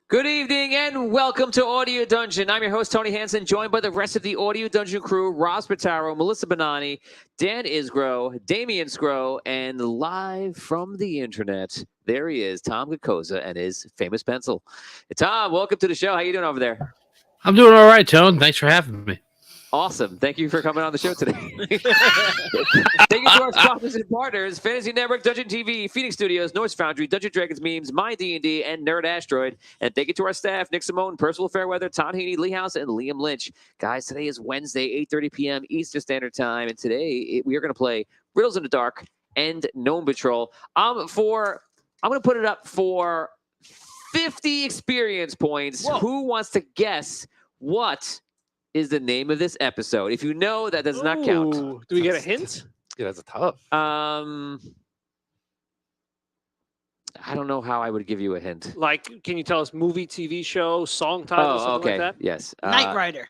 Good evening and welcome to Audio Dungeon. I'm your host, Tony Hansen, joined by the rest of the Audio Dungeon crew, Ross Pataro, Melissa Bonani, Dan Isgro, Damian Scro, and live from the internet, there he is, Tom Gakoza and his famous pencil. Tom, welcome to the show. How you doing over there? I'm doing all right, Tone. Thanks for having me. Awesome. Thank you for coming on the show today. Thank you to our sponsors and partners, Fantasy Network, Dungeon TV, Phoenix Studios, Norse Foundry, Dungeon Dragons Memes, My D&D, and Nerd Asteroid. And thank you to our staff, Nick Simone, Percival Fairweather, Todd Heaney, Lee House, and Liam Lynch. Guys, today is Wednesday, 8:30 p.m. Eastern Standard Time. And today we are going to play Riddles in the Dark and Gnome Patrol. I'm going to put it up for 50 experience points. Whoa. Who wants to guess what is the name of this episode? If you know, that does not count. Do we get a hint? Yeah, that's tough. I don't know how I would give you a hint. Like, can you tell us movie, TV show, song title, something okay. like that? Yes. Knight Rider.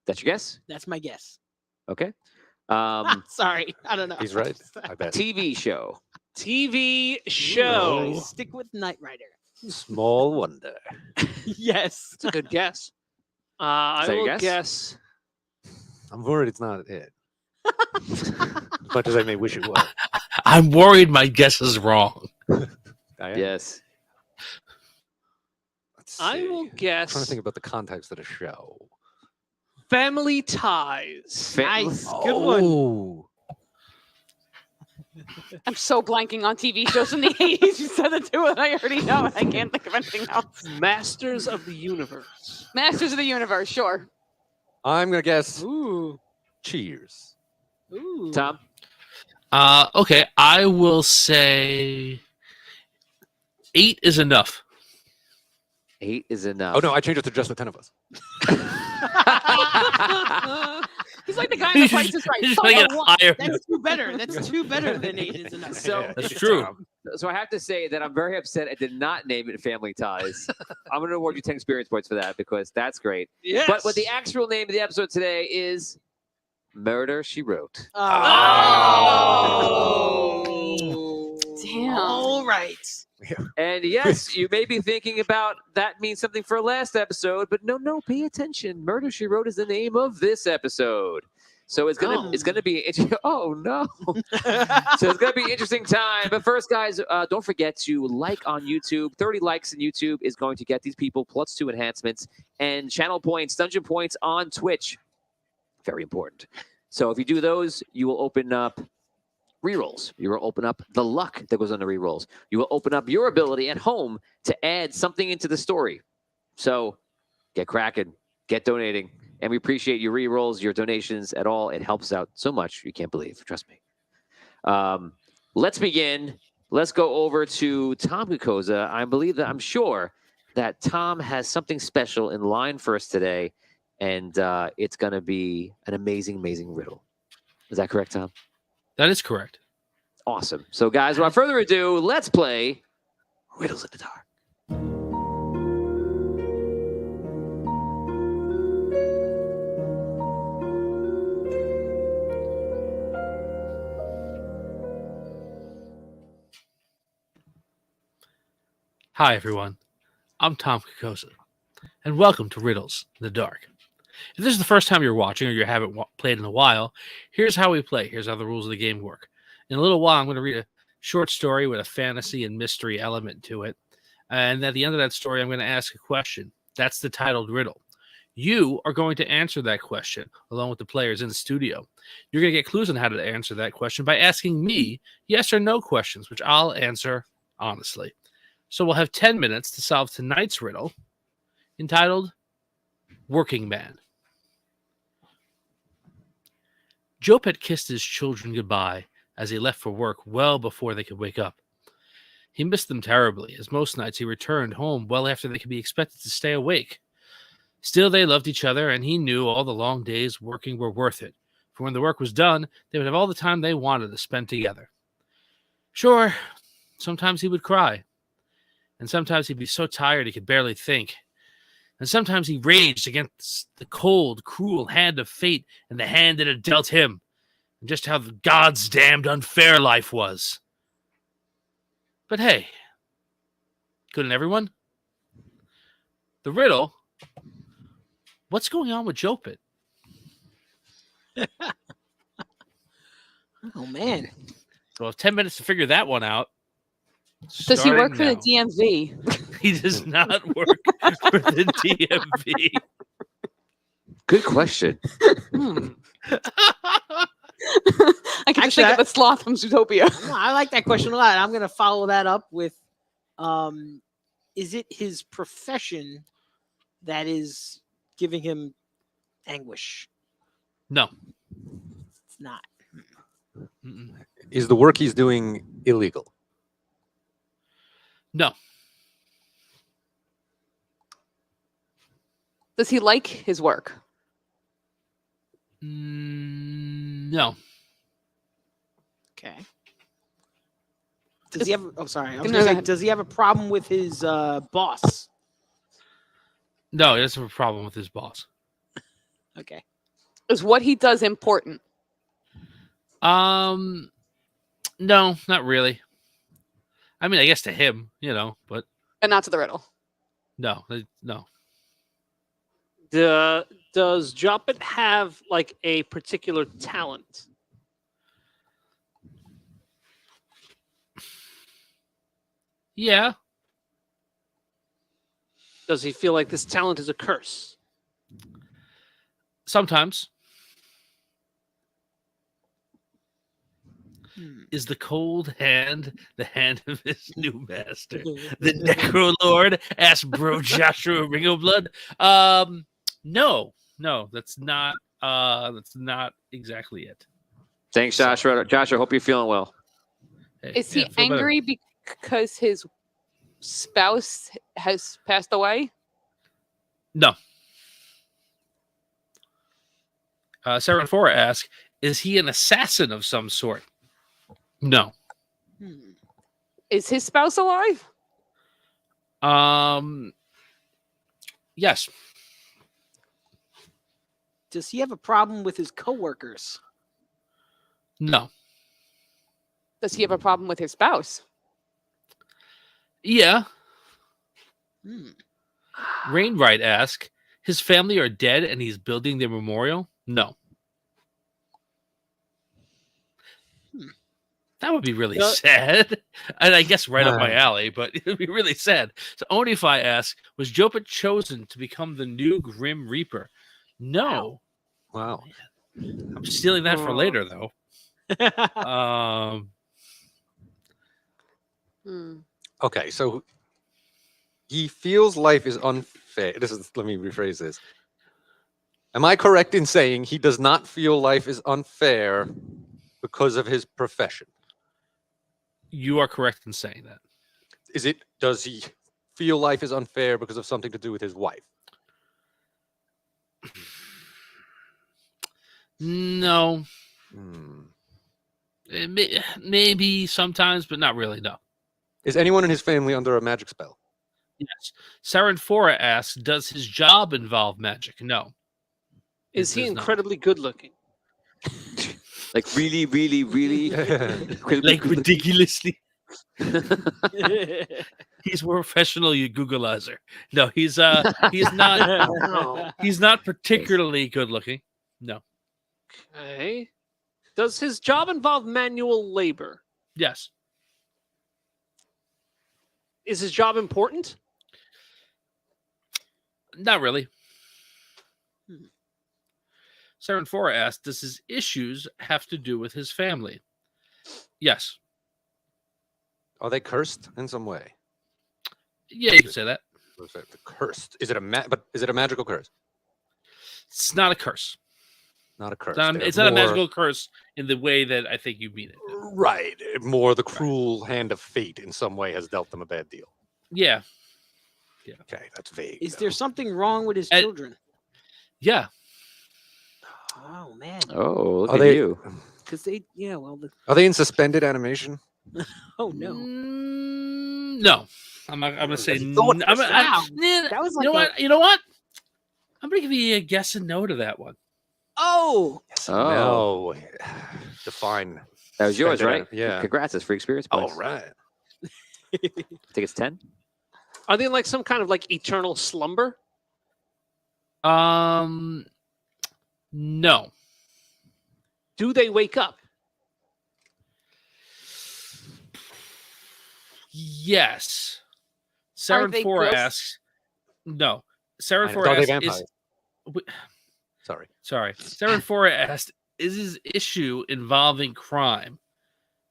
That's your guess? That's my guess. Okay. Sorry, I don't know. He's right. I bet. TV show. TV show. Stick with Knight Rider. Small wonder. Yes. It's a good guess. I that your will guess? guess. I'm worried it's not it. As much as I may wish it was. I'm worried my guess is wrong. I am. Yes. Let's I see. will I'm guess trying to think about the context of the show. Family Ties. Nice. Good one. Oh, I'm so blanking on TV shows from the 80s. You said the two that I already know, and I can't think of anything else. Masters of the Universe. Masters of the Universe, sure. I'm gonna guess. Ooh. Cheers. Ooh. Tom? Okay, I will say 8 is enough. 8 is enough. Oh no, I changed it to just the 10 of us. He's like the guy in the Price is Right. He's making it higher. That's two better. That's two better than 8 is enough. So, That's true. so I have to say that I'm very upset I did not name it Family Ties. I'm going to award you 10 experience points for that because that's great. Yes. But what the actual name of the episode today is Murder, She Wrote. Oh. Damn. All right. And yes, you may be thinking about that means something for last episode, but no, pay attention. Murder, She Wrote is the name of this episode. So it's gonna be oh no. So it's gonna be an interesting time. But first, guys, don't forget to like on YouTube. 30 likes in YouTube is going to get these people +2 enhancements and channel points, dungeon points on Twitch. Very important. So if you do those, you will open up rerolls. You will open up the luck that goes on the rerolls. You will open up your ability at home to add something into the story. So get cracking, get donating, and we appreciate your rerolls, your donations at all. It helps out so much. You can't believe. Trust me. Let's begin. Let's go over to Tom Gakoza. I'm sure that Tom has something special in line for us today, and it's going to be an amazing, amazing riddle. Is that correct, Tom? That is correct. Awesome. So, guys, without further ado, let's play Riddles in the Dark. Hi, everyone. I'm Tom Kakosa, and welcome to Riddles in the Dark. If this is the first time you're watching or you haven't played in a while, here's how we play. Here's how the rules of the game work. In a little while, I'm going to read a short story with a fantasy and mystery element to it. And at the end of that story, I'm going to ask a question. That's the titled riddle. You are going to answer that question along with the players in the studio. You're going to get clues on how to answer that question by asking me yes or no questions, which I'll answer honestly. So we'll have 10 minutes to solve tonight's riddle entitled Working Man. Jopet kissed his children goodbye as he left for work well before they could wake up. He missed them terribly, as most nights he returned home well after they could be expected to stay awake. Still, they loved each other, and he knew all the long days working were worth it, for when the work was done, they would have all the time they wanted to spend together. Sure, sometimes he would cry, and sometimes he'd be so tired he could barely think, and sometimes he raged against the cold, cruel hand of fate and the hand that had dealt him, and just how God's damned unfair life was. But hey, couldn't everyone? The riddle: what's going on with Jopet? Oh man. So we'll have 10 minutes to figure that one out. Does he work for Starting the now. DMV? He does not work for the DMV. Good question. Hmm. I can just Actually, think of the sloth from Zootopia. No, I like that question a lot. I'm gonna follow that up with is it his profession that is giving him anguish? No. It's not. Mm-mm. Is the work he's doing illegal? No. Does he like his work? No. Okay. Does he have? Oh, sorry. I was No, gonna go say, ahead. does he have a problem with his boss? No, he doesn't have a problem with his boss. Okay. Is what he does important? No, not really. I mean, I guess to him, but And not to the riddle. no. Does Joppet have like a particular talent? Yeah. Does he feel like this talent is a curse? Sometimes. Hmm. Is the cold hand the hand of his new master? The Necro Lord? Asked Bro Joshua Ringoblood. No, that's not exactly it. Thanks, Joshua. Josh, I hope you're feeling well. Hey, Is he yeah, feel better. angry because his spouse has passed away? No. Sarah Fora asks, is he an assassin of some sort? No. Hmm. Is his spouse alive? Yes. Does he have a problem with his coworkers? No. Does he have a problem with his spouse? Yeah. Hmm. Rainwright asks, his family are dead and he's building their memorial? No. Hmm. That would be really No. sad. And I guess right up my alley, but it would be really sad. So Onify asks, was Jopet chosen to become the new Grim Reaper? No. Wow. I'm stealing that for later, though. Hmm. Okay, so he feels life is unfair. Let me rephrase this. Am I correct in saying he does not feel life is unfair because of his profession? You are correct in saying that. Does he feel life is unfair because of something to do with his wife? No. Hmm. Maybe sometimes, but not really, no. Is anyone in his family under a magic spell? Yes. Sarenfora asks, does his job involve magic? No. Is It he does not. incredibly good looking? Like really, really, really. Like ridiculously. He's a professional Googleizer. No, he's not. He's not particularly good looking. No. Okay. Does his job involve manual labor? Yes. Is his job important? Not really. Hmm. Saren 4 asked, does his issues have to do with his family? Yes. Are they cursed in some way? Yeah, you can say that. Cursed. Is it but is it a magical curse? It's not a curse. Not a curse. It's not a magical curse in the way that I think you mean it. Right. More the cruel hand of fate in some way has dealt them a bad deal. Yeah. Okay, that's vague. Is there something wrong with his And- children? Yeah. Oh man, Oh, look Are at they- you. because they well Are they in suspended animation? oh no. No. I'm gonna say thought no. this out. That was like You know what? I'm gonna give you a yes and no to that one. oh Oh, No. Define. that was yours, Suspended right? Yeah. Congrats, that's free experience All points. right. I think it's 10. Are they in like some kind of like eternal slumber? No. Do they wake up? Yes. Are Saren they 4 ghosts? asks. No. Saren I 4 know. Are they asks. vampires? Wi- Sorry. Sorry. Saren 4 asked, is his issue involving crime?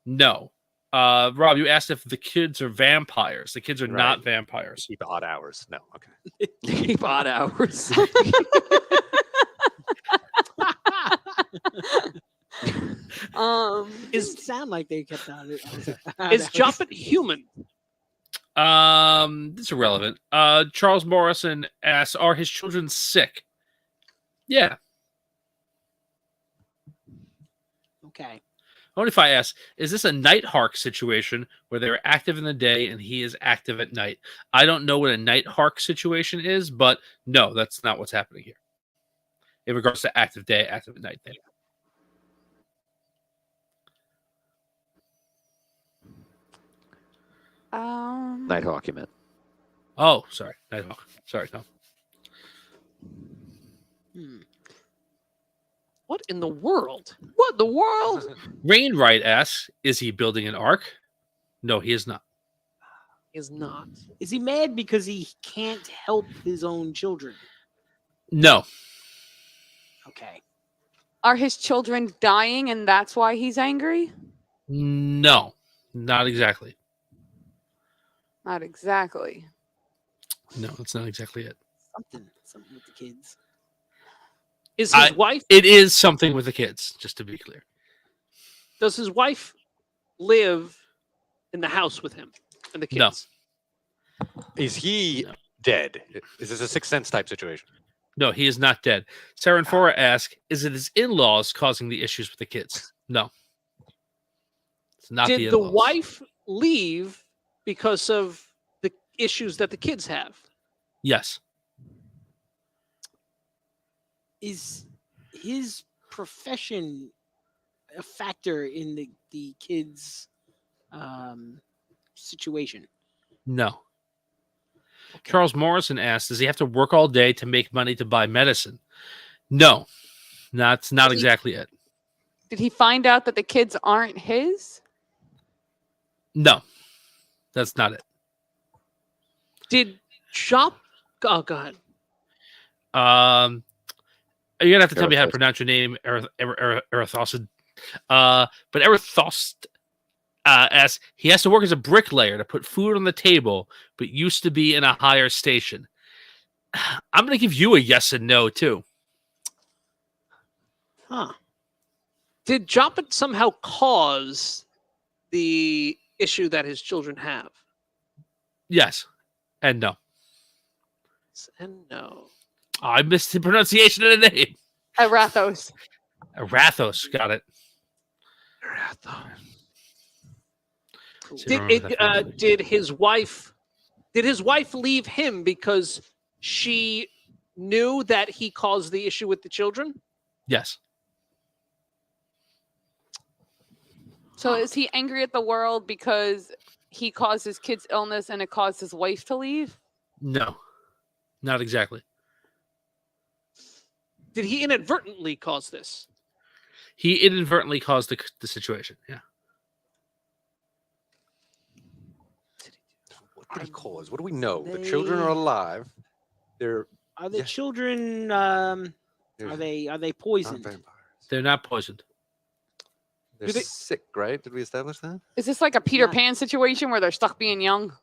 No. Rob, you asked if the kids are vampires. The kids are not Right. vampires. Keep odd hours. No. Okay. Keep odd hours. Doesn't sound like they kept on it. Is Joppet human? It's irrelevant. Charles Morrison asks, are his children sick? Yeah. okay? Only if I ask, is this a Night Hawk situation where they're active in the day and he is active at night? I don't know what a Night Hawk situation is, but no, that's not what's happening here. In regards to active day, active at night thing. Nighthawk, you meant. Oh, sorry. Night Hawk. Sorry, no. Hmm. What in the world? What in the world? Rainwright asks, is he building an ark? No, he is not. Is not. Is he mad because he can't help his own children? No. Okay. Are his children dying and that's why he's angry? No. Not exactly. Not exactly. No, that's not exactly it. Something with the kids. Is his wife? It is something with the kids, just to be clear. Does his wife live in the house with him and the No. kids? Is he No. dead? Is this a Sixth Sense type situation? No, he is not dead. Saren 4 asks, is it his in-laws causing the issues with the kids? No. It's not Did the the in-laws. wife leave because of the issues that the kids have? Yes. Is his profession a factor in the kids' situation? No. Charles Morrison asks, does he have to work all day to make money to buy medicine? No. That's not Did he- exactly it. Did he find out that the kids aren't his? No. That's not it. Did Jop? Oh, go ahead. You're gonna have to tell me how to Erethost. pronounce your name, Erethost. But Erethost asks, he has to work as a bricklayer to put food on the table, but used to be in a higher station. I'm gonna give you a yes and no too. Huh. Did Joppet somehow cause the issue that his children have? Yes and no. Yes and no. I missed the pronunciation of the name. Arathos. Arathos, got it. See, Did his wife leave him because she knew that he caused the issue with the children? Yes. So is he angry at the world because he caused his kid's illness and it caused his wife to leave? No, not exactly. Did he inadvertently cause this? He inadvertently caused the situation. Yeah. What did he cause? What do we know? The They- children are alive. They're Are the Yeah. children? they're Are they not poisoned? vampires. They're not poisoned. They're Do they- sick, right? Did we establish that? Is this like a Peter Yeah. Pan situation where they're stuck being young?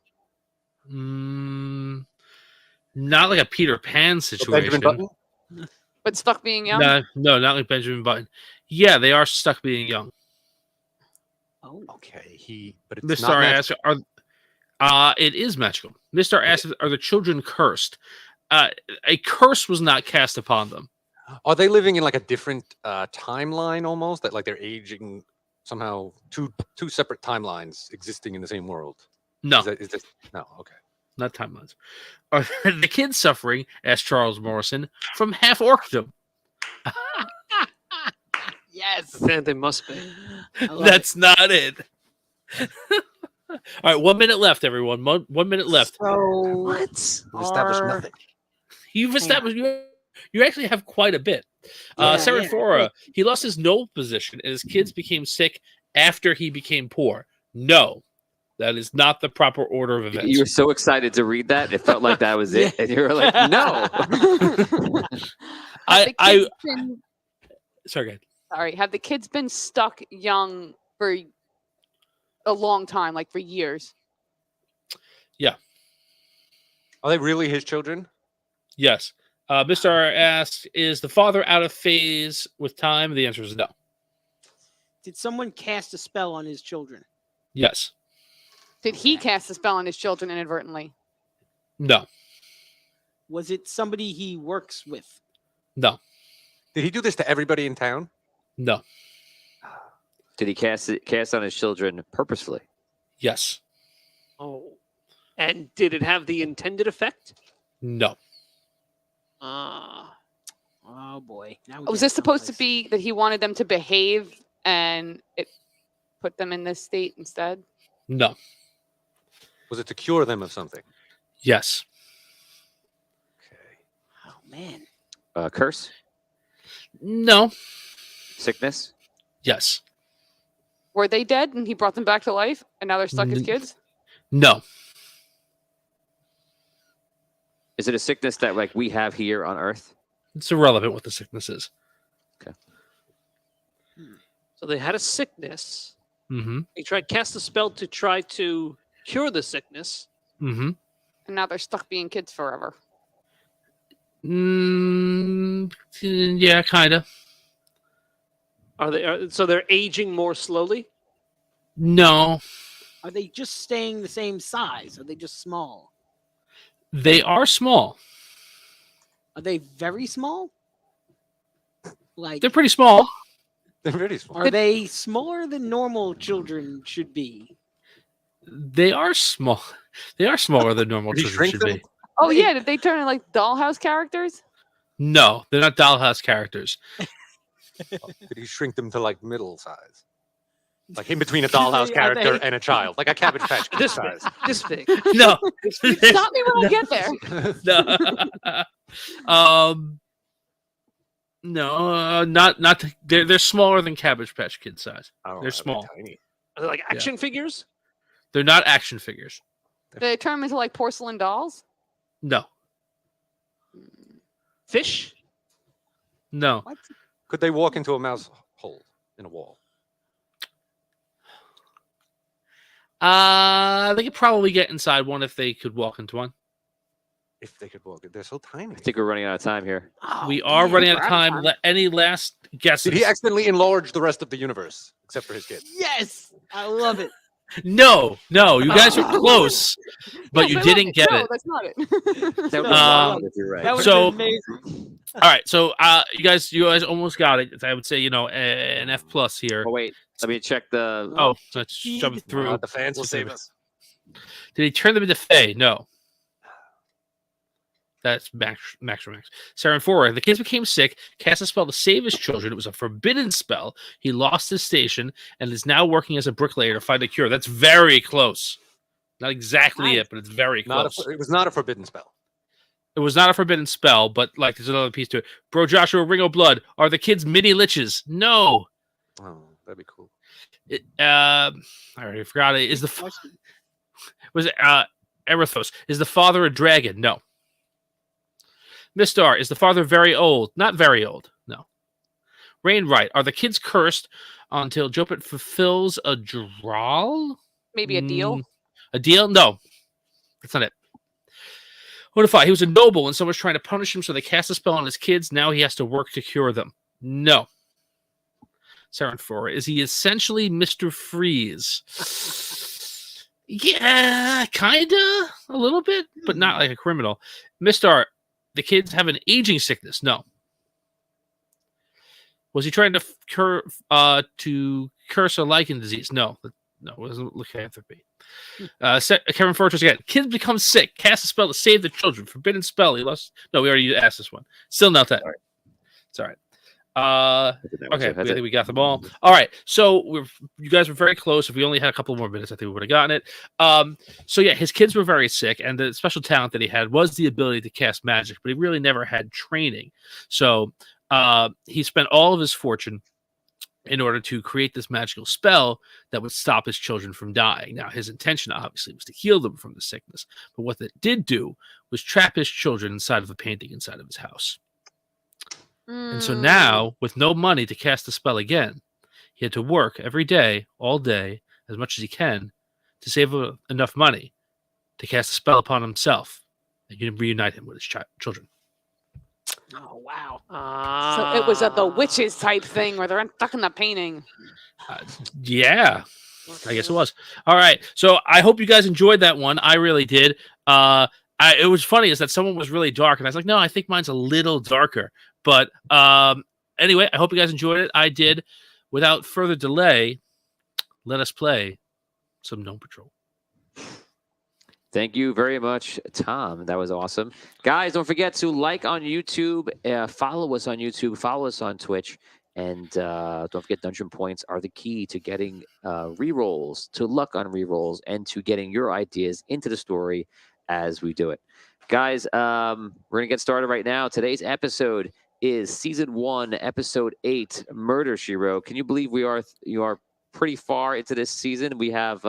Not like a Peter Pan Benjamin situation. Button? But stuck being young? No, not like Benjamin Button. Yeah, they are stuck being young. Oh, Okay, but it's Mr. not R magic. asks, it is magical. Mr. R asks, are the children cursed? A curse was not cast upon them. Are they living in like a different timeline almost? That like they're aging somehow two separate timelines existing in the same world? No, Is that no? Okay. not timelines. Are the kids suffering, asked Charles Morrison, from half orcdom? yes. Then they must be. I love That's not it. All right, 1 minute left, everyone. 1 minute left. So What? We established are- nothing. You've established you actually have quite a bit. Yeah, Serenfora, he lost his noble position and his kids became sick after he became poor. No, that is not the proper order of events. You were so excited to read that. It felt like that was it. And you were like, no. Sorry, go ahead. Sorry, have the kids been stuck young for a long time, like for years? Are they really his children? Yes. Mr. R asks, is the father out of phase with time? The answer is no. Did someone cast a spell on his children? Yes. Did he cast a spell on his children inadvertently? No. Was it somebody he works with? No. Did he do this to everybody in town? No. Did he cast on his children purposefully? Yes. Oh. And did it have the intended effect? No. Ah. Oh boy. Now we Was get this supposed to someplace. be that he wanted them to behave and it put them in this state instead? No. Was it to cure them of something? Yes. Okay. Oh man. Curse? No. Sickness? Yes. Were they dead and he brought them back to life and now they're stuck as N- kids? No. Is it a sickness that like we have here on Earth? It's irrelevant what the sickness is. So they had a sickness. Mm-hmm. He tried cast a spell to try to cure the sickness. Mm-hmm. And now they're stuck being kids forever. Yeah, kind of. So they're aging more slowly? No. Are they just staying the same size? Are they just small? They are small. Are they very small? Like, They're pretty small. They're really small. are they smaller than normal children should be? They are small. They are smaller than normal Did he children shrink should them? be. Oh yeah, did they turn into like dollhouse characters? No, they're not dollhouse characters. Did he shrink them to like middle size? Like in between a dollhouse Are character they- and a child, like a Cabbage Patch Kid This size. big. This big. No. Stop me when I get there. No. No, not they're smaller than Cabbage Patch Kid size. Oh, They're that'd be small. Tiny. Are they like action figures? They're not action figures. Did they turn them into like porcelain dolls? No. Fish? No. What? Could they walk into a mouse hole in a wall? They could probably get inside one if they could walk into one. If they could walk, they're so tiny. I think we're running out of time here. Oh, We are man. running out of we're out of time. time. Any last guesses? Did he accidentally enlarge the rest of the universe except for his kid? Yes, I love it. No. You guys are close, but Yeah, you I love didn't get no, it. that's not it. That was Um, if you're right. That was So- amazing. All right, so you guys almost got it. I would say an F plus here. Oh wait, let me check the. Oh, let's jump through. The fans will save us. Did he turn them into Fae? No. That's Max. Serenfora. The kids became sick, cast a spell to save his children. It was a forbidden spell. He lost his station and is now working as a bricklayer to find a cure. That's very close. Not exactly Nice. it, but it's very close. It was not a forbidden spell. It was not a forbidden spell, but like there's another piece to it. Bro Joshua, Ring of Blood. Are the kids mini liches? No. Oh, that'd be cool. I already forgot it. Was it Erithos? Is the father a dragon? No. Mistar, is the father very old? Not very old. No. Rainwright, are the kids cursed until Jopet fulfills a drawl? Maybe a deal. A deal? No. That's not it. Hortify, he was a noble and someone was trying to punish him, so they cast a spell on his kids. Now he has to work to cure them. No. Sarenfor, is he essentially Mr. Freeze? Yeah, kinda. A little bit, but not like a criminal. Mistar, the kids have an aging sickness. No. Was he trying to curse a lichen disease? No. No, it wasn't lycanthropy. Kevin Fortress again. Kids become sick. Cast a spell to save the children. Forbidden spell. He lost. No, we already asked this one. Still not that. It's all right. Okay, I think we got them all. All right, so you guys were very close. If we only had a couple more minutes, I think we would have gotten it. So yeah, his kids were very sick, and the special talent that he had was the ability to cast magic, but he really never had training. So he spent all of his fortune in order to create this magical spell that would stop his children from dying. Now, his intention obviously was to heal them from the sickness, but what that did do was trap his children inside of a painting inside of his house. And so now, with no money to cast the spell again, he had to work every day, all day, as much as he can, to save enough money to cast a spell upon himself and reunite him with his children. Oh, wow. So it was the witches type thing where they're stuck in the painting. Yeah, I guess it was. All right. So I hope you guys enjoyed that one. I really did. It was funny is that someone was really dark, and I was like, no, I think mine's a little darker. But anyway, I hope you guys enjoyed it. I did. Without further delay, let us play some Gnome Patrol. Thank you very much, Tom. That was awesome. Guys, don't forget to like on YouTube, follow us on YouTube, follow us on Twitch, and don't forget Dungeon Points are the key to getting rerolls, to luck on rerolls, and to getting your ideas into the story as we do it. Guys, we're going to get started right now. Today's episode is Season 1, Episode 8, Murder, She Wrote. Can you believe you are pretty far into this season? We have...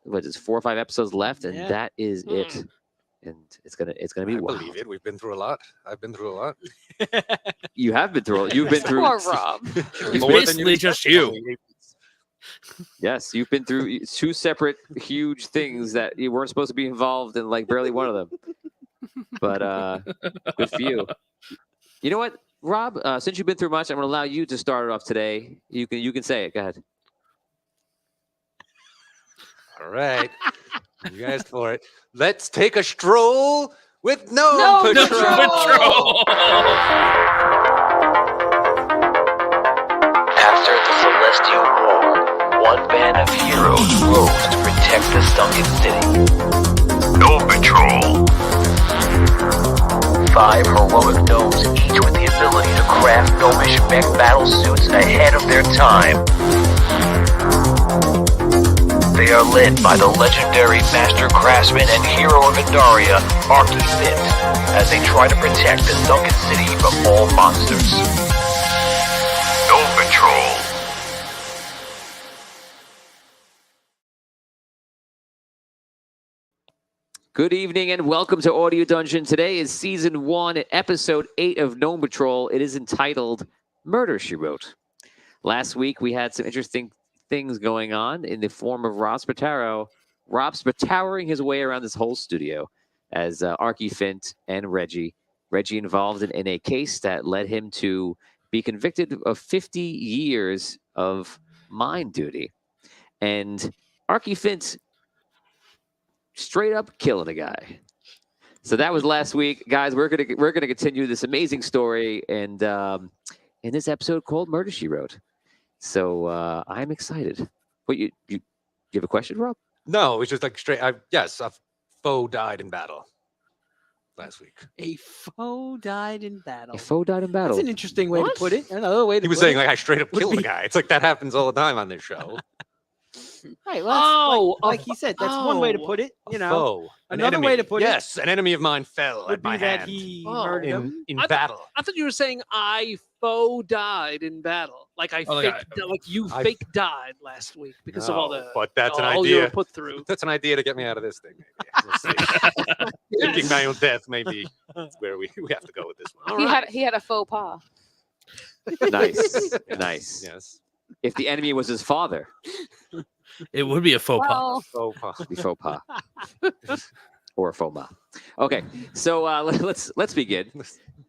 what is 4 or 5 episodes left, and that is it. And it's gonna be wild. I believe it. We've been through a lot. I've been through a lot. You have been through. You've been through. Poor Rob. It's basically just you. Yes, you've been through 2 separate huge things that you weren't supposed to be involved in, like barely one of them. But good for you. You know what, Rob? Since you've been through much, I'm going to allow you to start it off today. You can say it. Go ahead. All right. You guys for it. Let's take a stroll with Gnome Patrol. After the Celestial War, one band of heroes rose to protect the sunken city. Gnome Patrol. 5 heroic gnomes, each with the ability to craft gnomish mech battle suits ahead of their time. They are led by the legendary master craftsman and hero of Indaria, Archifit, as they try to protect the sunken city from all monsters. Gnome Patrol. Good evening and welcome to Audio Dungeon. Today is Season 1, Episode 8 of Gnome Patrol. It is entitled Murder, She Wrote. Last week we had some interesting things going on in the form of Rob Spatowering his way around this whole studio as Archifint and Reggie involved in a case that led him to be convicted of 50 years of mine duty. And Archifint straight up killing a guy. So that was last week. Guys, we're gonna continue this amazing story and in this episode called Murder, She Wrote. So I'm excited. What you have a question, Rob? No, it's just like straight. Yes, a foe died in battle last week. A foe died in battle. A foe died in battle. That's an interesting way to put it. Another way to He was put saying it like I straight up would killed be- the guy. It's like that happens all the time on this show. Right. Well, Oh, like he said, that's one way to put it. A You know, foe, an another way enemy. to put it Yes, an enemy of mine fell would at my be that hand he Oh. murdered him. in I- battle. I thought you were saying I faux died in battle. Like I Oh, fake, like like you I- fake died last week because of all No, the but that's an all you were idea. put through. That's an idea to get me out of this thing. Maybe. We'll see. Thinking my own death, maybe that's where we have to go with this one. He had a faux pas. Nice, nice. Yes. If the enemy was his father, It would be a faux pas. Well, Faux pas. it'd be faux pas or faux pas. Okay, so let's begin.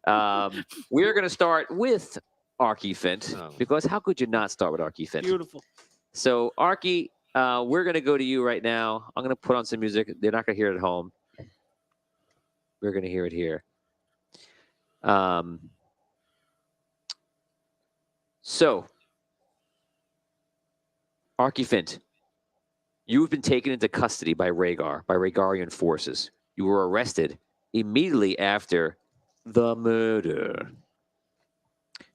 We're going to start with Archie Fint Oh. because how could you not start with Archie Fint? Beautiful. So Archie, we're going to go to you right now. I'm going to put on some music. They're not going to hear it at home. We're going to hear it here. So, Archie Fint, you've been taken into custody by Rhaegarian forces. You were arrested immediately after the murder.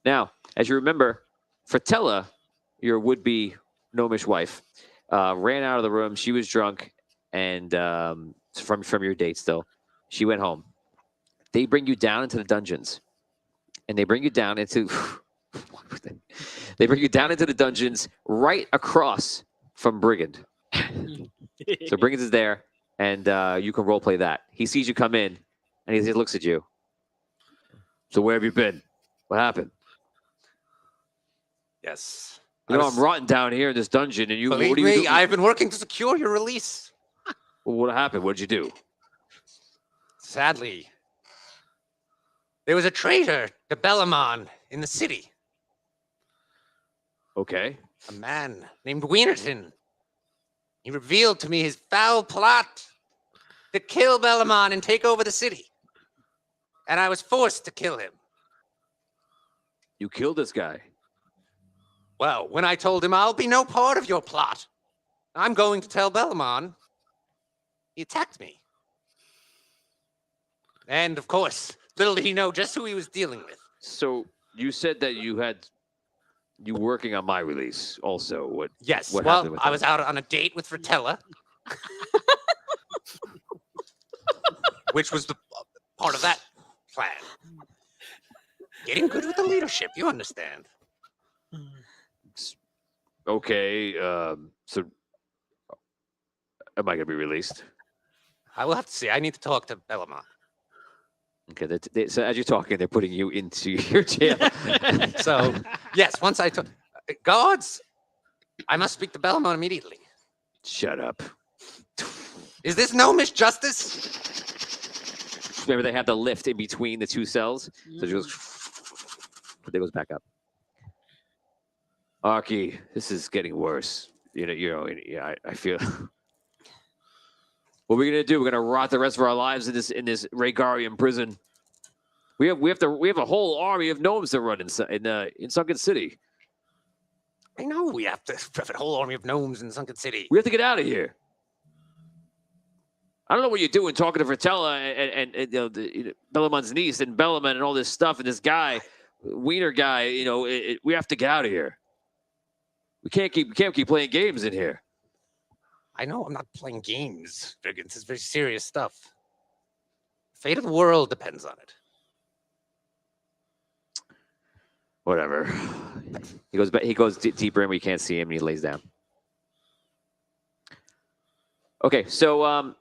Now, as you remember, Fratella, your would-be gnomish wife, ran out of the room. She was drunk, and from your date still, she went home. They bring you down into the dungeons, and they bring you down into the dungeons right across from Brigand. So Brigand is there, and you can roleplay that. He sees you come in, and he looks at you. So where have you been? What happened? Yes. You know, I'm rotting down here in this dungeon, and you. Believe What are you me, doing? I've been working to secure your release. Well, what happened? What did you do? Sadly, there was a traitor to Bellamon in the city. Okay. A man named Wienerton. He revealed to me his foul plot to kill Bellamon and take over the city. And I was forced to kill him. You killed this guy. Well, when I told him I'll be no part of your plot, I'm going to tell Bellamon, he attacked me. And of course, little did he know just who he was dealing with. So you said that you working on my release also. What? Yes, What well, happened with I him? was out on a date with Fratella, which was the part of that plan. Getting good with the leadership, you understand. Okay. So am I gonna be released? I will have to see. I need to talk to Bellamon. Okay. So as you're talking, they're putting you into your jail. So, yes, once I took guards, I must speak to Bellamon immediately. Shut up. Is this gnomish justice? Remember, they have the lift in between the two cells, so it goes. It goes back up. Archie, this is getting worse. Yeah, I feel. What are we gonna do? We're gonna rot the rest of our lives in this Rhaegarian prison. We have a whole army of gnomes that run in Sunken City. I know we have to have a whole army of gnomes in Sunken City. We have to get out of here. I don't know what you're doing talking to Fratella and Bellamon's niece and Bellaman and all this stuff and this guy, Wiener guy. We have to get out of here. We can't keep playing games in here. I know I'm not playing games, Briggins. It's very serious stuff. Fate of the world depends on it. Whatever. He goes deeper in. We can't see him, and he lays down. Okay, so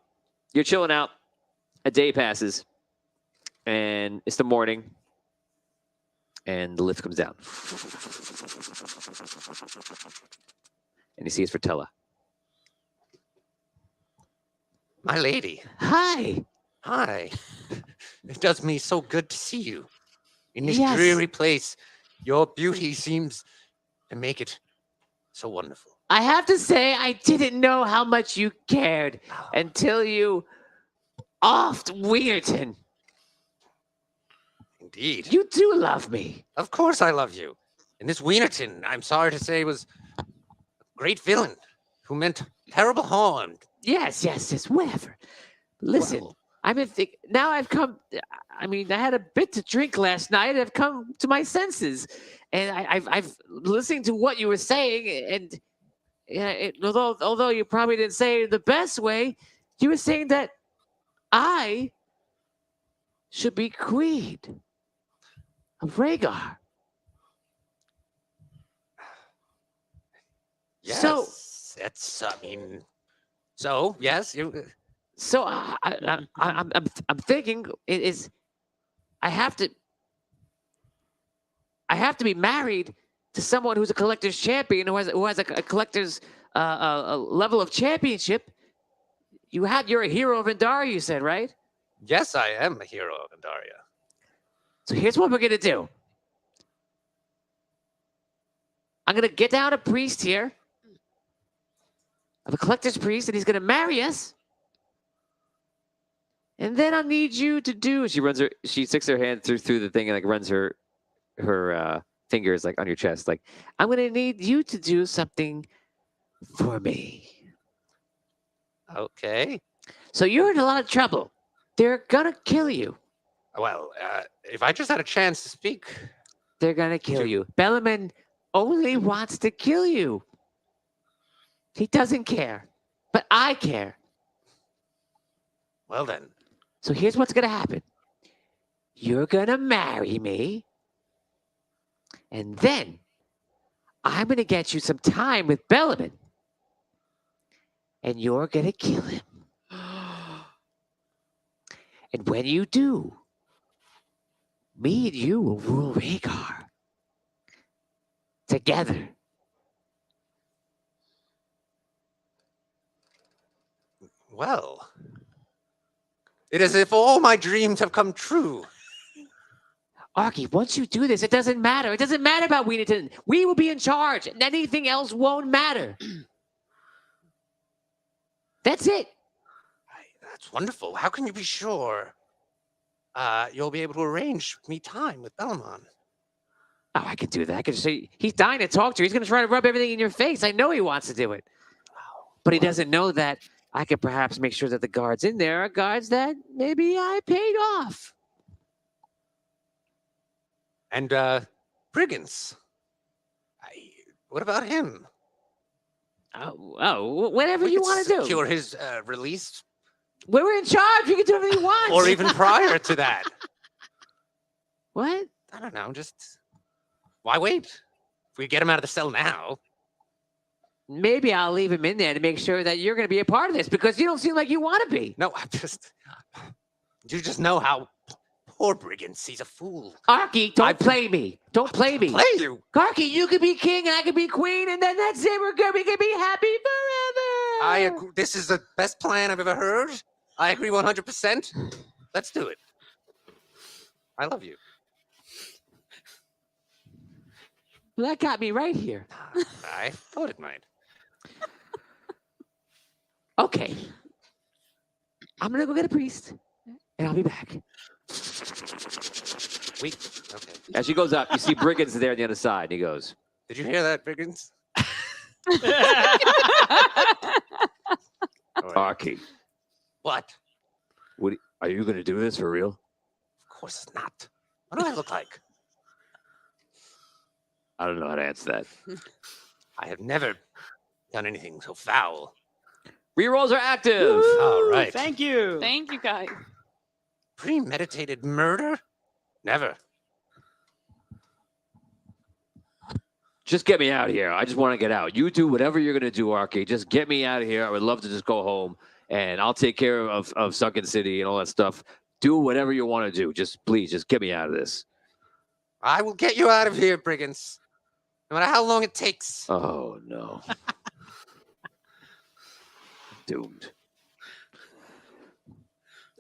you're chilling out. A day passes, and it's the morning, and the lift comes down, and you see it's Fratella. My lady. Hi. Hi. It does me so good to see you. In this Yes. dreary place, your beauty seems to make it so wonderful. I have to say, I didn't know how much you cared until you offed Weirton. Indeed. You do love me. Of course I love you. And this Wienerton, I'm sorry to say, was a great villain who meant terrible harm. Yes, whatever. Listen, Well- I've been thinking. Now I've come. I mean, I had a bit to drink last night. I've come to my senses, and I've listened to what you were saying, and although you probably didn't say it the best way, you were saying that I should be queen of Rhaegar. Yes, So- it's. I mean, so yes, you. So I'm thinking it is. I have to be married to someone who's a collector's champion, who has a collector's a level of championship. You're a hero of Indaria, you said, right? Yes, I am a hero of Andaria. So here's what we're gonna do. I'm gonna get down a priest here, of a collector's priest, and he's gonna marry us. And then I'll need you to do. She sticks her hand through the thing and like runs her fingers like on your chest. Like, I'm gonna need you to do something for me. Okay. So you're in a lot of trouble. They're gonna kill you. Well, if I just had a chance to speak, They're gonna kill you. Bellaman only wants to kill you. He doesn't care, but I care. well then. So here's what's gonna happen. You're gonna marry me, and then I'm gonna get you some time with Bellaman, and you're gonna kill him. And when you do, me and you will rule Rhaegar together. Well, it is as if all my dreams have come true. Arky, once you do this, it doesn't matter. It doesn't matter about Weenington. We will be in charge, and anything else won't matter. That's it. That's wonderful. How can you be sure you'll be able to arrange me time with Bellamon? Oh, I can do that. I can just say, he's dying to talk to you. He's going to try to rub everything in your face. I know he wants to do it. But he doesn't know that I could perhaps make sure that the guards in there are guards that maybe I paid off. And Brigands. What about him? Whatever We you could want to do. secure his release, We're in charge. We can do whatever you want. or even prior to that. What? I don't know. Just why wait? If we get him out of the cell now, Maybe I'll leave him in there to make sure that you're going to be a part of this because you don't seem like you want to be. no. You just know how poor Brigands. He's a fool. Arky, don't play me. Don't play me. Play you. Arky, you could be king and I could be queen, and then that's it. We could be happy forever. I agree. This is the best plan I've ever heard. I agree 100%. Let's do it. I love you. Well, that got me right here. I thought it might. Okay. I'm going to go get a priest, and I'll be back. Okay. As she goes up, you see Brigands there on the other side. And he goes, Did you hear that, Brigands? Arky, What? are you going to do this for real? Of course not. What do I look like? I don't know how to answer that. I have never done anything so foul. Rerolls are active. All right. Thank you. Thank you, guys. Premeditated murder? Never. Just get me out of here. I just want to get out. You do whatever you're going to do, Arky. Just get me out of here. I would love to just go home, and I'll take care of Sunken City and all that stuff. Do whatever you want to do. Please, just get me out of this. I will get you out of here, Brigands. No matter how long it takes. Oh, no. Doomed.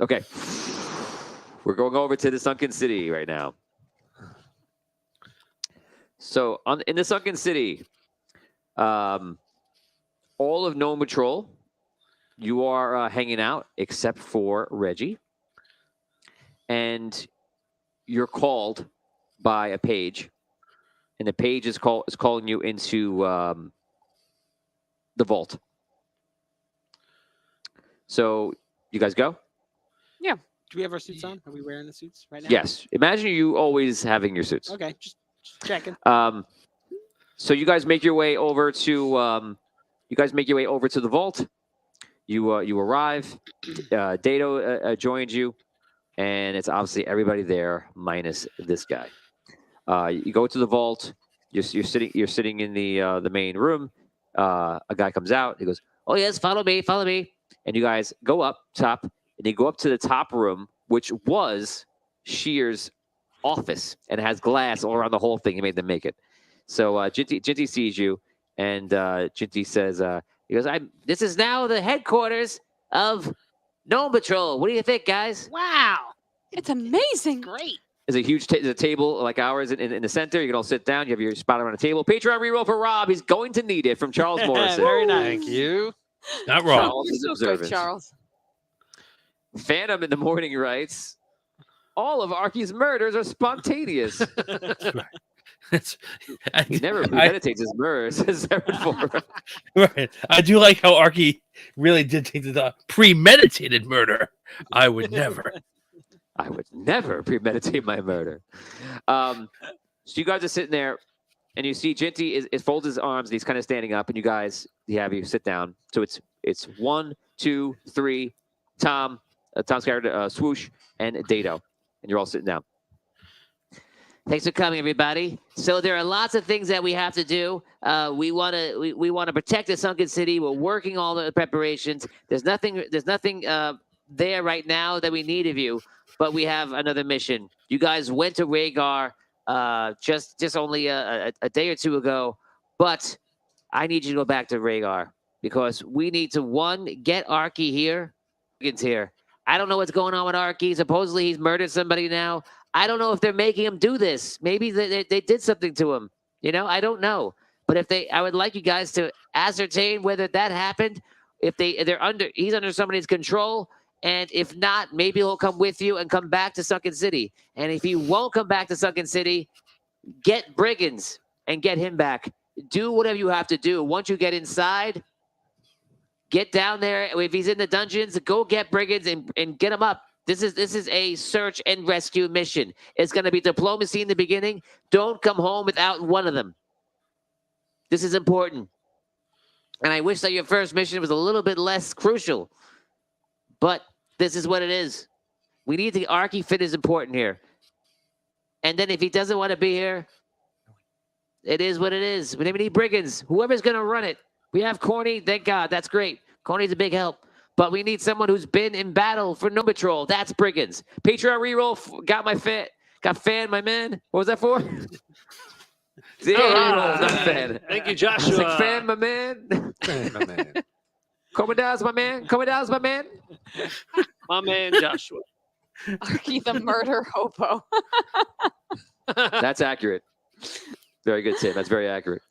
Okay. We're going over to the Sunken City right now. So in the Sunken City, all of Gnome Patrol, you are hanging out except for Reggie. And you're called by a page. And the page is calling you into the vault. So you guys go? Do we have our suits on? Are we wearing the suits right now? Yes. Imagine you always having your suits. Okay, just checking. So you guys make your way over to You guys make your way over to the vault. You arrive. Dato joins you, and it's obviously everybody there minus this guy. You go to the vault. You're sitting in the main room. A guy comes out. He goes, "Oh yes, follow me, follow me." And you guys go up top, and you go up to the top room, which was Shear's office, and it has glass all around the whole thing. He made them make it. So Jinty sees you, and Jinty says, "He goes, this is now the headquarters of Gnome Patrol. What do you think, guys?" Wow. It's amazing. Great. There's a huge there's a table like ours in the center. You can all sit down. You have your spot around a table. Patreon reroll for Rob. He's going to need it from Charles Morrison. Very nice. Thank you. Not wrong. Charles is You're so good, observant. Charles. Phantom in the morning writes, "All of Arky's murders are spontaneous. He never premeditates his murders." Says Severin. Right. I do like how Arky really did take the premeditated murder. I would never. I would never premeditate my murder. So you guys are sitting there, and you see Jinty is folds his arms, and he's kind of standing up, and you guys, you sit down. So it's 1, 2, 3, Tom's character, Swoosh, and Dato, and you're all sitting down. Thanks for coming, everybody. So there are lots of things that we have to do. We want to protect the sunken city. We're working all the preparations. There's nothing there right now that we need of you, but we have another mission. You guys went to Rhaegar just only a day or two ago, but I need you to go back to Rhaegar because we need to get Arky here. I don't know what's going on with Arky. Supposedly he's murdered somebody now. I don't know if they're making him do this. Maybe they did something to him. I don't know. But I would like you guys to ascertain whether that happened. If he's under somebody's control, and if not, maybe he'll come with you and come back to Sunken City. And if he won't come back to Sunken City, get Brigands and get him back. Do whatever you have to do. Once you get inside, get down there. If he's in the dungeons, go get Brigands and get him up. This is a search and rescue mission. It's going to be diplomacy in the beginning. Don't come home without one of them. This is important. And I wish that your first mission was a little bit less crucial. But this is what it is. We need the Arky fit is important here. And then if he doesn't want to be here, it is what it is. We need Brigands. Whoever's going to run it. We have Corny. Thank God. That's great. Corny's a big help. But we need someone who's been in battle for Gnome Patrol. That's Brigands. Patreon reroll. Got fan, my man. What was that for? Not fan. Thank you, I Joshua. was like, fan, my man. Fan, my man. Coming down, my man. Coming down, my man. My man, Joshua. Arky the murder hobo. That's accurate. Very good, Tim. That's very accurate.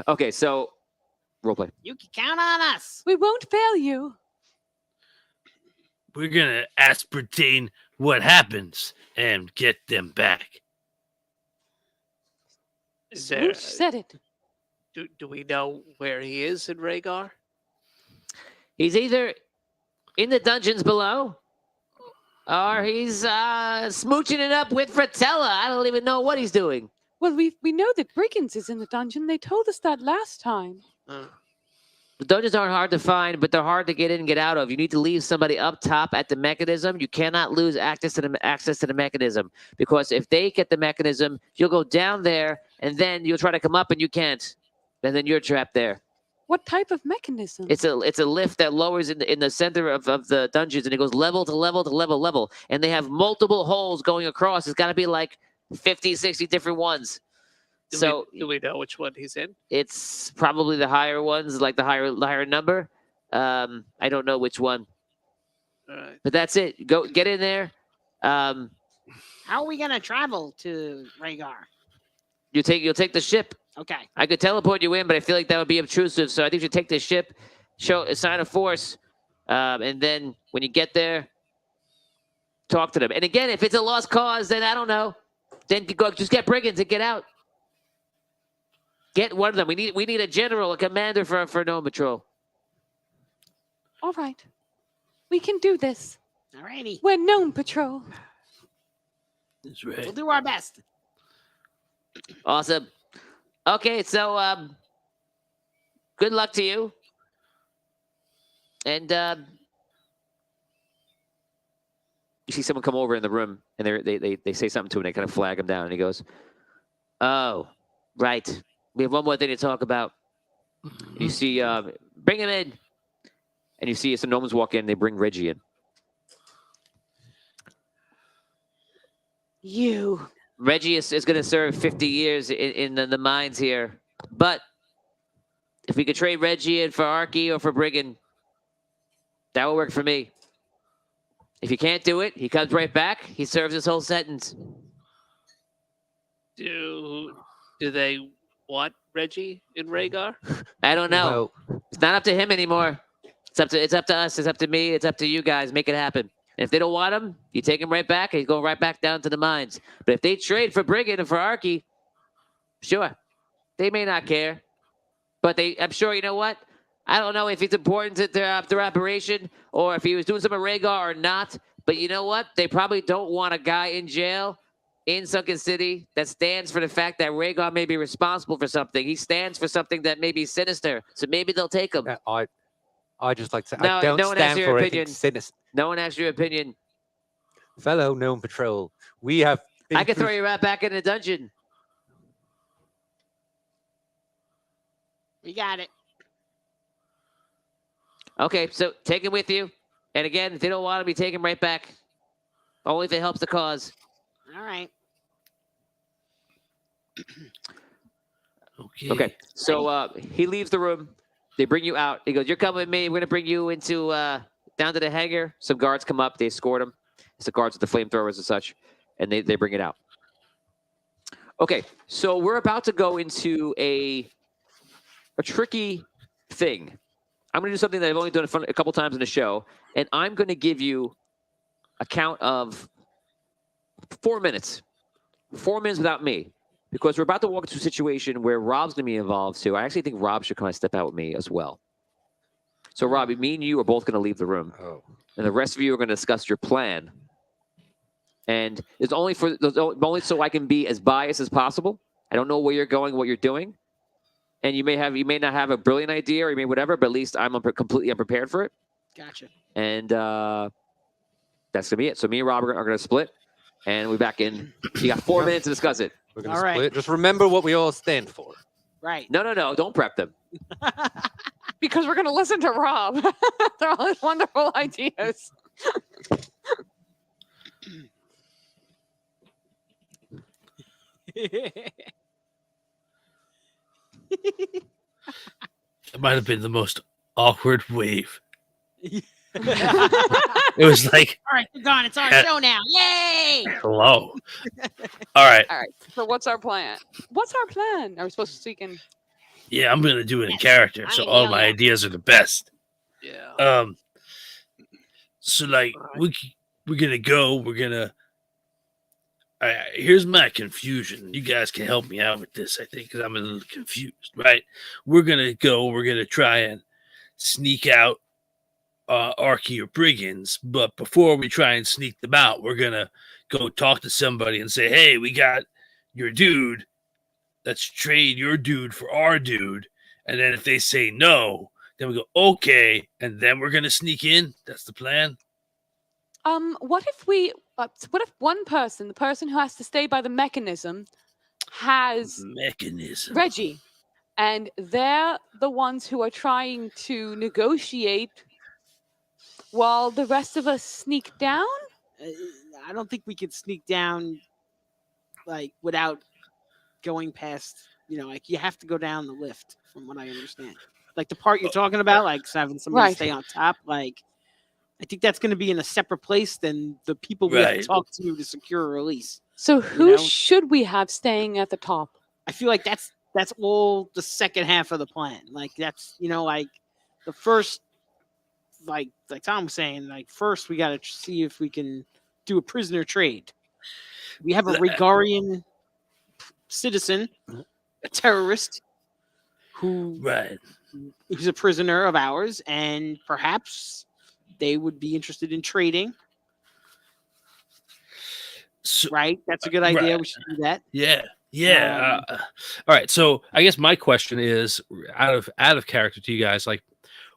Okay, so roleplay. You can count on us. We won't fail you. We're going to aspartame what happens and get them back. Is there, Who said it? do we know where he is in Rhaegar? He's either in the dungeons below, or he's smooching it up with Fratella. I don't even know what he's doing. Well, we know that Brigands is in the dungeon. They told us that last time. The dungeons aren't hard to find, but they're hard to get in and get out of. You need to leave somebody up top at the mechanism. You cannot lose access to the mechanism, because if they get the mechanism, you'll go down there, and then you'll try to come up, and you can't. And then you're trapped there. What type of mechanism? It's a lift that lowers in the center of the dungeons, and it goes level to level to level. And they have multiple holes going across. It's got to be like 50, 60 different ones. Do we know which one he's in? It's probably the higher ones, like the higher number. I don't know which one. All right. But that's it. Go get in there. How are we gonna travel to Rhaegar? You'll take the ship. Okay. I could teleport you in, but I feel like that would be obtrusive. So I think you should take the ship, assign a force, and then when you get there, talk to them. And again, if it's a lost cause, then I don't know. Then go just get Brigands and get out. Get one of them. We need a general, a commander for Gnome Patrol. All right. We can do this. Alrighty. We're Gnome Patrol. That's right. We'll do our best. Awesome. Okay, so good luck to you. And you see someone come over in the room, and they say something to him. They kind of flag him down, and he goes, "Oh, right. We have one more thing to talk about." You see, bring him in. And you see some gnomes walk in. They bring Reggie in. Reggie is going to serve 50 years in the mines here. But if we could trade Reggie in for Arky or for Brigand, that would work for me. If you can't do it, he comes right back. He serves his whole sentence. Do they want Reggie in Rhaegar? I don't know. It's not up to him anymore. It's up to us. It's up to me. It's up to you guys. Make it happen. And if they don't want him, you take him right back and you go right back down to the mines. But if they trade for Brigand and for Arky, sure, they may not care. But I'm sure, you know what? I don't know if it's important to their operation or if he was doing some of Rhaegar or not. But you know what? They probably don't want a guy in jail in Sunken City that stands for the fact that Rhaegar may be responsible for something. He stands for something that may be sinister. So maybe they'll take him. I just like to say, No, I don't no one has stand your for opinion. anything sinister. No one asked your opinion. Fellow Gnome Patrol, we have been I could through- throw you right back in the dungeon. We got it. Okay, so take him with you. And again, if they don't want him, you take him right back. Only if it helps the cause. All right. Okay, so he leaves the room. They bring you out. He goes, "You're coming with me. We're going to bring you into down to the hangar." Some guards come up. They escort him. It's the guards with the flamethrowers and such. And they bring it out. Okay, so we're about to go into a tricky thing. I'm going to do something that I've only done a couple times in the show. And I'm going to give you a count of 4 minutes. 4 minutes without me. Because we're about to walk into a situation where Rob's going to be involved too. I actually think Rob should come and step out with me as well. So, Rob, me and you are both going to leave the room. Oh. And the rest of you are going to discuss your plan. And it's only so I can be as biased as possible. I don't know where you're going, what you're doing. And you may not have a brilliant idea or you may whatever, but at least I'm completely unprepared for it. Gotcha. And that's going to be it. So me and Rob are going to split. And we're back in. You got 4 minutes to discuss it. We're going to All right. split. Just remember what we all stand for. Right. No. Don't prep them. Because we're going to listen to Rob. They're all his wonderful ideas. It might have been the most awkward wave. It was like, All right, we're gone. It's our show now. Yay! hello. All right. All right. So what's our plan? Are we supposed to speak in? Yeah, I'm gonna do it in character, so all my ideas are the best. Yeah. So like we're gonna go. We're gonna. Here's my confusion. You guys can help me out with this, I think, because I'm a little confused. Right? We're gonna go. We're gonna try and sneak out Arky or Brigands, but before we try and sneak them out, we're gonna go talk to somebody and say, "Hey, we got your dude. Let's trade your dude for our dude." And then if they say no, then we go, "Okay," and then we're gonna sneak in. That's the plan. What if one person, the person who has to stay by the mechanism, has Mechanism. Reggie, and they're the ones who are trying to negotiate while the rest of us sneak down? I don't think we could sneak down like without going past. Like you have to go down the lift, from what I understand. Like the part you're talking about, like having somebody Right. stay on top. Like I think that's going to be in a separate place than the people we have to Right. talk to secure a release. So who know? should we have staying at the top? I feel like that's all the second half of the plan. Like that's like the first, like Tom was saying, like first we got to see if we can do a prisoner trade. We have a Rhaegarian citizen, a terrorist, who's a prisoner of ours, and perhaps they would be interested in trading. So, Right? That's a good idea. Right. We should do that. yeah. Yeah. All right. So I guess my question is out of character to you guys. Like,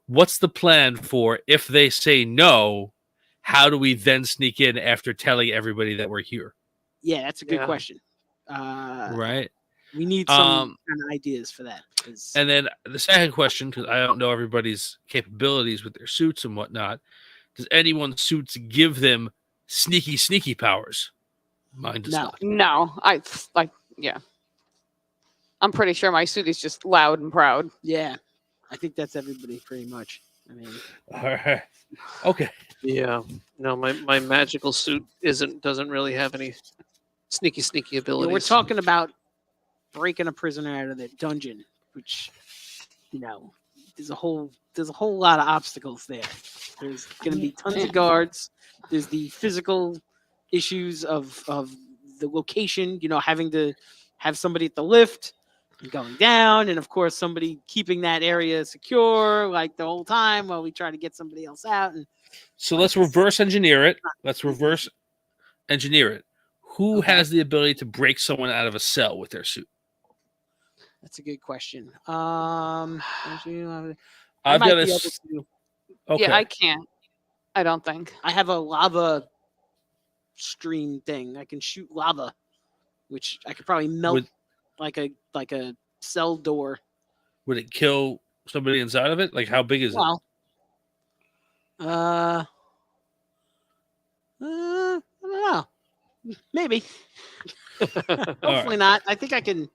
what's the plan for if they say no? How do we then sneak in after telling everybody that we're here? Yeah, that's a good Yeah. question. Right. We need some kind of ideas for that. And then the second question, because I don't know everybody's capabilities with their suits and whatnot. Does anyone's suits give them sneaky powers? Mine does No. not. No, yeah. I'm pretty sure my suit is just loud and proud. Yeah, I think that's everybody pretty much. I mean, All right. Okay. Yeah. No, my magical suit doesn't really have any sneaky you abilities. know, we're talking about breaking a prisoner out of their dungeon, which, you know, there's a whole lot of obstacles there. There's going to be tons of guards. There's the physical issues of the location, you know, having to have somebody at the lift and going down, and of course somebody keeping that area secure like the whole time while we try to get somebody else out. And So let's reverse engineer it. Who Okay. has the ability to break someone out of a cell with their suit? that's a good question. I've I might got be a. able s- to. Okay. Yeah, I can't. I don't think. I have a lava stream thing. I can shoot lava, which I could probably melt Would- like a cell door. Would it kill somebody inside of it? Like, how big is Well, I don't know. Maybe. Hopefully not. I think I could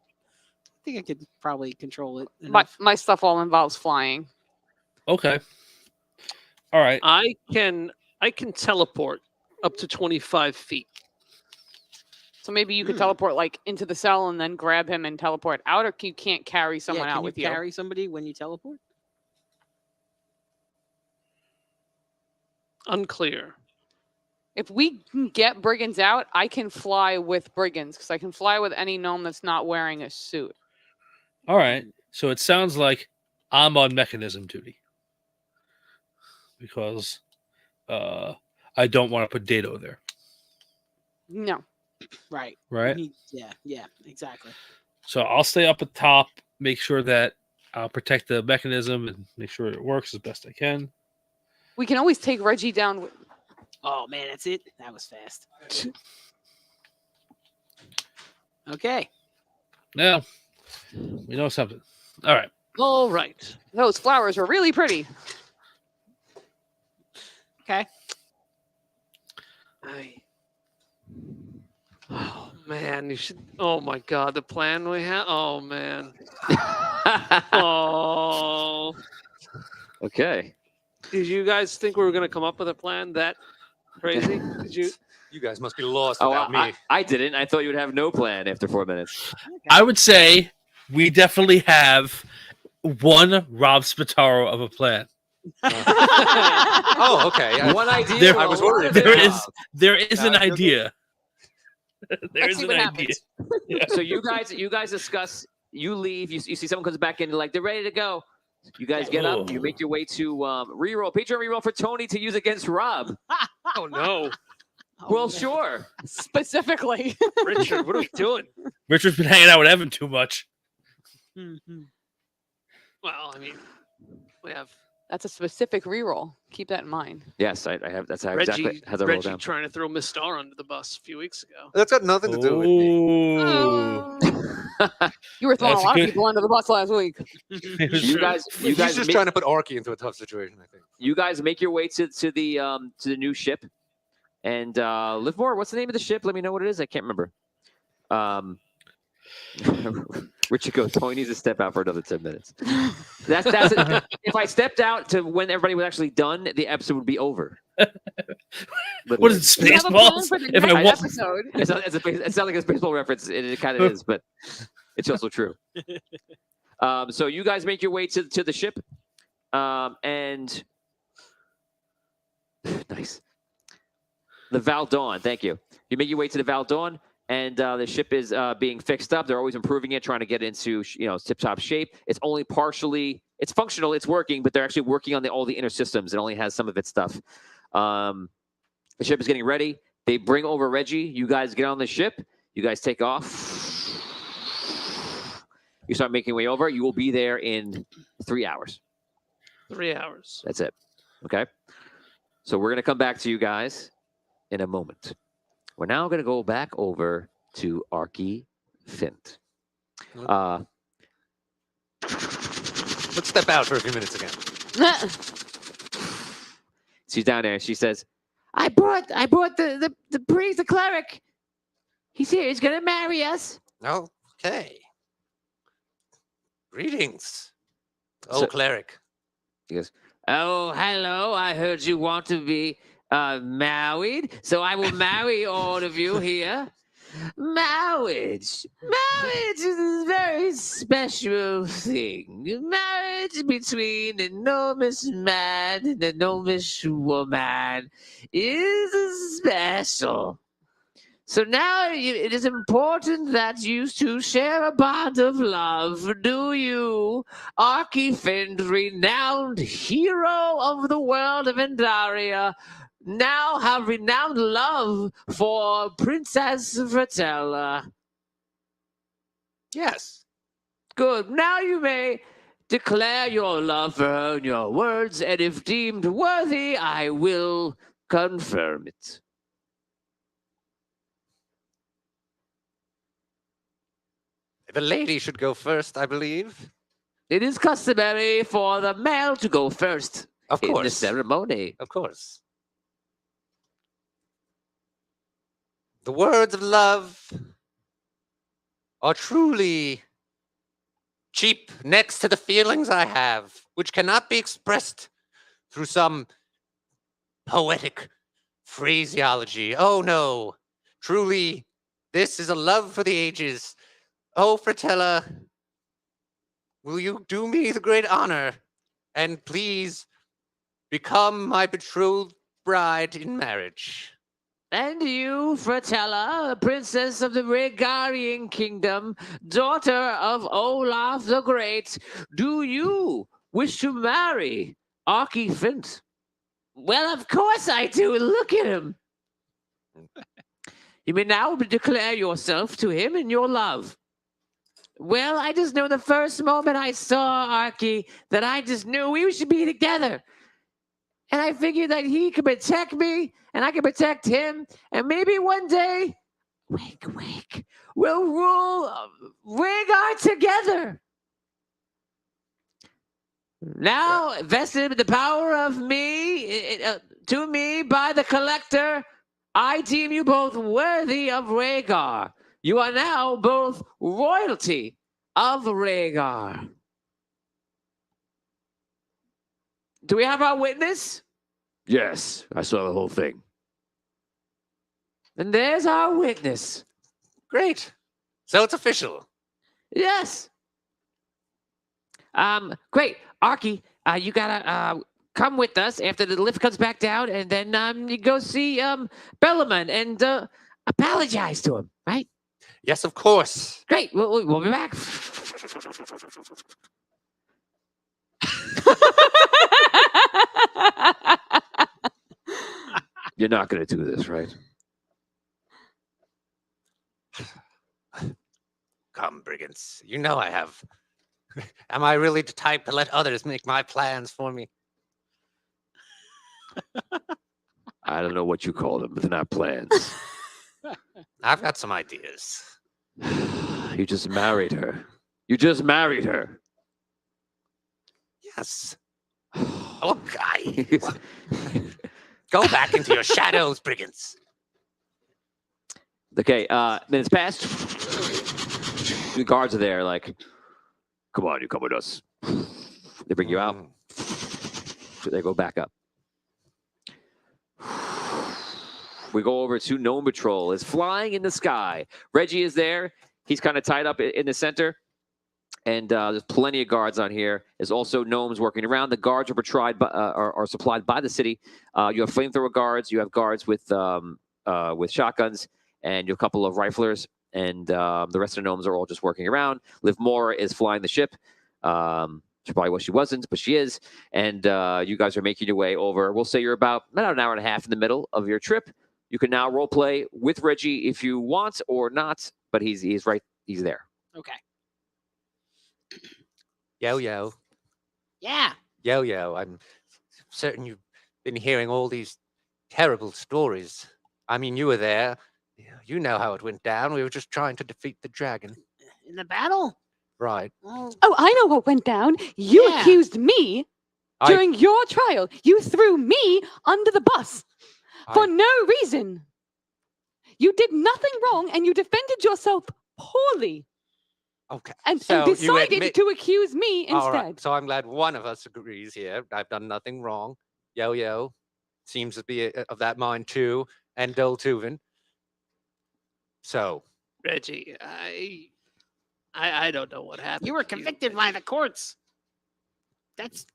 probably control it. enough. My stuff all involves flying. it? Okay. All right. I can teleport up to 25 feet. So maybe you could teleport like into the cell and then grab him and teleport out, or you can't carry someone Can out with you. Carry somebody when you teleport? Unclear. If we can get brigands out, I can fly with brigands because I can fly with any gnome that's not wearing a suit. All right. So it sounds like I'm on mechanism duty because I don't want to put Dato there. No. Right. Right. Yeah, exactly. So I'll stay up at top, make sure that I'll protect the mechanism and make sure it works as best I can. We can always take Reggie down. Oh man, that's it. That was fast. Okay. Now we know something. All right. All right. Those flowers were really pretty. Okay. Oh man, you should. Oh my God, the plan we have. Oh man. Oh. Okay. Did you guys think we were gonna come up with a plan that crazy? Did you? You guys must be lost Oh, without me. I didn't. I thought you would have no plan after 4 minutes. I would say we definitely have one Rob Spataro of a plan. Oh, okay. One idea. There- I was wondering if There is an That's good. idea. There Let's is see an what idea. happens. So you guys discuss. You leave. You see someone comes back in. Like they're ready to go. You guys get up. You make your way to reroll. Patreon reroll for Tony to use against Rob. Oh no, Well, sure. Specifically. Richard, what are we doing? Richard's been hanging out with Evan too much. Mhm. Well, I mean, we have That's a specific reroll. Keep that in mind. Yes, I have. That's how exactly Reggie. has I roll Reggie down. trying to throw Miss Star under the bus a few weeks ago. That's got nothing to do with me. Ooh. You were throwing That's a lot good. of people under the bus last week. You guys He's just trying to put Arky into a tough situation, I think. You guys make your way to the new ship, and Livermore. What's the name of the ship? Let me know what it is. I can't remember. Richard goes. Tony needs to step out for another 10 minutes. That's it. If I stepped out to when everybody was actually done, the episode would be over. What is it, We have a plan Spaceballs? for the If I next wa- episode. It sounds like a baseball reference. It kind of is, but it's also true. So you guys make your way to the ship, and nice. The Val Dawn. Thank you. You make your way to the Val Dawn, and the ship is being fixed up. They're always improving it, trying to get into tip-top shape. It's only partially. It's functional. It's working, but they're actually working on all the inner systems. It only has some of its stuff. The ship is getting ready. They bring over Reggie. You guys get on the ship. You guys take off. You start making your way over. You will be there in 3 hours. 3 hours. That's it. Okay. So we're going to come back to you guys in a moment. We're now going to go back over to Arky Fint. Let's step out for a few minutes again. She's down there. She says, I brought the priest, the cleric. He's here. He's going to marry us. Okay. Greetings. So- Cleric. He goes, oh, hello. I heard you want to be married, so I will marry all of you here. Marriage is a very special thing. Marriage between a gnomish man and a gnomish woman is special. So now it is important that you two share a bond of love. Do you, Archifind, renowned hero of the world of Endaria, now have renowned love for Princess Fratella? Yes. Good. Now you may declare your love for her in your words, and if deemed worthy, I will confirm it. The lady should go first, I believe. It is customary for the male to go first Of in the course. ceremony. Of course. The words of love are truly cheap next to the feelings I have, which cannot be expressed through some poetic phraseology. Oh no, truly, this is a love for the ages. Oh, Fratella, will you do me the great honor and please become my betrothed bride in marriage? And you, Fratella, princess of the Regarian kingdom, daughter of Olaf the Great, do you wish to marry Archifind? Well, of course I do. Look at him. You may now declare yourself to him in your love. Well, I just know the first moment I saw Arky that I just knew we should be together. And I figured that he could protect me and I could protect him. And maybe one day, wink, wink, we'll rule Rhaegar together. Now, vested in the power of me, to me by the collector, I deem you both worthy of Rhaegar. You are now both royalty of Rhaegar. Do we have our witness? Yes, I saw the whole thing. And there's our witness. Great. So it's official. Yes. Great. Arky, you gotta come with us after the lift comes back down, and then you go see Bellaman and apologize to him, right? Yes, of course. Great. We'll be back. You're not going to do this, right? Come, brigands. You know I have. Am I really the type to let others make my plans for me? I don't know what you call them, but they're not plans. I've got some ideas. You just married her. You just married her. Yes. Oh, guy. Go back into your shadows, brigands. Okay, minutes passed. The guards are there, like, come on, you come with us. They bring you out. They go back up. We go over to Gnome Patrol. It's flying in the sky. Reggie is there. He's kind of tied up in the center. And there's plenty of guards on here. There's also gnomes working around. The guards are supplied by the city. You have flamethrower guards. You have guards with shotguns. And you have a couple of riflers. And the rest of the gnomes are all just working around. Liv Moore is flying the ship. She probably wish she wasn't, but she is. And you guys are making your way over. We'll say you're about an hour and a half in the middle of your trip. You can now role play with Reggie if you want or not, but he's right. He's there. Okay. Yo. Yeah. Yo. I'm certain you've been hearing all these terrible stories. I mean, you were there. You know how it went down. We were just trying to defeat the dragon. In the battle? Right. Well, Oh, I know what went down. You Yeah. accused me I- during your trial. You threw me under the bus for I- no reason. You did nothing wrong and you defended yourself poorly Okay. and So you decided admit- to accuse me All instead. right. So I'm glad one of us agrees here. I've done nothing wrong. Yo seems to be of that mind too, and Dol Tuvin. So Reggie, I don't know what happened. you were to convicted Reggie. by the courts. That's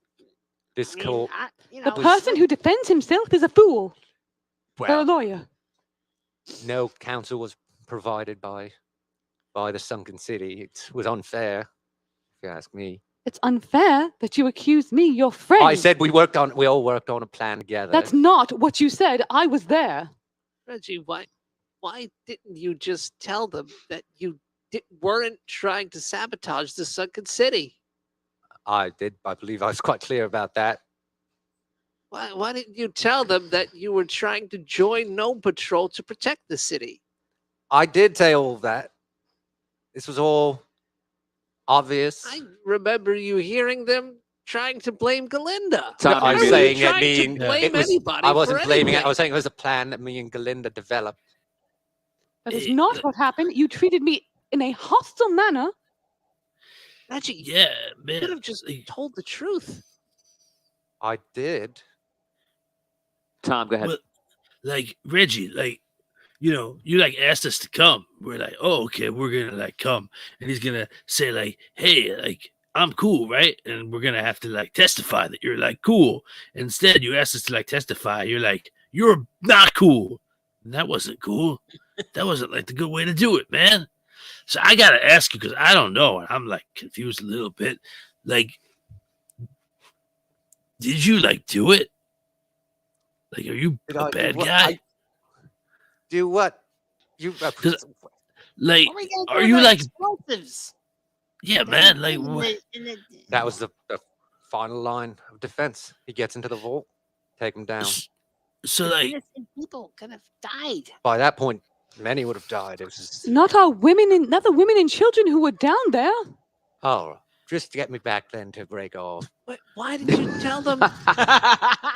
this I mean, court, The person who defends himself is a fool or a well, lawyer. no counsel was provided by the sunken city. It was unfair, if you ask me. It's unfair that you accused me, your friend. I said we all worked on a plan together. That's not what you said. I was there. Reggie, why didn't you just tell them that you weren't trying to sabotage the sunken city? I did. I believe I was quite clear about that. Why didn't you tell them that you were trying to join Gnome Patrol to protect the city? I did say all of that. This was all obvious. I remember you hearing them trying to blame Galinda. Tom, I you're was muted. saying that trying me to and blame it was, anybody. I wasn't for blaming it. I anything. was saying it was a plan that me and Galinda developed. That is Hey, not look- what happened. You treated me in a hostile manner. Reggie, Yeah, you man. could have just like, told the truth. I did. Tom, go ahead. Well, like Reggie, like you like asked us to come. We're like, oh, okay, we're gonna like come, and he's gonna say like, hey, like I'm cool, right? And we're gonna have to like testify that you're like cool. Instead, you asked us to like testify. You're like, you're not cool. And that wasn't cool. That wasn't like the good way to do it, man. So I gotta ask you because I don't know, and I'm like confused a little bit. Like, did you like do it? Like, are you Did a I do bad what? guy? Do what? You. 'Cause- Like, what are we gonna do are you about like, explosives? yeah, man? Like, In what? That was the final line of defense. He gets into the vault, take him down. So, like, Innocent people could have died. By that point, many would have died. It was just, Not the women and children who were down there. oh, just get me back then to break off. Why did you tell them?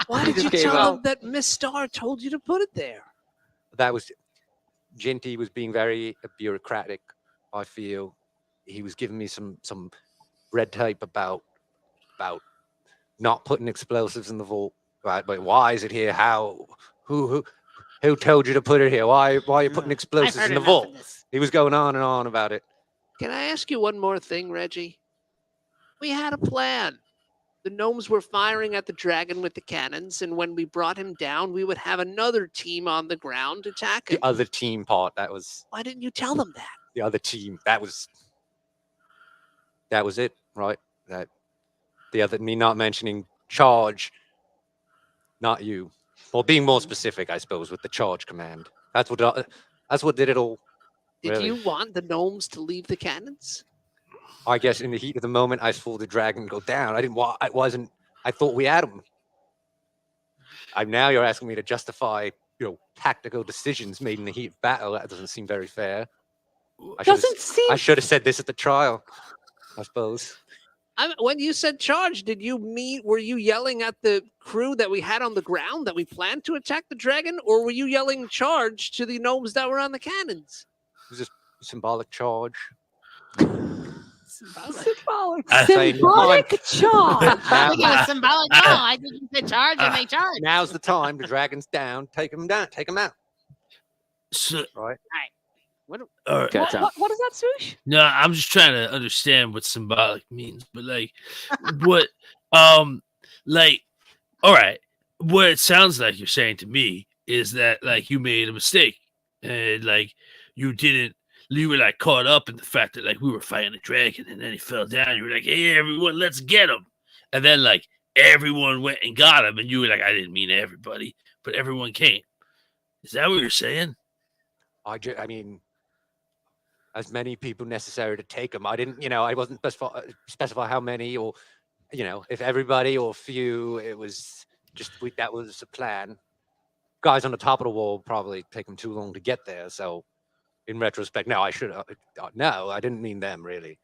Why He did you just gave tell up. them that Miss Starr told you to put it there? That was Ginty was being very bureaucratic. I feel he was giving me some red tape about not putting explosives in the vault. Right, but why is it here? How? Who told you to put it here? Why are you putting I've explosives heard in the enough vault? of this. He was going on and on about it. Can I ask you one more thing, Reggie? We had a plan. The gnomes were firing at the dragon with the cannons, and when we brought him down, we would have another team on the ground attacking. The other team part, that was Why didn't you tell them that? the other team. That was it, right? That the other me not mentioning charge, not you. Well, being more specific, I suppose, with the charge command. That's what did it all. Did Really? you want the gnomes to leave the cannons? I guess in the heat of the moment, I saw the dragon go down. I didn't want. I wasn't. I thought we had him. Now you're asking me to justify, tactical decisions made in the heat of battle. That doesn't seem very fair. I Doesn't seem. should have said this at the trial, I suppose. When you said charge, were you yelling at the crew that we had on the ground that we planned to attack the dragon, or were you yelling charge to the gnomes that were on the cannons? It was just symbolic charge. Symbolic. I saying, Symbolic charge. I think it was symbolic. No, I think you said charge and they charged. Now's the time. The dragon's down. Take him down. Take him out. so, Right. What, all right. Okay, Tom. What is that, Swoosh? No, I'm just trying to understand what symbolic means, but like, what, like, all right, what it sounds like you're saying to me is that like you made a mistake and like you were like caught up in the fact that like we were fighting a dragon and then he fell down. You were like, hey, everyone, let's get him. And then like everyone went and got him, and you were like, I didn't mean everybody, but everyone came. Is that what you're saying? I mean, as many people necessary to take them. I didn't, I wasn't specify how many or, if everybody or few. It was just that was the plan. Guys on the top of the wall probably take them too long to get there. So, in retrospect, no, I should. No, I didn't mean them really.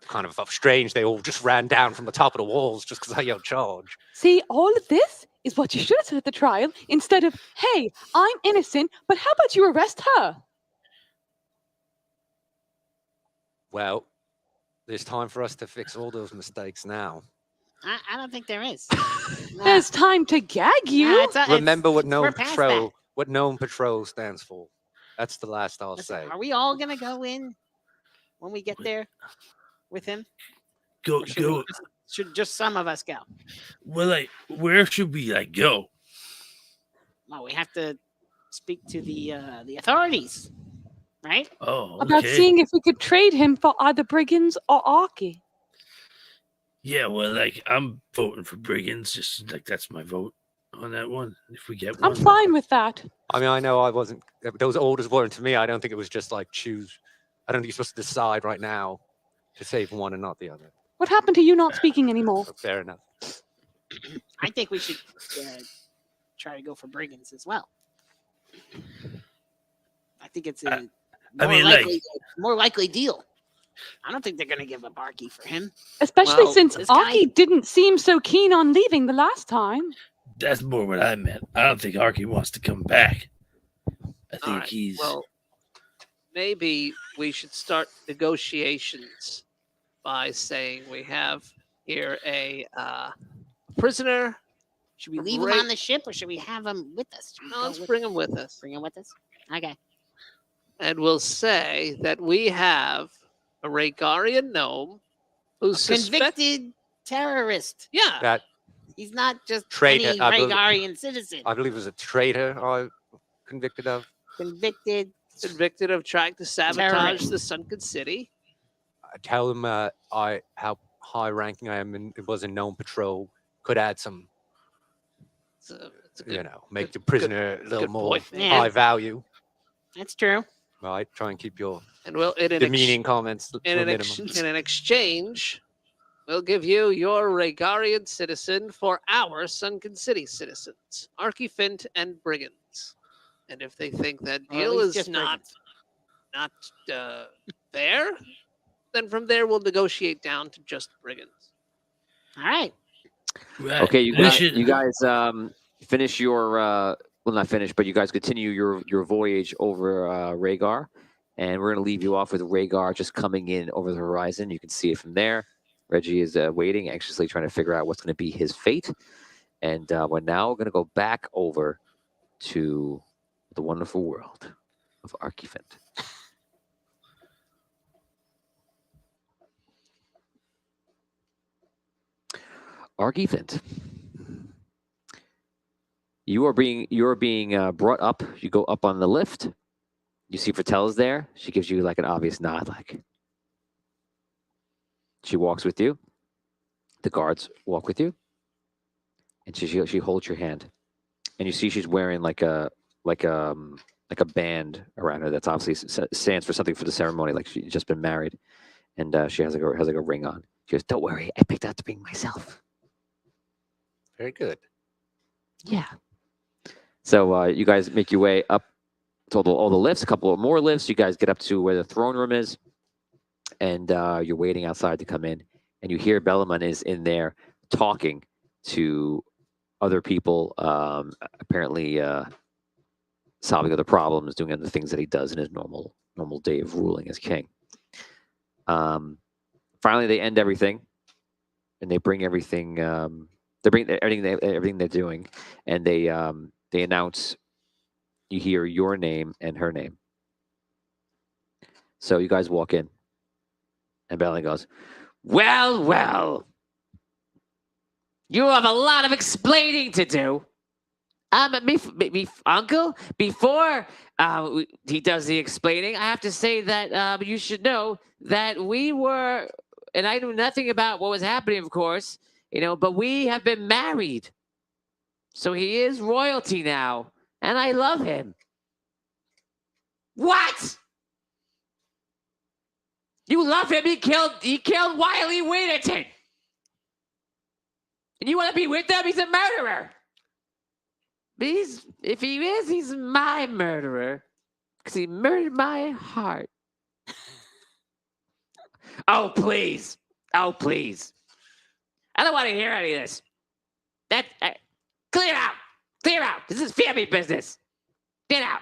Kind of strange. They all just ran down from the top of the walls just because I yelled charge. See, all of this is what you should have said at the trial instead of, hey, I'm innocent, but how about you arrest her? Well, there's time for us to fix all those mistakes now. I don't think there is. There's time to gag you. Remember what we're Gnome past Patrol, that. what Gnome Patrol stands for. That's the last I'll Listen, say. are we all gonna go in when we get there with him? Go, Or should just some of us go? Well, like, where should we go? Well, we have to speak to the authorities, right? Oh, okay. About seeing if we could trade him for either brigands or Arky. Yeah, well, I'm voting for brigands. Just that's my vote on that one. If we get one, I'm fine with that. I mean, I know I wasn't. Those orders weren't to me. I don't think it was just choose. I don't think you're supposed to decide right now to save one and not the other. What happened to you not speaking anymore? So fair enough. I think we should try to go for brigands as well. I think it's a more likely deal. I don't think they're going to give up Arky for him. Especially since this guy- Arky didn't seem so keen on leaving the last time. that's more what I meant. I don't think Arky wants to come back. I think Alright, he's. Well, maybe we should start negotiations by saying we have here a prisoner. Should we leave him on the ship or should we have him with us? No, let's bring him with us. Bring him with us? Okay. And we'll say that we have a Rhaegarian gnome who's Convicted terrorist. Yeah. That He's not just Traitor, any I believe- Rhaegarian citizen. I believe it was a traitor I convicted of. Convicted. Convicted of trying to sabotage Terrorist. the sunken city. I tell him how high ranking I am and it was a Gnome Patrol. Could add some, It's a good, make good- the prisoner a little good more point, man. high value. That's true. Right? Try and keep your and we'll demeaning comments to in a an, minimum. in an exchange, we'll give you your Rhaegarian citizen for our Sunken City citizens, Archifint and Brigands. And if they think that Or at deal least is just not brigands. fair, then from there we'll negotiate down to just Brigands. All right. Right. Okay, you We guys, should- you guys finish your well, not finish, but you guys continue your voyage over Rhaegar, and we're gonna leave you off with Rhaegar just coming in over the horizon. You can see it from there. Reggie is waiting, anxiously trying to figure out what's going to be his fate, and we're now going to go back over to the wonderful world of Archifint. Archifint. You are being brought up. You go up on the lift. You see Fratella's there. She gives you an obvious nod, She walks with you. The guards walk with you, and she holds your hand, and you see she's wearing like a band around her that's obviously stands for something for the ceremony, like she's just been married, and she has a ring on. She goes, "Don't worry, I picked out the ring myself." Very good. Yeah. So you guys make your way up to all the lifts, a couple of more lifts. You guys get up to where the throne room is, and you're waiting outside to come in. And you hear Bellaman is in there talking to other people, apparently solving other problems, doing other things that he does in his normal day of ruling as king. Finally, they end everything, and they bring everything. They bring everything they're doing, and they announce. You hear your name and her name. So you guys walk in, and Bellaman goes, "Well, well, you have a lot of explaining to do. Me uncle, before he does the explaining, I have to say that you should know that we were, and I knew nothing about what was happening, of course, but we have been married. So he is royalty now, and I love him." What? You love him. He killed Wiley Wheaterton. And you want to be with him? He's a murderer. But if he is, he's my murderer. Because he murdered my heart. Oh, please. Oh, please. I don't want to hear any of this. Clear out. Clear out. This is family business. Get out.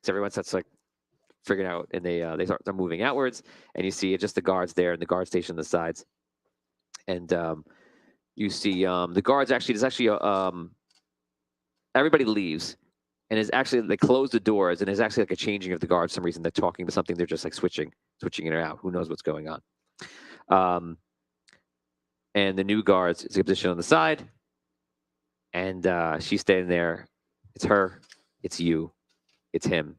So everyone starts like figuring out, and they start moving outwards, and you see just the guards there and the guard station on the sides. And you see the guards actually, there's actually everybody leaves, and it's actually, they close the doors, and there's actually like a changing of the guards for some reason. They're talking to something, they're just like switching in and out. Who knows what's going on? And the new guards is a position on the side, and she's standing there. It's her, it's you, it's him.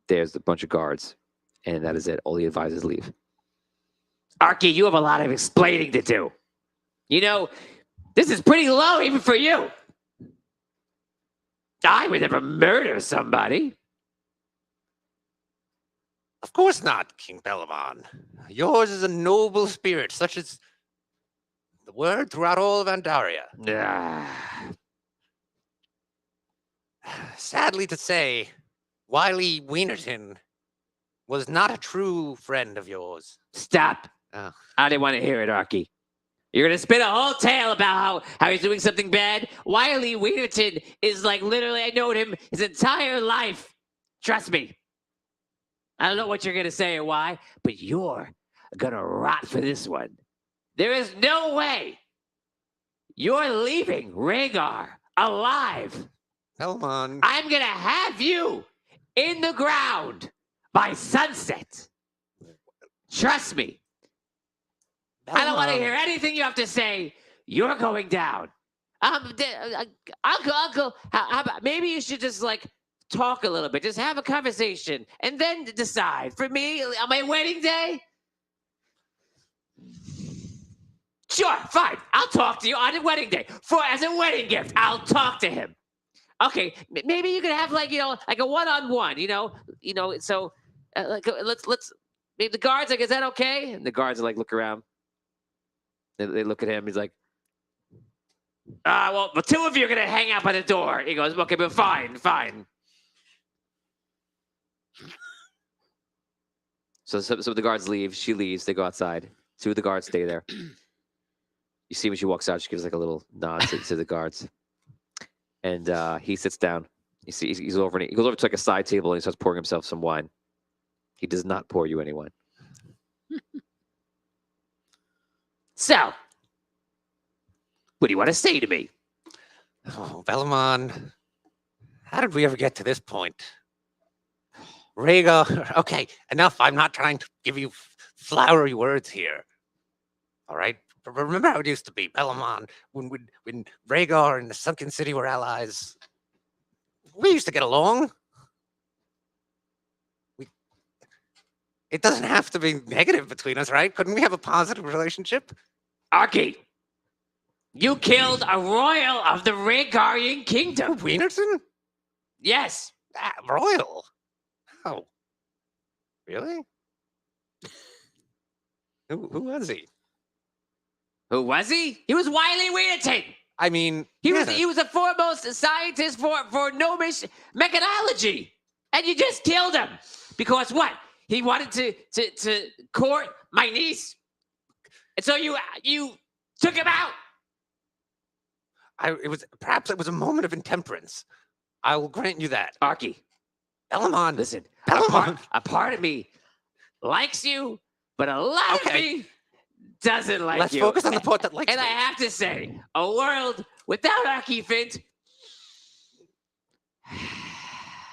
There's a bunch of guards, and that is it. All the advisors leave. Arky, you have a lot of explaining to do. You know, this is pretty low even for you. I would never murder somebody. Of course not, King Belamon. Yours is a noble spirit, such as the word throughout all of Andaria. Sadly to say, Wiley Wienerton was not a true friend of yours. Stop. Oh. I didn't want to hear it, Arky. You're going to spin a whole tale about how he's doing something bad? Wiley Wienerton is like literally, I known him his entire life. Trust me. I don't know what you're going to say or why, but you're going to rot for this one. There is no way you're leaving Rhaegar alive. Belamon. I'm going to have you in the ground by sunset. Trust me. I don't want to hear anything you have to say. You're going down. Uncle, how about, maybe you should just like talk a little bit. Just have a conversation and then decide. For me, on my wedding day, sure, fine. I'll talk to you on the wedding day. As a wedding gift, I'll talk to him. Okay, maybe you could have like a one-on-one. So let's maybe the guards like, is that okay? And the guards are like, look around. They look at him. He's like, well, the two of you are gonna hang out by the door. He goes, okay, but fine. So the guards leave. She leaves. They go outside. Two of the guards stay there. You see when she walks out, she gives like a little nod to the guards. And he sits down. You see, he's over. He goes over to like a side table and he starts pouring himself some wine. He does not pour you any wine. So, what do you want to say to me? Oh, Belamon, how did we ever get to this point? Rhaegar, okay, enough. I'm not trying to give you flowery words here. All right? But remember how it used to be, Belamon, when Rhaegar and the Sunken City were allies. We used to get along. It doesn't have to be negative between us, right? Couldn't we have a positive relationship? Arky, you killed a royal of the Rhaegarian kingdom. Wienerton? Yes. Royal? Oh. Really? Who was he? Who was he? He was Wiley Wheaterton. I mean, he was the foremost scientist for gnomish mechanology, and you just killed him because what? He wanted to court my niece, and so you took him out. Perhaps it was a moment of intemperance. I will grant you that. Arky, Belamon, listen. Belamon. A part of me likes you, but a lot of me doesn't like Let's you. focus on the part that likes and me. I have to say, a world without Arky Fint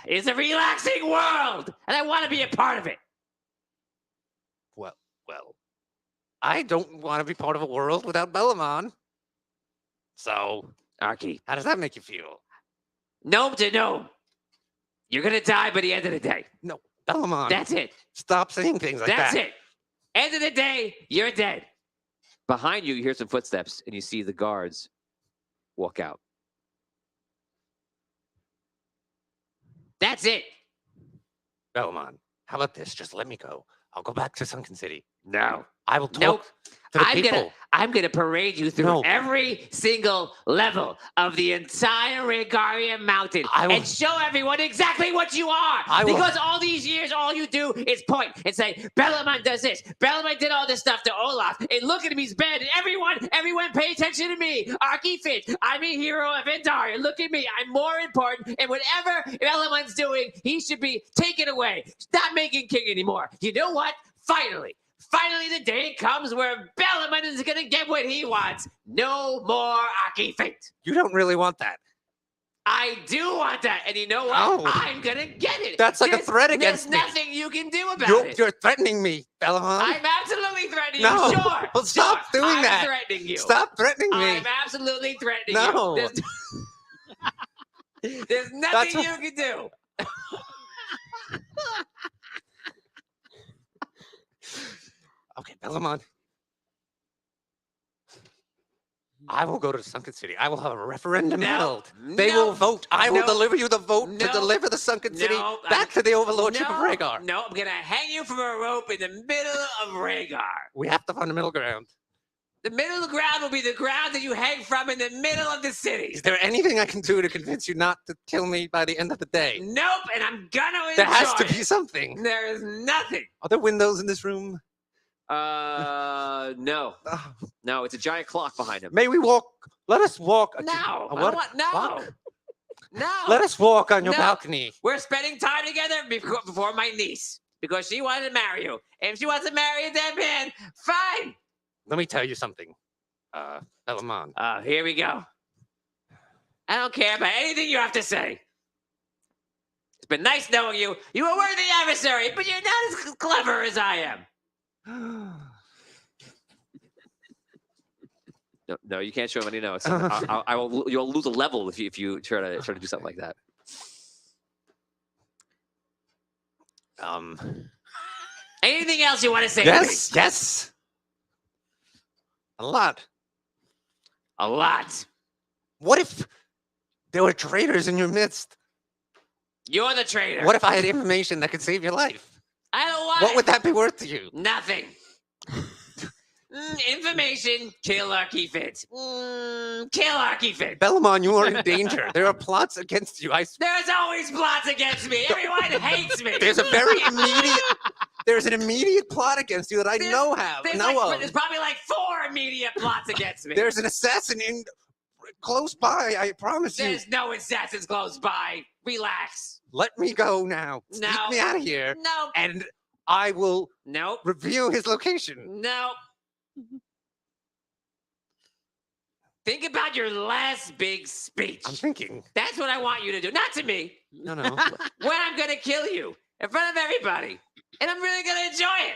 is a relaxing world, and I want to be a part of it. Well, I don't want to be part of a world without Belamon. So, Arky, how does that make you feel? Gnome to gnome. You're going to die by the end of the day. No, Belamon. That's it. Stop saying things like That's that. it. End of the day, you're dead. Behind you, you hear some footsteps, and you see the guards walk out. That's it. Belamon, how about this? Just let me go. I'll go back to Sunken City. No. I will talk Nope. to the people. I'm gonna parade you through No. every single level of the entire Regaria Mountain and show everyone exactly what you are. Because all these years, all you do is point and say, Bellamont does this. Bellamont did all this stuff to Olaf. And look at him, he's bad. And everyone pay attention to me. Arky Fit, I'm a hero of Endaria. Look at me, I'm more important. And whatever Bellamont's doing, he should be taken away. Stop making king anymore. You know what? Finally, the day comes where Bellamont is going to get what he wants. No more Aki Fate. You don't really want that. I do want that. And you know what? Oh. I'm going to get it. That's like a threat against me. There's nothing you can do about it. You're threatening me, Bellamont. I'm absolutely threatening No. you. Sure. Well, stop doing that. I'm threatening you. Stop threatening me. I'm absolutely threatening No. you. There's nothing you can do. Okay, Bellamont. I will go to Sunken City. I will have a referendum held. They will vote. I will deliver you the vote to deliver the Sunken City back to the overlordship of Rhaegar. No, I'm going to hang you from a rope in the middle of Rhaegar. We have to find a middle ground. The middle of the ground will be the ground that you hang from in the middle of the city. Is there anything I can do to convince you not to kill me by the end of the day? Nope, and I'm going to enjoy There has to be something. There is nothing. Are there windows in this room? No. No, it's a giant clock behind him. May we walk? Let us walk. No. What? No. Clock? No. Let us walk on your No. balcony. We're spending time together before my niece. Because she wanted to marry you. And if she wants to marry a dead man, fine. Let me tell you something. Bellamont. Here we go. I don't care about anything you have to say. It's been nice knowing you. You are a worthy adversary, but you're not as clever as I am. No, you can't show him any notes. I will. You'll lose a level if you try to do something like that. Anything else you want to say? Yes, yes. A lot. A lot. What if there were traitors in your midst? You're the traitor. What if I had information that could save your life? I don't want What it. would that be worth to you? Nothing. Information. Kill Arky Fit. Kill Arky Fit. Bellamont, you are in danger. There are plots against you. There's always plots against me. Everyone hates me. There's an immediate plot against you that I know of. There's probably like 4 immediate plots against me. There's an assassin close by. I promise you. There's no assassins close by. Relax. Let me go now. No. Take me out of here. No. And I will Nope. review his location. No. Think about your last big speech. I'm thinking. That's what I want you to do. Not to me. No. When I'm going to kill you in front of everybody. And I'm really going to enjoy it.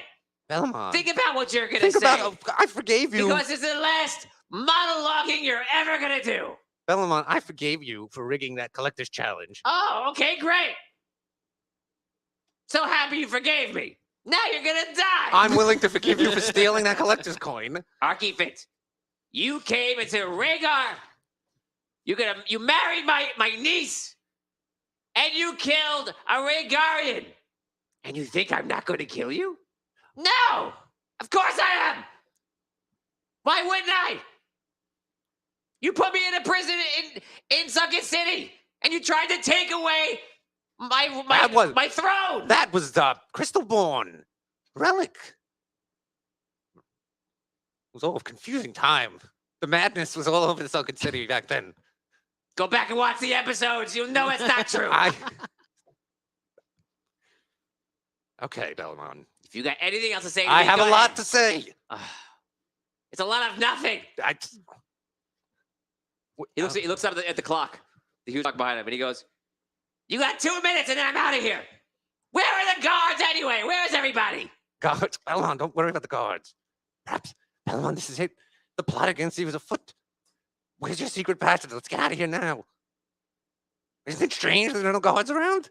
Bellamont. Think about what you're going to say. I forgave you. Because it's the last monologuing you're ever going to do. Bellamont, I forgave you for rigging that collector's challenge. Oh, okay, great. So happy you forgave me. Now you're going to die. I'm willing to forgive you for stealing that collector's coin. Arky Fit, you came into Rhaegar. You married my niece. And you killed a Rhaegarian. And you think I'm not going to kill you? No! Of course I am! Why wouldn't I? You put me in a prison in Sunken City, and you tried to take away my throne. That was the Crystalborn relic. It was all a confusing time. The madness was all over the Sunken City back then. Go back and watch the episodes. You'll know it's not true. Okay, Bellamont. If you got anything else to say, I have a lot to say. It's a lot of nothing. He looks up at the clock. The huge clock behind him, and he goes, "You got 2 minutes, and then I'm out of here. Where are the guards anyway? Where is everybody?" Guards, Bellamont, don't worry about the guards. Perhaps, Bellamont, this is it. The plot against you is afoot. Where's your secret passage? Let's get out of here now. Isn't it strange that there are no guards around?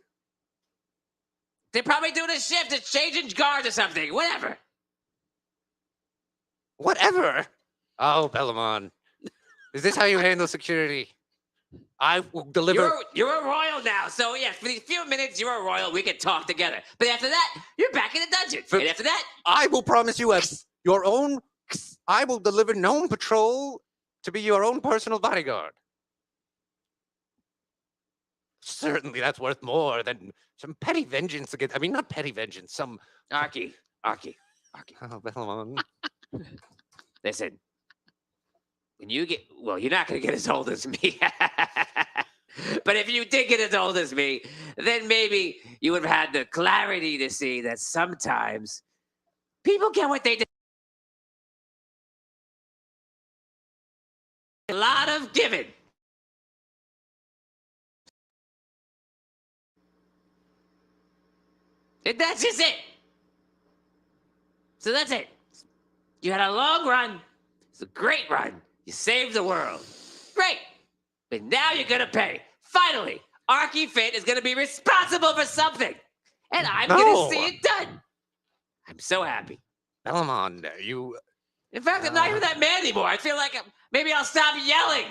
They're probably doing a shift. It's changing guards or something. Whatever. Whatever. Oh, Bellamont. Is this how you handle security? I will deliver. You're a royal now. So yes, for these few minutes, you're a royal. We can talk together. But after that, you're back in the dungeon. And after that, I will promise you your own. I will deliver Gnome Patrol to be your own personal bodyguard. Certainly, that's worth more than some petty vengeance against. I mean, not petty vengeance. Some Arky. Oh, Bellamon. Listen. When you get you're not going to get as old as me. But if you did get as old as me, then maybe you would have had the clarity to see that sometimes people get what they did. A lot of giving. And that's just it. So that's it. You had a long run. It's a great run. You saved the world. Great. But now you're going to pay. Finally, Arky Fit is going to be responsible for something. And I'm going to see it done. I'm so happy. Bellamon, you. In fact, I'm not even that mad anymore. I feel like maybe I'll stop yelling.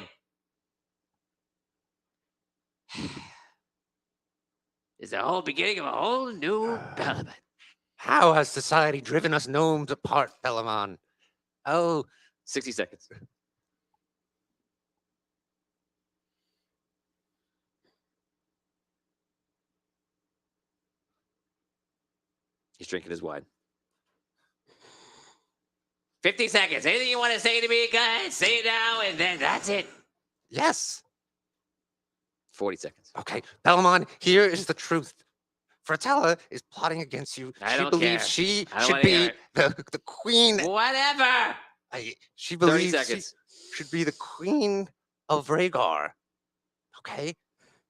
It's the whole beginning of a whole new Bellamon. How has society driven us gnomes apart, Bellamon? Oh, 60 seconds. He's drinking his wine. 50 seconds. Anything you want to say to me, guys? Say it now, and then that's it. yes. 40 seconds. Okay, Bellamon, here is the truth. Fratella is plotting against you. I She don't believes care. she I don't should wanna hear be it. the queen. Whatever. She 30 believes she seconds. should be the queen of Rhaegar. Okay?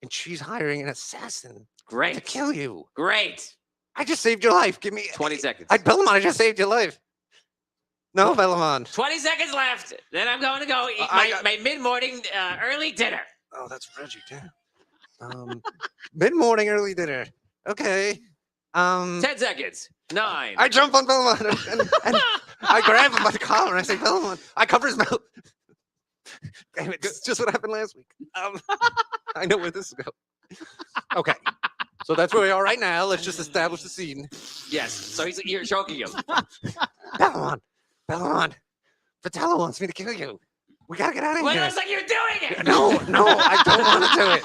And she's hiring an assassin to Great. kill you. Great. I just saved your life. Give me 20 seconds. Bellamon, I just saved your life. No, Bellamon. 20 seconds left. Then I'm going to go eat my mid-morning early dinner. Oh, that's Reggie, too. Mid-morning early dinner. Okay. 10 seconds. 9. I jump on Bellamon and I grab him by the collar and I say, Bellamon, I cover his mouth. Damn it, it's just what happened last week. I know where this is going. Okay. So that's where we are right now. Let's just establish the scene. Yes. So you're choking him. Bellamon, Fratella wants me to kill you. We gotta get out of Well, it here. looks like you're doing it. No, I don't want to do it.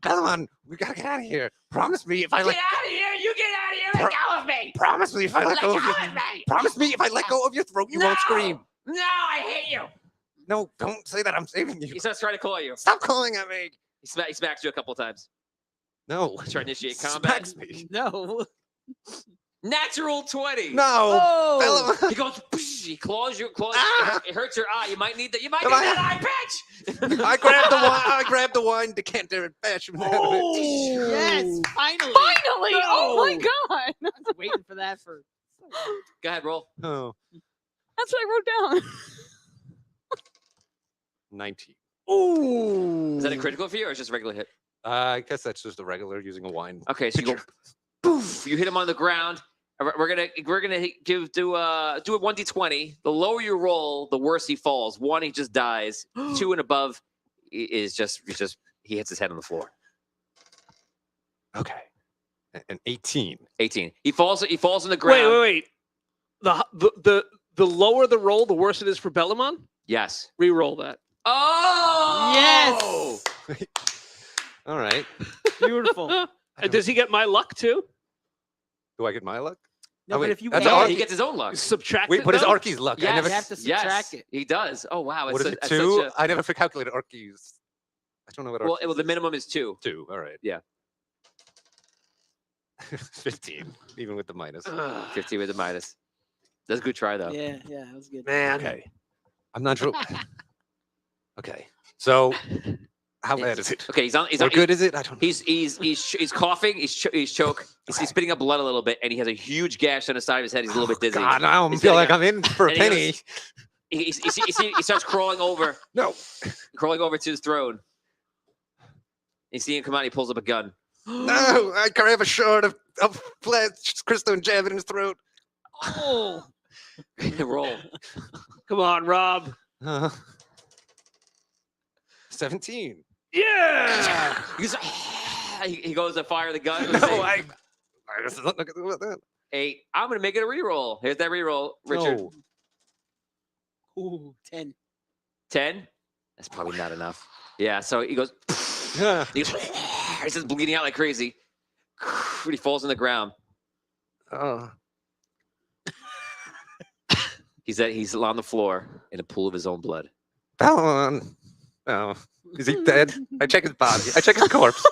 Bellamon, we gotta get out of here. Promise me if I Get let out of here. You get out of here. Let go of me. Promise me if I let Let go go of your of me. Promise me if I let go of your throat, you won't scream. No, I hate you. No, don't say that. I'm saving you. He starts trying to call you. Stop calling at me. He smacks you a couple times. No. Try to initiate combat. Smacks me. No. Natural 20. No. Oh. Bellamon. He goes. He claws your claws. Ah! It hurts your eye. You might need that. You might Am need I- that eye patch. I grabbed the wine decanter and bashed him out of it. Yes, finally. Finally! Oh my No. god! I was waiting for that for. Go ahead, roll. Oh, That's what I wrote down. 19. Ooh. Is that a critical for you or is just a regular hit? I guess that's just a regular using a wine. Okay, so you go. Poof! You hit him on the ground. We're gonna do a 1d20. The lower you roll, the worse he falls. 1, he just dies. 2 and above is just he hits his head on the floor. Okay. An 18. 18. He falls on the ground. Wait. The lower the roll, the worse it is for Bellamon. Yes. Re-roll that. Oh! Yes. All right. Beautiful. And does he get my luck too? Do I get my luck? No, Oh, but wait, if you that's win, Arky. He gets his own luck. Subtract Wait, it. what is though? Arky's luck? Yes. I never. you have to subtract it. He does. Oh wow. What is it? That's 2? such a- I never calculated Arky's. I don't know what well, Arky's the minimum is 2. 2. All right. Yeah. 15, even with the minus. 50 with the minus. That's a good try though. Yeah, that was good. Man. Okay. I'm not sure. Okay. So, how bad is it? Okay, he's How on. good is it? I don't know. He's coughing. He's choke. He's spitting up blood a little bit, and he has a huge gash on the side of his head. He's a little bit dizzy. God, now I He's feel getting like up. I'm in for a And he penny. He starts crawling over. No. Crawling over to his throne. You see him come out. He pulls up a gun. No, I grab a shard of flesh, crystal, and jab it in his throat. Oh. Roll. Come on, Rob. 17. Yeah. He goes to fire the gun. Look at that. 8. I'm gonna make it a reroll. Here's that reroll, Richard. No. Ooh, 10. 10. That's probably not enough. Yeah. So he goes. Yeah. He's just bleeding out like crazy. He falls on the ground. Oh. He's on the floor in a pool of his own blood. Balon. Oh. Is he dead? I check his body. I check his corpse.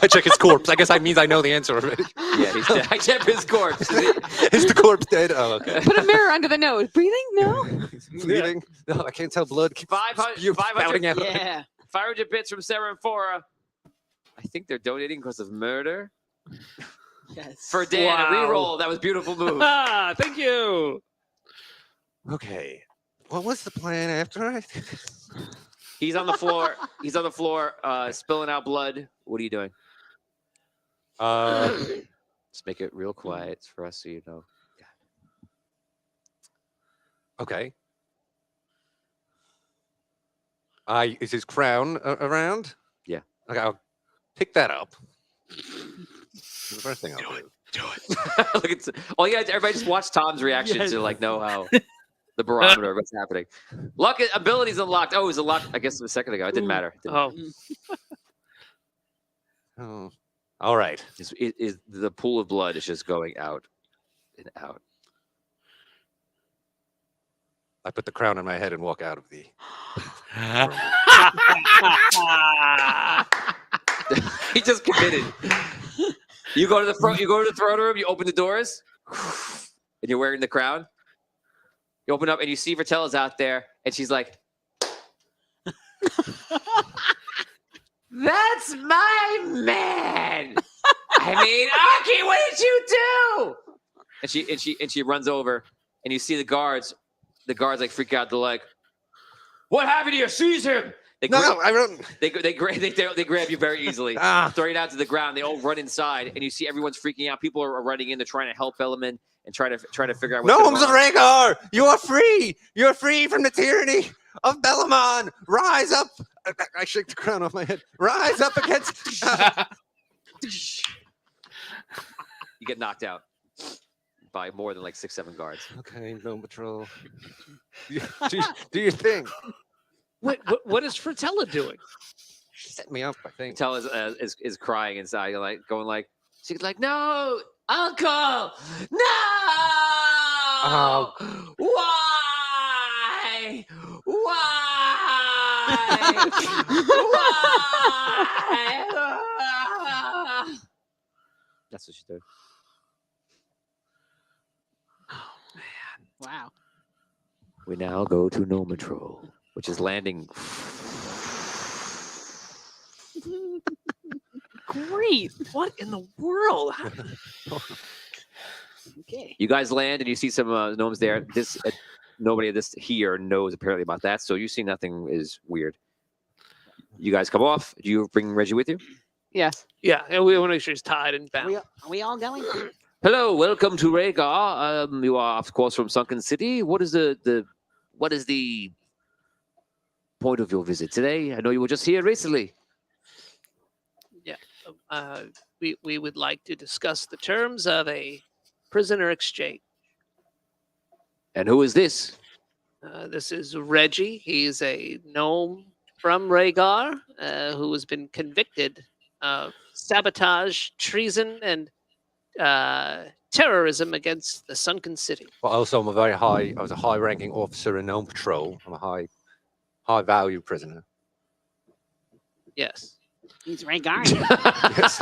I check his corpse. I guess that means I know the answer already. Yeah, he's dead. I checked his corpse. Is the corpse dead? Oh, okay. Put a mirror under the nose. Breathing? No. He's bleeding. No, I can't tell blood. 500 spouting out. Yeah. 500 bits from Sarah and Fora. I think they're donating because of murder. Yes. For Dan, Wow. a reroll. That was a beautiful move. Ah, thank you. Okay. What was the plan after I did this? He's on the floor. He's on the floor, spilling out blood. What are you doing? Let's make it real quiet for us so you know. Okay. Is his crown around? Yeah. Okay, I'll pick that up. The first thing I'll do. Look at everybody just watch Tom's reaction Yes. to like know how the barometer of what's happening. Luck abilities unlocked. Oh, it was unlocked. I guess it was a second ago. It didn't matter. Oh, Oh. All right. The pool of blood is just going out and out. I put the crown on my head and walk out of the. He just committed. You go to the front. You go to the throne room. You open the doors, and you're wearing the crown. You open up and you see Vertella's out there, and she's like, "That's my man." I mean, Aki, what did you do? And she runs over, and you see the guards. The guards like freak out. They're like, "What happened to you? Seize him!" They No, I don't. They grab you very easily. Throw you down to the ground. They all run inside, and you see everyone's freaking out. People are running in. They're trying to help Bellman and try to figure out what's going Gnomes of on. Rhaegar, you are free. You are free from the tyranny of Bellamon. Rise up. I shake the crown off my head. Rise up against. You get knocked out by more than like 6-7 guards. Okay, Gnome Patrol. Do your thing. what is Frutella doing? Set me up, I think. Tell is crying inside. You're like going like she's like, "No, Uncle, no! Oh. Why? Why? That's what she's doing. Wow. We now go to Gnome Patrol, which is landing. Great. What in the world? Okay. You guys land and you see some gnomes there. This nobody of this here knows apparently about that, so you see nothing is weird. You guys come off. Do you bring Reggie with you? Yes. Yeah, and we want to make sure he's tied and bound. Are we all going? Hello, welcome to Rhaegar. You are of course from Sunken City. What is the point of your visit today? I know you were just here recently. We would like to discuss the terms of a prisoner exchange. And who is this? This is Reggie. He's a gnome from Rhaegar who has been convicted of sabotage, treason, and terrorism against the Sunken City. Well, also, I was a high-ranking officer in Gnome Patrol. I'm a high-value prisoner. Yes. He's Rhaegarian. Yes.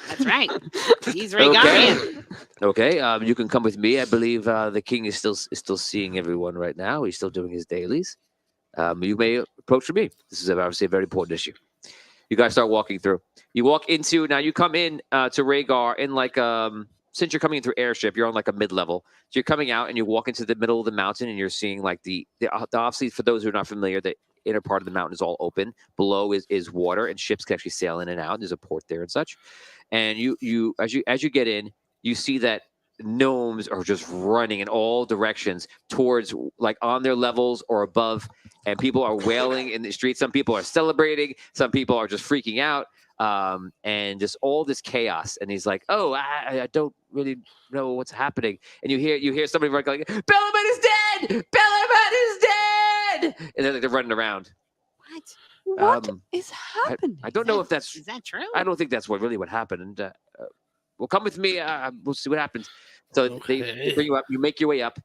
That's right. He's Rhaegarian. Okay. You can come with me. I believe the king is still seeing everyone right now. He's still doing his dailies. You may approach for me. This is obviously a very important issue. You guys start walking through. You walk into now. You come in to Rhaegar in like since you're coming in through airship, you're on like a mid-level. So you're coming out and you walk into the middle of the mountain and you're seeing like the obviously for those who are not familiar, the inner part of the mountain is all open. Below is water and ships can actually sail in and out. There's a port there and such. And you as you get in, you see that gnomes are just running in all directions towards like on their levels or above, and people are wailing in the streets. Some people are celebrating, some people are just freaking out, and just all this chaos. And he's like, "Oh, I don't really know what's happening." And you hear somebody like, "Bellaman is dead! Bellaman is dead!" And they're running around. What is happening? I don't know if that's. Is that true? I don't think that's what happened. And well, come with me. We'll see what happens. So they bring you up. You make your way up,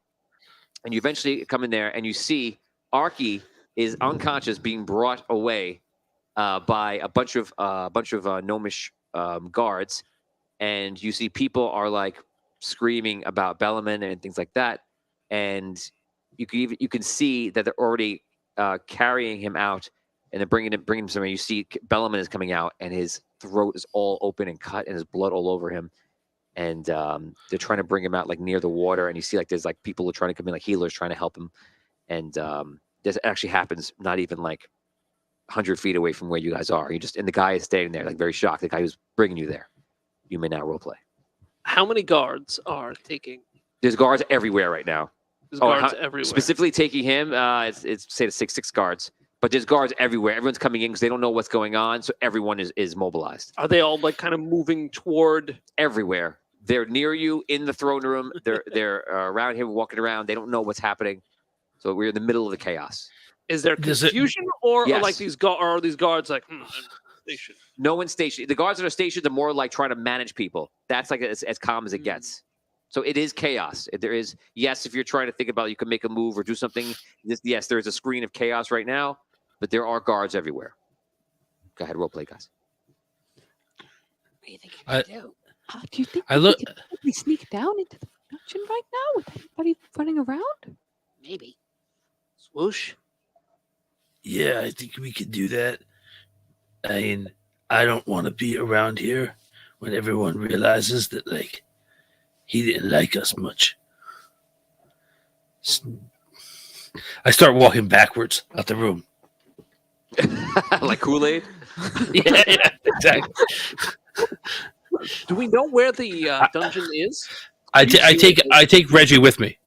and you eventually come in there, and you see Arky is unconscious, being brought away by a bunch of gnomish guards, and you see people are like screaming about Bellaman and things like that, and you can see that they're already carrying him out. And then bringing him somewhere. You see Bellaman is coming out, and his throat is all open and cut, and there's blood all over him. And they're trying to bring him out like near the water. And you see like there's like people are trying to come in, like healers trying to help him. And this actually happens not even like 100 feet away from where you guys are. And the guy is standing there like very shocked. The guy who's bringing you there. You may now roleplay. How many guards are taking? There's guards everywhere right now. There's guards everywhere. Specifically taking him, it's say the six guards. But there's guards everywhere. Everyone's coming in because they don't know what's going on. So everyone is mobilized. Are they all like kind of moving toward everywhere? They're near you in the throne room. They're around here walking around. They don't know what's happening. So we're in the middle of the chaos. Is there confusion or Yes. like are these guards like stationed? No one's stationed. The guards that are stationed are more like trying to manage people. That's like as calm as it gets. So it is chaos. There is, yes, if you're trying to think about it, you can make a move or do something. Yes, there is a screen of chaos right now, but there are guards everywhere. Go ahead, roleplay, guys. What do you think you should do? Do you think we sneak down into the production right now with everybody running around? Maybe. Swoosh. Yeah, I think we could do that. I mean, I don't want to be around here when everyone realizes that, like, he didn't like us much. I start walking backwards out the room. Like Kool-Aid? yeah, exactly. Do we know where the dungeon is? I take Reggie with me.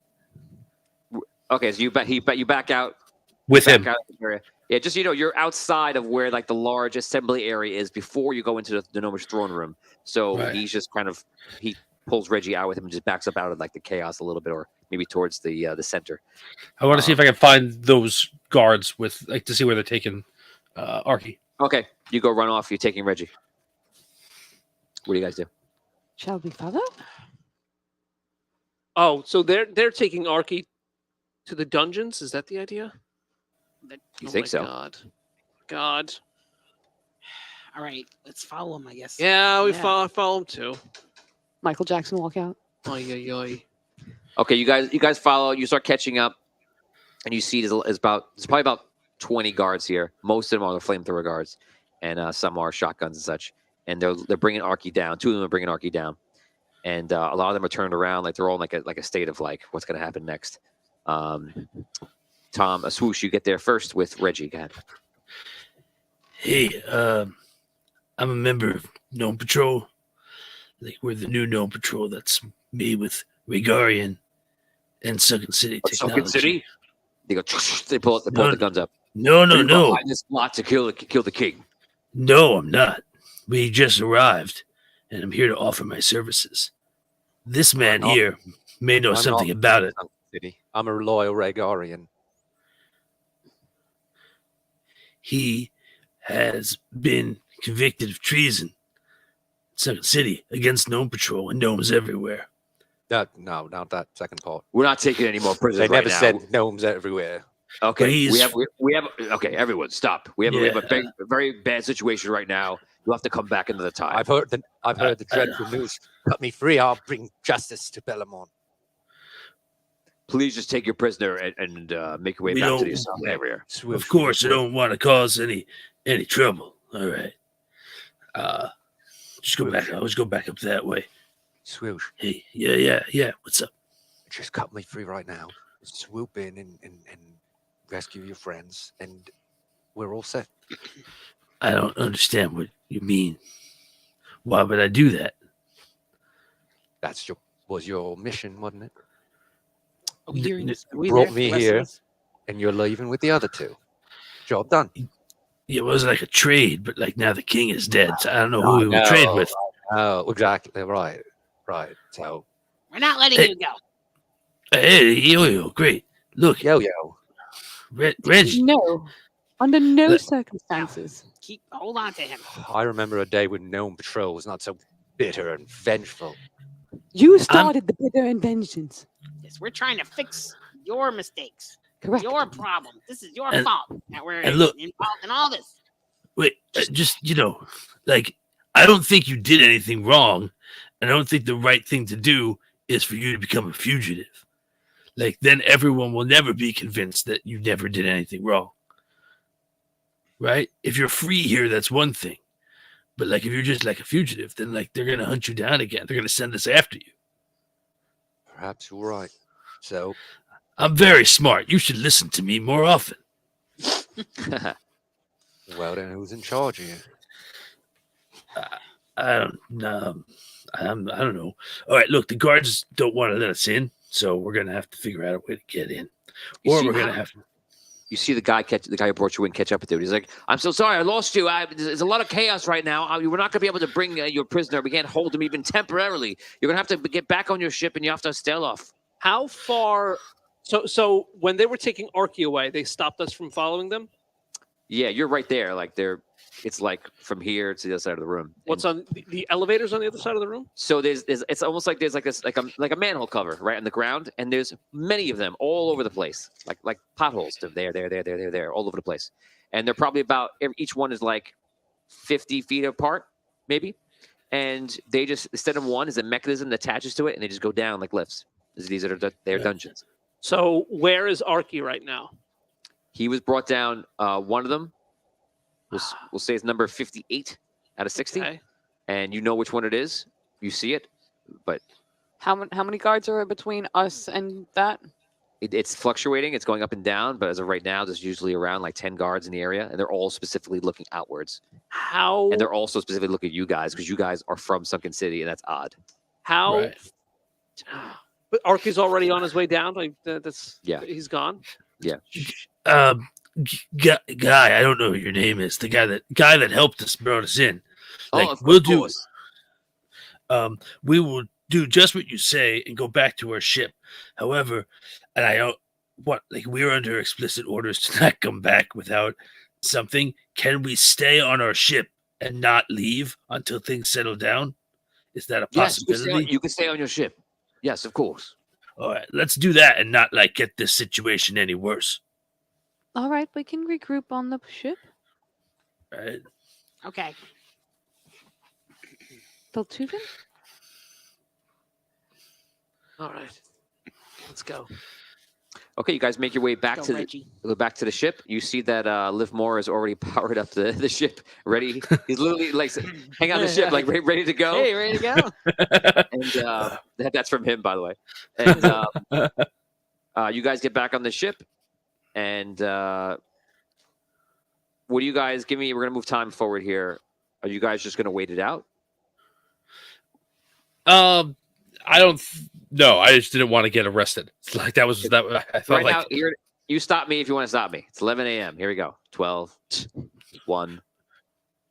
Okay, so you back out with him. Out of the area. Yeah, just you're outside of where like the large assembly area is before you go into the Gnomish throne room. So he's just kind of he pulls Reggie out with him and just backs up out of like the chaos a little bit, or maybe towards the center. I want to see if I can find those guards with like to see where they're taking Arky. Okay, you go run off. You're taking Reggie. What do you guys do? Shall we follow? Oh, so they're taking Arky to the dungeons? Is that the idea? You think so? God. All right, let's follow him, I guess. Yeah, we follow him too. Michael Jackson walk out. Oy, oy, oy. Okay, you guys follow. You start catching up, and you see there's probably about 20 guards here. Most of them are the flamethrower guards, and some are shotguns and such. And they're bringing Arky down. Two of them are bringing Arky down, and a lot of them are turned around, like they're all in like a state of like what's going to happen next. Tom, a swoosh, you get there first with Reggie. Go ahead. Hey, I'm a member of Gnome Patrol. Like we're the new Gnome Patrol that's made with Regarian and Sunken City technology. Sunken City? They go. They pull the guns up. No. I just plot to kill the king. No, I'm not. We just arrived, and I'm here to offer my services. This man here may know something about it. City. I'm a loyal Regarian. He has been convicted of treason in Sunken City against Gnome Patrol and gnomes everywhere. No, not that second part. We're not taking any more prisoners. They never right said now. gnomes everywhere. Okay, we have. Okay, everyone, stop. We have a very bad situation right now. You'll have to come back into the time. I've heard the dreadful news. Cut me free. I'll bring justice to Bellamont. Please just take your prisoner and make your way back to the assembly area. Of course, I don't want to cause any trouble. All right. Just go back. I'll just go back up that way. Swoosh. Hey, yeah. What's up? Just cut me free right now. Swoop in and rescue your friends, and we're all set. I don't understand what you mean. Why would I do that? That's was your mission, wasn't it? Are we hearing this? Are we brought there? me The rest of here. us? And you're leaving with the other two. Job done. It was like a trade, but like now the king is dead, so I don't know who we would trade with. Oh, exactly. Right. So, We're not letting Hey. you go. Hey, yo, great. Look, yo. Reggie. No, under no Let- circumstances. Hold on to him. I remember a day when Gnome Patrol was not so bitter and vengeful. You started the bitter and vengeance. Yes, we're trying to fix your mistakes, Correct. your problem. This is your And- fault that we're and look- involved in all this. Wait, just like I don't think you did anything wrong. I don't think the right thing to do is for you to become a fugitive. Like then everyone will never be convinced that you never did anything wrong. Right? If you're free here, that's one thing. But like if you're just like a fugitive, then like they're gonna hunt you down again. They're gonna send us after you. Perhaps you're right. So, I'm very smart. You should listen to me more often. well then, who's in charge here? I don't know. I don't know. All right, look, the guards don't want to let us in, so we're gonna have to figure out a way to get in, You or see we're gonna how- have. You see the guy who brought you in catch up with you. He's like, "I'm so sorry, I lost you. There's a lot of chaos right now. We're not going to be able to bring your prisoner. We can't hold him even temporarily. You're going to have to get back on your ship, and you have to sail off." How far? So when they were taking Archie away, they stopped us from following them. Yeah, you're right there. Like it's like from here to the other side of the room. What's And on the elevators on the other side of the room? so there's it's almost like there's like this like a manhole cover right on the ground, and there's many of them all over the place, like potholes. They're there all over the place, and they're probably about each one is like 50 feet apart, maybe. And they just instead of one is a mechanism that attaches to it, and they just go down like lifts. These are their dungeons. So where is Archie right now? He was brought down. One of them, we'll say it's number 58 out of 60, Okay. and you know which one it is. You see it, but How many guards are between us and that? it's fluctuating. It's going up and down, but as of right now, there's usually around like 10 guards in the area, and they're all specifically looking outwards. How? And they're also specifically looking at you guys because you guys are from Sunken City, and that's odd. How? Right. But Archie's already on his way down. Like that's Yeah. He's gone. Guy, I don't know what your name is. The guy that helped us, brought us in. Like of we'll do. course. We will do just what you say and go back to our ship. However, and I don't we're under explicit orders to not come back without something. Can we stay on our ship and not leave until things settle down? Is that a Yes, possibility? you can stay on your ship. Yes, of course. All right, let's do that and not like get this situation any worse. All right, we can regroup on the ship. Right? Okay. Beltuven? All right. Let's go. Okay, you guys make your way back Go, to Reggie. the ship. You see that Liv Moore has already powered up the ship, ready. He's literally like hang on the ship, like ready to go. Hey, ready to go? And that's from him, by the way. And you guys get back on the ship, and what do you guys give me? We're gonna move time forward here. Are you guys just gonna wait it out? I don't know. I just didn't want to get arrested. It's like that was that. I felt Right like now, here, you stop me if you want to stop me. It's 11 a.m. Here we go. 12, 1,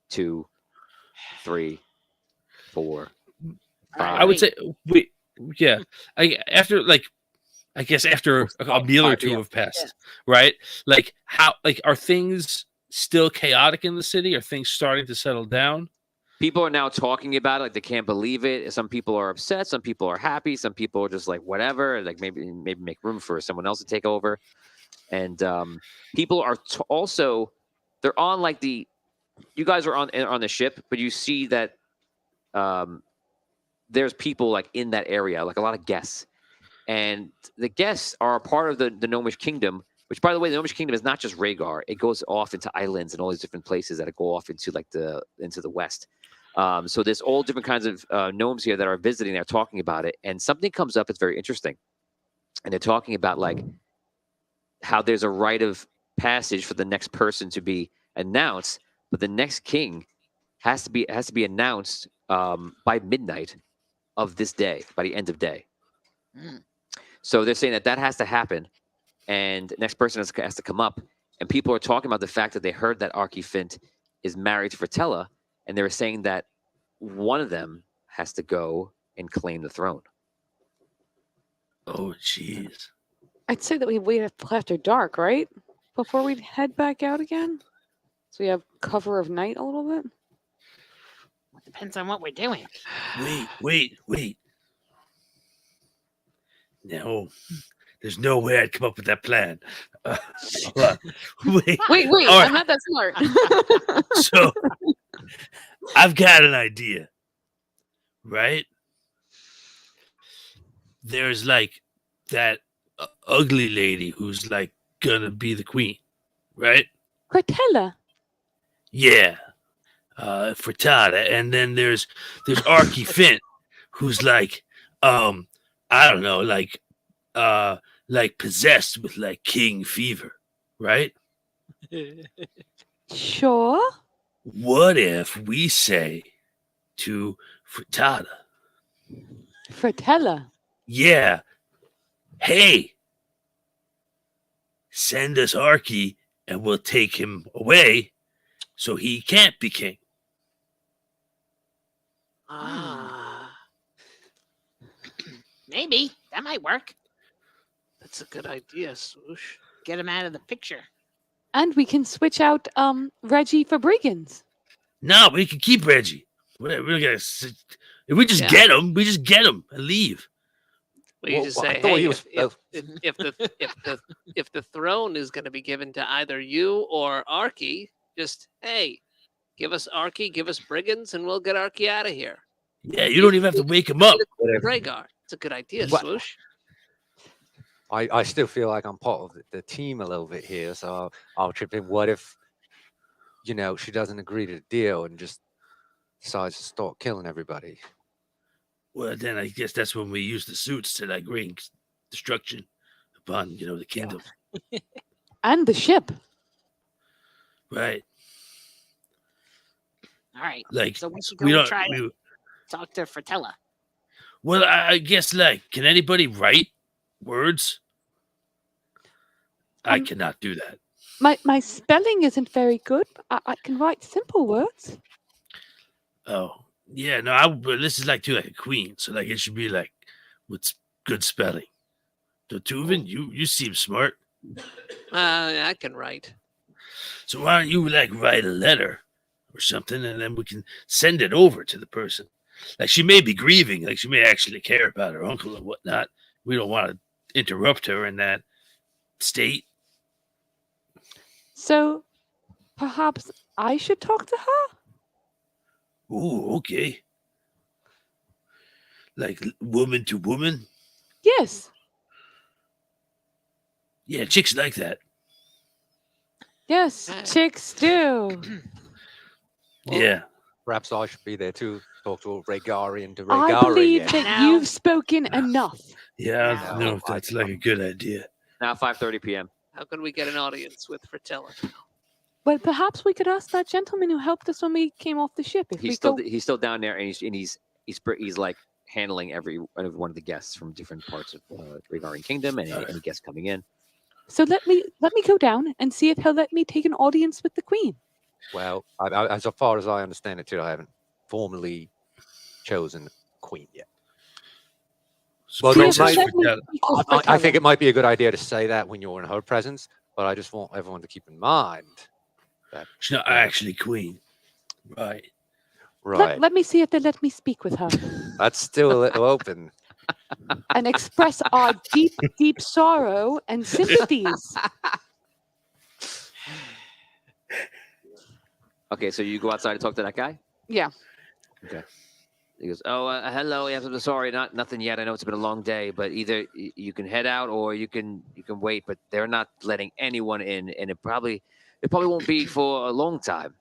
2, 3, 4, 5. I would say we. Yeah, I guess after a meal or 5 two p.m. have passed, right? Like how are things still chaotic in the city? Are things starting to settle down? People are now talking about it like they can't believe it. Some people are upset. Some people are happy. Some people are just like whatever. Like maybe make room for someone else to take over. And people are also they're on like you guys are on the ship, but you see that there's people like in that area, like a lot of guests, and the guests are a part of the Gnomish Kingdom. Which, by the way, the Gnomish Kingdom is not just Rhaegar. It goes off into islands and all these different places that go off into like into the west. So there's all different kinds of gnomes here that are visiting. They're talking about it, and something comes up. It's very interesting, and they're talking about like how there's a rite of passage for the next person to be announced, but the next king has to be announced by midnight of this day, by the end of day. Mm. So they're saying that has to happen, and next person has to come up. And people are talking about the fact that they heard that Archie Fint is married to Fertella, and they were saying that one of them has to go and claim the throne. Oh, jeez. I'd say that we wait until after dark, right? Before we head back out again? So we have cover of night a little bit? It depends on what we're doing. Wait. No, there's no way I'd come up with that plan. Hold on. Wait. Wait, All I'm right. not that smart. So, I've got an idea, right? There's like that ugly lady who's like gonna be the queen, right? Gratella. Yeah, frittata, and then there's Archie Fint, who's like, I don't know, like possessed with like king fever, right? Sure. What if we say to frittata, Fratella. yeah, hey, send us Archie and we'll take him away so he can't be king. Ah, Maybe that might work. that's a good idea, Swoosh. Get him out of the picture. And we can switch out Reggie for Brigands. No, we can keep Reggie. We're gonna, if we just Yeah. get him, we just get him and leave. Well, you Well, just I say, thought hey, he was- if the throne is going to be given to either you or Archie, just hey, give us Archie, give us Brigands, and we'll get Archie out of here. Yeah, you don't even have to wake him up. Rhaegar. It's a good idea, What? Swoosh. I still feel like I'm part of the team a little bit here, so I'll chip in. What if, she doesn't agree to the deal and just decides to start killing everybody? Well, then I guess that's when we use the suits to like bring destruction upon the kingdom, And the ship. right? All right. Like So we should we go don't. try to talk to Fratella. Well, I guess can anybody write words? I cannot do that. My spelling isn't very good. But I can write simple words. Oh, yeah, no. But this is like a queen, so like it should be like with good spelling. So Tuvin, you seem smart. I can write. So why don't you like write a letter or something, and then we can send it over to the person. Like she may be grieving, like she may actually care about her uncle and whatnot. We don't want to interrupt her in that state. So perhaps I should talk to her? Ooh, okay. Like woman to woman. Yes. Yeah, chicks like that. Yes, chicks do. Well, Yeah. Perhaps I should be there too. Talk to Rhaegarian to I Rhaegar believe again. that Now- you've spoken enough. Yeah, I No, don't know if that's like a good idea. Now 5:30 p.m. How can we get an audience with Fratella? But perhaps we could ask that gentleman who helped us when we came off the ship. If we go, He's still down there, and he's like handling every one of the guests from different parts of Rhaegar Kingdom, and any guests coming in. so let me go down and see if he'll let me take an audience with the queen. Well, as far as I understand it too, I haven't formally chosen a queen yet. So Well, See if Princess he'll let me Fratella- speak with I think Fratella. it might be a good idea to say that when you're in her presence, but I just want everyone to keep in mind that she's not actually queen. Right. right. Let me see if they let me speak with her That's still a little open. and express our deep, deep sorrow and sympathies. Okay, so you go outside to talk to that guy. Yeah. He goes, "Oh, hello. Yes, I'm sorry, nothing yet. I know it's been a long day, but either you can head out or you can wait. But they're not letting anyone in, and it probably won't be for a long time."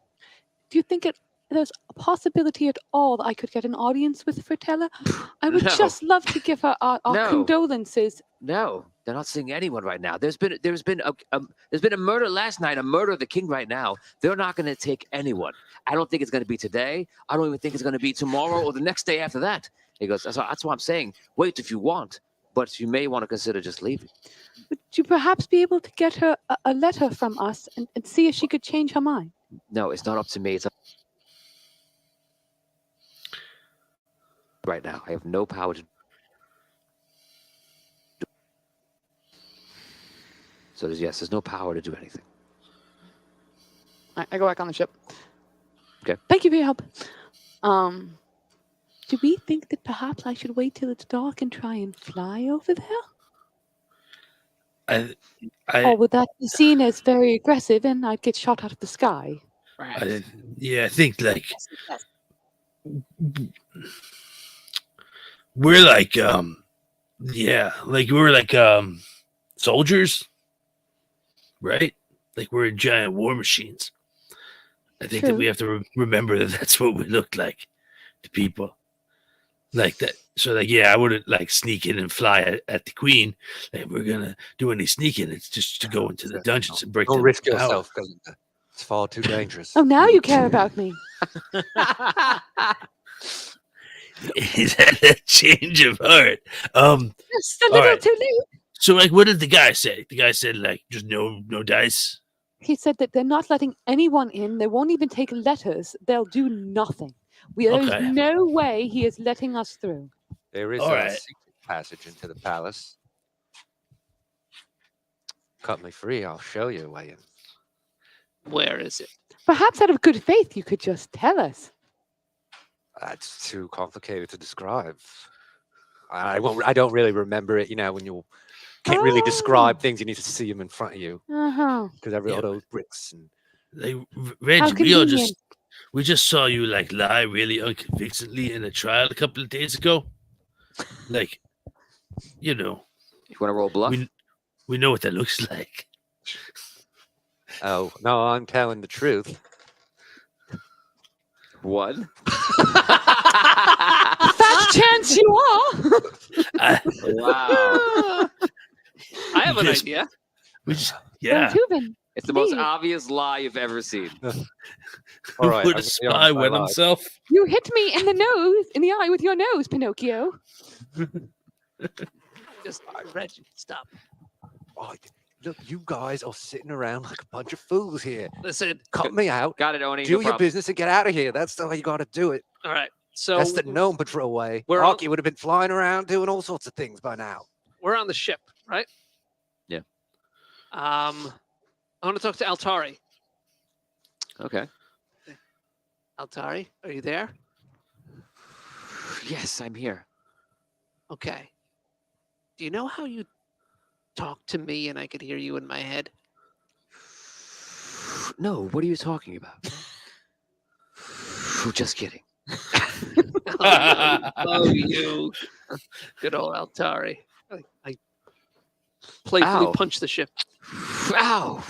Do you think there's a possibility at all that I could get an audience with Fratella? I would No. just love to give her our No. condolences. No, they're not seeing anyone right now. There's been a murder last night, a murder of the king right now. They're not going to take anyone. I don't think it's going to be today. I don't even think it's going to be tomorrow or the next day after that. He goes, that's why I'm saying, wait if you want, but you may want to consider just leaving. Would you perhaps be able to get her a letter from us and see if she could change her mind? No, it's not up to me. It's up right now. I have no power to. So there's no power to do anything. I go back on the ship. Okay. Thank you for your help. Do we think that perhaps I should wait till it's dark and try and fly over there? Or would that be seen as very aggressive and I'd get shot out of the sky? I think like we're like soldiers, right? Like we're giant war machines. I think that we have to remember that that's what we look like to people. Like that. So like, I wouldn't like sneak in and fly at the queen. Like we're gonna do any sneaking. It's just to go into the dungeons and break. Don't them risk out. yourself, because it's far too dangerous. Oh, now you care about me. Is that a change of heart? Just a little too late. So like, what did the guy say? The guy said like, just no dice. He said that they're not letting anyone in. They won't even take letters. They'll do nothing. There's no way he is letting us through. There is a secret passage into the palace. Cut me free, I'll show you a way in. Where is it? Perhaps out of good faith, you could just tell us. That's too complicated to describe. I don't really remember it. You know, when you can't really describe things, you need to see them in front of you. Because every all those bricks and like we just saw you like lie really unconvincingly in a trial a couple of days ago. Like, you know, you want to roll bluff? We know what that looks like. Oh no, I'm telling the truth. What? Fat chance you are. Wow. I have an idea. Tubin, it's the most obvious lie you've ever seen. All right, would a spy wet himself? You hit me in the eye with your nose, Pinocchio. Just Reggie, stop. Oh, look, you guys are sitting around like a bunch of fools here. Listen, cut me out. Got it, Oni. Do your business and get out of here. That's the way you got to do it. All right. So that's the gnome patrol way. Arky would have been flying around doing all sorts of things by now. We're on the ship, right? Yeah. I want to talk to Altari. Okay. Altari, are you there? Yes, I'm here. Okay. Do you know how you talk to me and I could hear you in my head? No, what are you talking about? Just kidding. You. Good old Altari. I playfully punched the ship. Ow!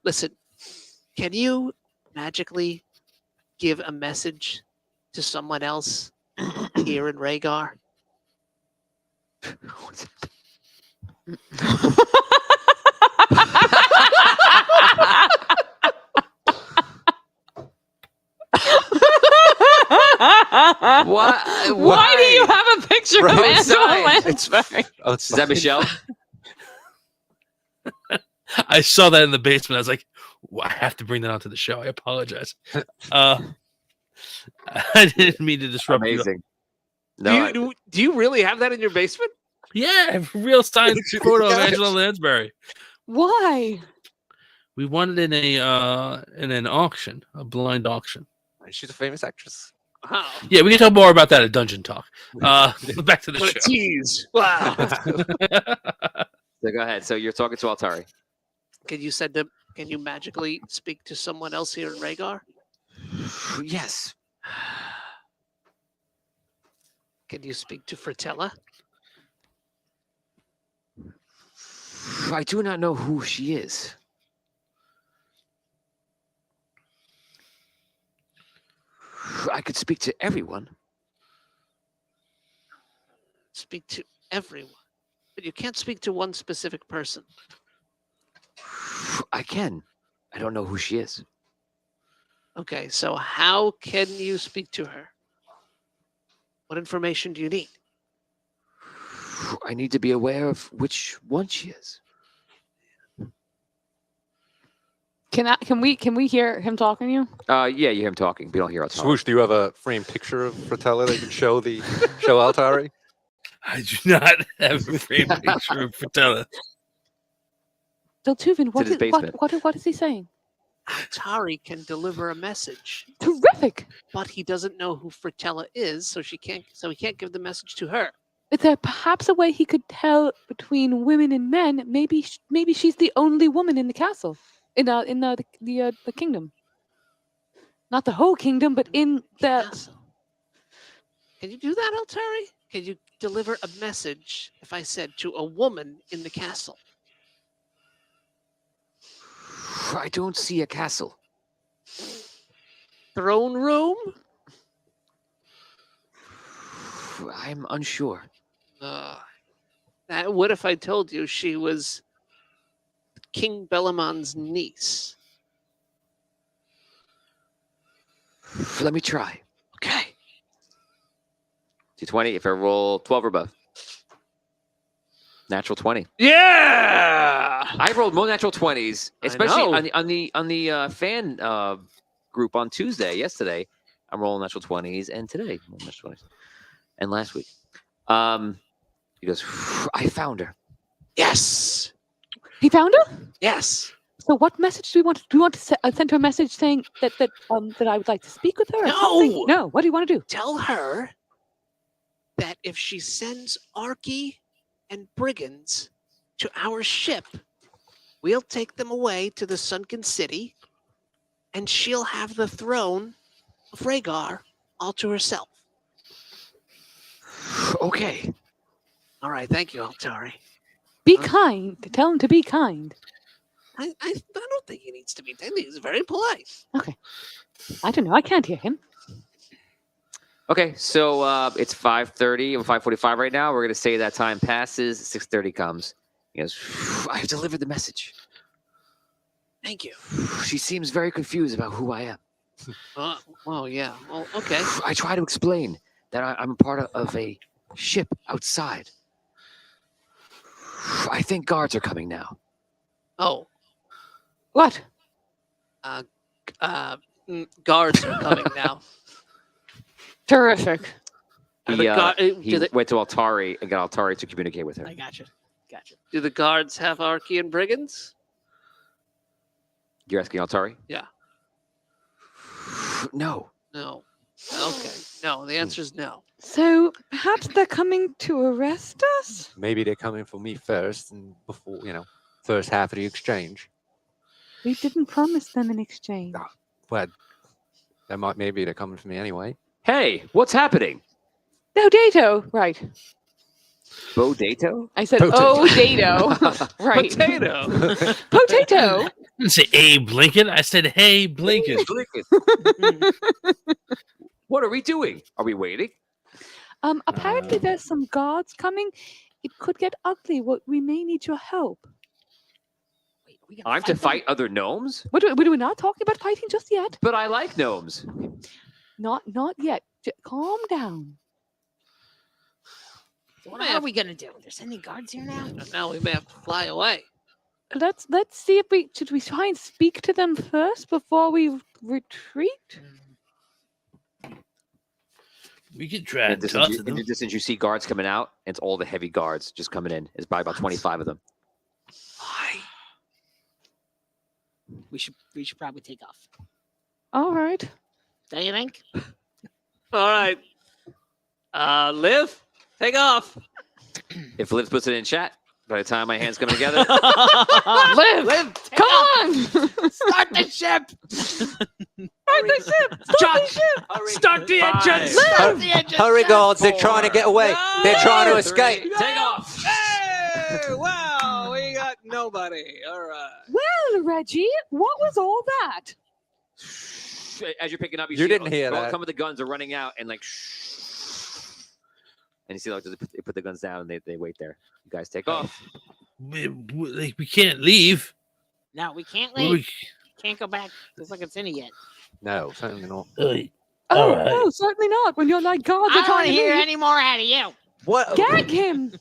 Listen, can you magically give a message to someone else here in Rhaegar? Why do you have a picture of Angela Lansbury? Is that Michelle? I saw that in the basement. I was like, I have to bring that onto the show. I apologize. I didn't mean to disrupt you. Amazing. No, do you really have that in your basement? Yeah, I have a real signed photo of Angela Lansbury. Why? We won it in an auction, a blind auction. She's a famous actress. Wow. Yeah, we can talk more about that at Dungeon Talk. Back to the show. Tease. Wow. So go ahead. So you're talking to Altari. Can you magically speak to someone else here in Rhaegar? Yes. Can you speak to Fratella? I do not know who she is. I could speak to everyone. Speak to everyone. But you can't speak to one specific person. I can. I don't know who she is. Okay, so how can you speak to her? What information do you need? I need to be aware of which one she is. Can we hear him talking to you? Yeah, you hear him talking. We don't hear Altari. Swoosh, do you have a framed picture of Fratelli that you can show Altari? I do not have a frame picture of Fratelli. Deltuvin, his basement. what is he saying? Altari can deliver a message, Terrific. but he doesn't know who Fratella is, so he can't give the message to her. Is there perhaps a way he could tell between women and men? Maybe she's the only woman in the castle, in the kingdom. Not the whole kingdom, but in the. Castle. Can you do that, Altari? Can you deliver a message, if I said, to a woman in the castle? I don't see a castle. Throne room? I'm unsure. What if I told you she was King Bellamon's niece? Let me try. Okay. D20 if I roll 12 or above. Natural 20. Yeah! I rolled more natural 20s, I especially know. on the fan group on yesterday. I'm rolling natural 20s, and today I'm rolling natural 20s, and last week. He goes, I found her. Yes! He found her. Yes! So what message do we want? Do we want to send her a message saying that I would like to speak with her? Or something? No! No. What do you want to do? Tell her that if she sends Arky and brigands to our ship, we'll take them away to the sunken city, and she'll have the throne of Rhaegar all to herself. Okay. All right, thank you, Altari. Be kind. Tell him to be kind. I don't think he needs to be. I think he's very polite. Okay. I don't know. I can't hear him. Okay, so it's 5:30 and 5:45 right now. We're gonna say that time passes. 6:30 comes. He goes, I've delivered the message. Thank you. She seems very confused about who I am. Well, yeah. Well, okay. I try to explain that I'm a part of a ship outside. I think guards are coming now. Oh, What? guards are coming now. Terrific. Are He, the guard- he do, the, went to Altari and got Altari to communicate with her. I gotcha. Gotcha. do the guards have Arky and brigands? You're asking Altari? Yeah. No. No. Okay. No, the answer is no. So perhaps they're coming to arrest us? Maybe they're coming for me first, and before first half of the exchange. We didn't promise them an exchange. Well, maybe they're coming for me anyway. Hey, what's happening? No, Dato. Right. Bodato? I said, Potato. oh, Dato. Right. Potato. Potato. I didn't say Abe Lincoln. I said, hey, Blinken. What are we doing? Are we waiting? Apparently there's some guards coming. It could get ugly. We may need your help. Wait, are we gonna I'm to them? fight other gnomes? We're not talking about fighting just yet. But I like gnomes. Not yet. Calm down. So what are we gonna do? There's any guards here now? Now we may have to fly away. Let's see if should we try and speak to them first before we retreat? We could try In and the talk distance, to in them. the distance, you see guards coming out. And it's all the heavy guards just coming in. It's probably about 25 of them. Why? We should probably take off. All right. Don't you think? All right. Liv, take off. If Liv puts it in chat, by the time my hands come together, Liv, come on! Start the ship. Start the ship! Start the engines. Start the engine. Hurry, guards! They're trying to get away. They're trying to Three, escape. take off. Hey, wow, we got nobody. All right. Well, Reggie, what was all that? As you're picking up, You see didn't hear that. Some of the guns are running out and like, and you see like they put the guns down and they wait there. You guys take off. We can't leave. No, we can't We- leave. Can't go back to Second City yet. No, certainly not. Hey, Oh, All right. no, certainly not. When you're like guards I are don't want trying to to hear leave. any more out of you. What? Gag him.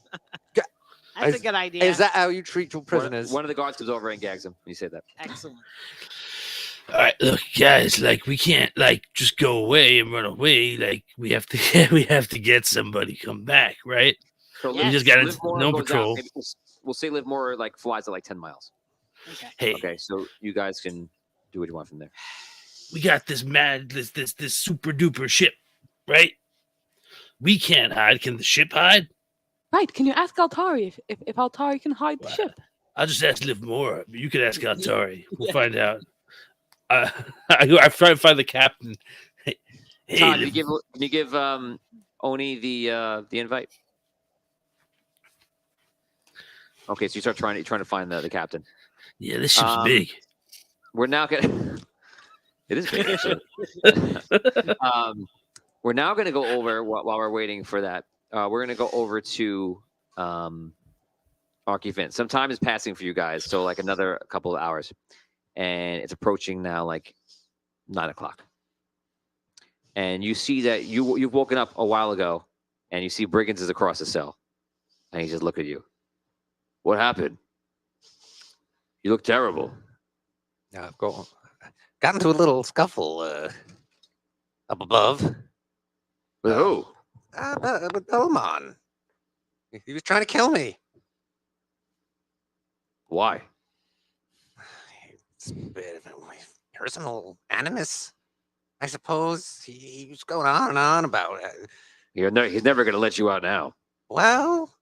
That's a good idea. Is that how you treat your prisoners? One of the guards comes over and gags him when you say that. Excellent. All right, look, guys. Like, we can't just go away and run away. Like, we have to get somebody come back, right? So Yes. We just got Livermore no goes out. patrol. Maybe we'll say Livermore flies at 10 miles. Okay. Hey, Okay, so you guys can do what you want from there. we got this super duper ship, right? We can't hide. Can the ship hide? Right. Can you ask Altari if Altari can hide the Wow. ship? I'll just ask Livermore. You can ask Altari. We'll find out. I try to find the captain. Hey, Todd, Liv- can you give Oni the invite? Okay, so you start trying to find the captain. yeah, this ship's big. We're now gonna. It is big, actually. We're now going to go over while we're waiting for that. We're going to go over to Arky Finn. Some time is passing for you guys, so like another couple of hours, and it's approaching now 9 o'clock. And you see that you've woken up a while ago, and you see Brigands is across the cell, and he just look at you. What happened? You look terrible. Yeah, got into a little scuffle up above. With who? With Belmont. He was trying to kill me. Why? It's a bit of a personal animus, I suppose. He was going on and on about it. He's never going to let you out now. Well,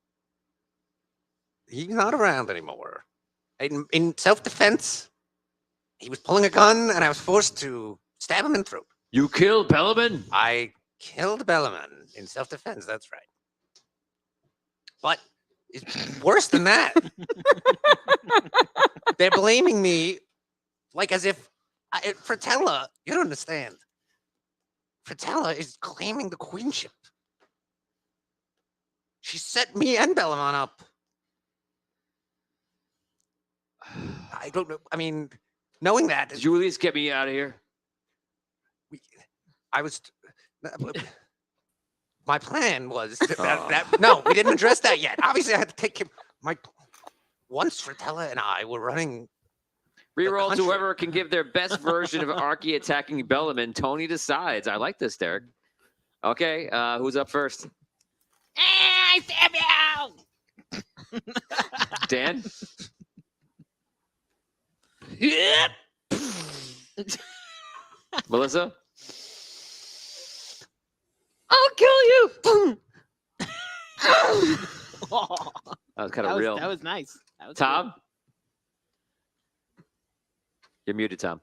he's not around anymore. In self-defense, he was pulling a gun, and I was forced to stab him in the throat. You killed Pellerman? I killed Bellarmine in self-defense. That's right. But it's worse than that. They're blaming me, as if Fratella. You don't understand. Fratella is claiming the queenship. She set me and Bellarmine up. I don't know. I mean, knowing that, Did you at least get me out of here? I was. My plan was no, we didn't address that yet. Obviously, I had to take him. Once Fratella and I were running. Reroll to whoever can give their best version of Arky attacking Bellarmine. Tony decides. I like this, Derek. Okay, who's up first? I stab you! Dan? Yep. Melissa? I'll kill you. Oh, That was kind of real. That was nice. That was Tom? You're muted, Tom.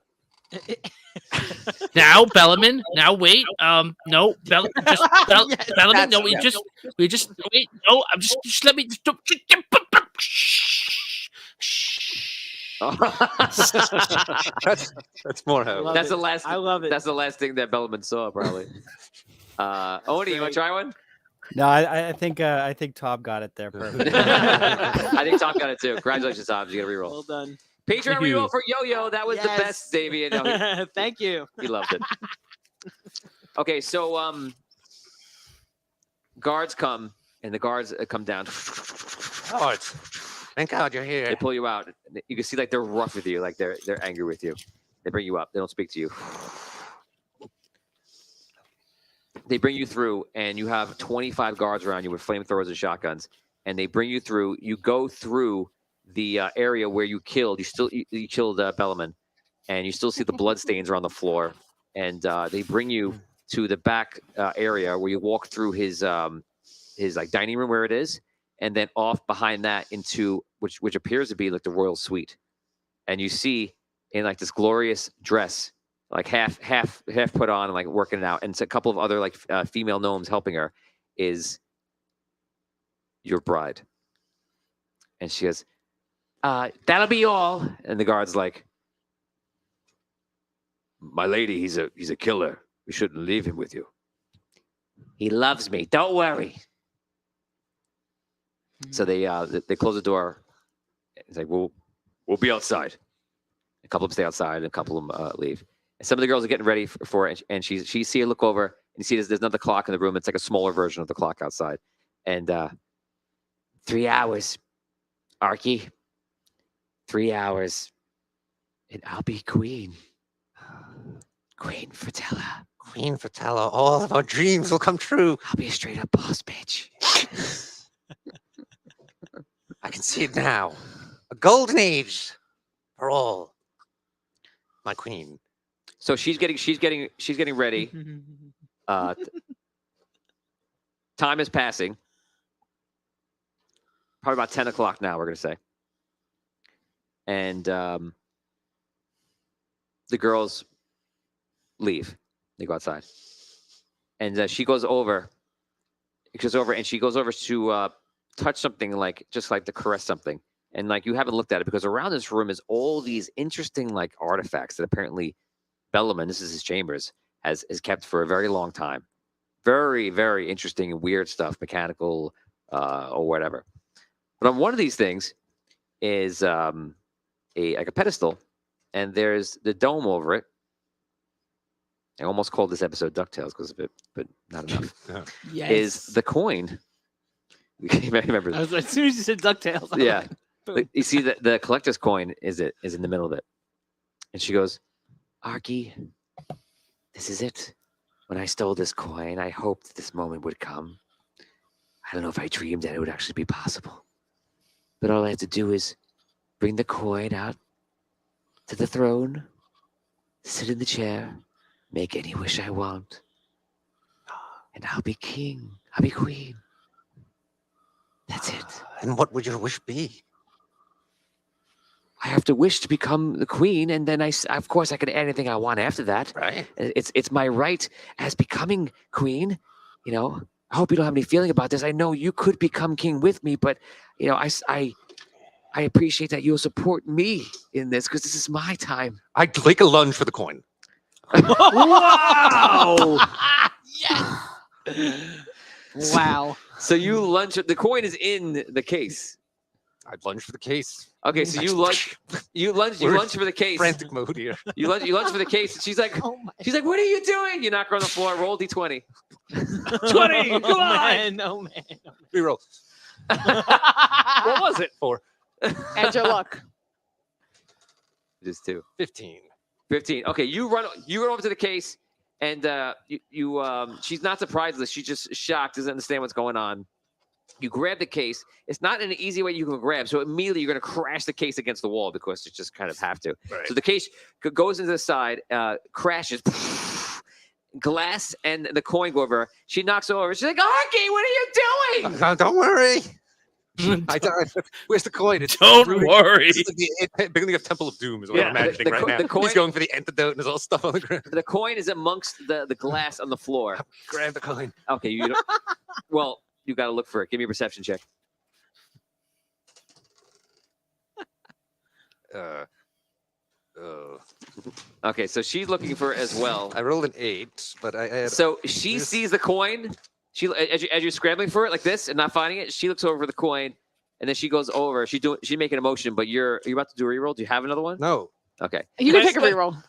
Now, Bellarmine. Now, wait. No, Bellarmine. Yes, Bellarmine. No, that's- we just wait. No, I'm just let me. That's more how. Love That's it. the last. I love it. That's the last thing that Bellarmine saw, probably. Oni, you want to try one? No, I think Tom got it there. Perfect. I think Tom got it too. Congratulations, Tom. You got a reroll. Well done. Patreon Thank you. reroll for Yo-Yo. That was the Yes. best, Davey. No, Thank you. he loved it. Okay, so guards come, and the guards come down. Oh, thank God you're here. They pull you out. You can see they're rough with you, they're angry with you. They bring you up. They don't speak to you. They bring you through, and you have 25 guards around you with flamethrowers and shotguns. And they bring you through. You go through the area where you killed. You killed Bellarmine, and you still see the blood stains are on the floor. And they bring you to the back area where you walk through his dining room where it is, and then off behind that into which appears to be like the royal suite. And you see in this glorious dress, half put on and working it out, and it's a couple of other female gnomes helping her, is your bride. And she goes, that'll be all. And the guard's like, my lady, he's a killer. We shouldn't leave him with you. He loves me. Don't worry. So they close the door. It's like, we'll be outside. A couple of them stay outside, and a couple of them leave. And some of the girls are getting ready for it, and she see her look over, and you see there's another clock in the room. It's like a smaller version of the clock outside. And 3 hours, Arky. 3 hours, and I'll be queen. Queen Fratella. Queen Fratella, all of our dreams will come true. I'll be a straight up boss bitch. I can see it now. A golden age for all. My queen. So she's getting ready. Time is passing. Probably about 10 o'clock now, we're gonna say. And the girls leave. They go outside. And she goes over. And she goes over to touch something, like just like to caress something. And like you haven't looked at it because around this room is all these interesting like artifacts that apparently Bellaman, this is his chambers, has kept for a very long time. Very, very interesting and weird stuff, mechanical or whatever. But on one of these things is like a pedestal, and there's the dome over it. I almost called this episode DuckTales because of it, but not enough. Yes. Is the coin. You may remember I was, as soon as you said DuckTales. I'm yeah. like, boom. You see the collector's coin is in the middle of it. And she goes, Arky, this is it. When I stole this coin, I hoped this moment would come. I don't know if I dreamed that it would actually be possible. But all I have to do is bring the coin out to the throne, sit in the chair, make any wish I want, and I'll be king. I'll be queen. That's it. And what would your wish be? I have to wish to become the queen, and then of course, I can add anything I want after that. Right. It's my right as becoming queen. You know, I hope you don't have any feeling about this. I know you could become king with me, but you know, I appreciate that you'll support me in this because this is my time. I'd take a lunge for the coin. Wow! Wow. So you lunge. The coin is in the case. I'd lunge for the case. Okay, so you lunge for the case. Frantic mode here. You lunge for the case. And she's like, what are you doing? You knock her on the floor. Roll d20. 20! Come on! Man, no man. Reroll. What was it? 4. Add your luck. It is 2. 15. 15. Okay, you run over to the case, and she's not surprised. She's just shocked, doesn't understand what's going on. You grab the case. It's not in an easy way you can grab, so immediately you're going to crash the case against the wall because you just kind of have to. Right. So the case goes into the side, crashes, glass and the coin go over. She knocks over. She's like, Arky, what are you doing? Don't worry. I died. Where's the coin? It's Don't really- worry. It's like the beginning of Temple of Doom is what Yeah, I'm imagining the right co- now. the coin- He's going for the antidote and there's all stuff on the ground. The coin is amongst the glass on the floor. Grab the coin. Okay, you don't. Well, you got to look for it. Give me a perception check. Okay, so she's looking for it as well. I rolled an 8, but I had. So she sees the coin. She as you're scrambling for it like this and not finding it, she looks over for the coin, and then she goes over. She's making a motion, but are you about to do a reroll? Do you have another one? No. Okay. You can take a reroll.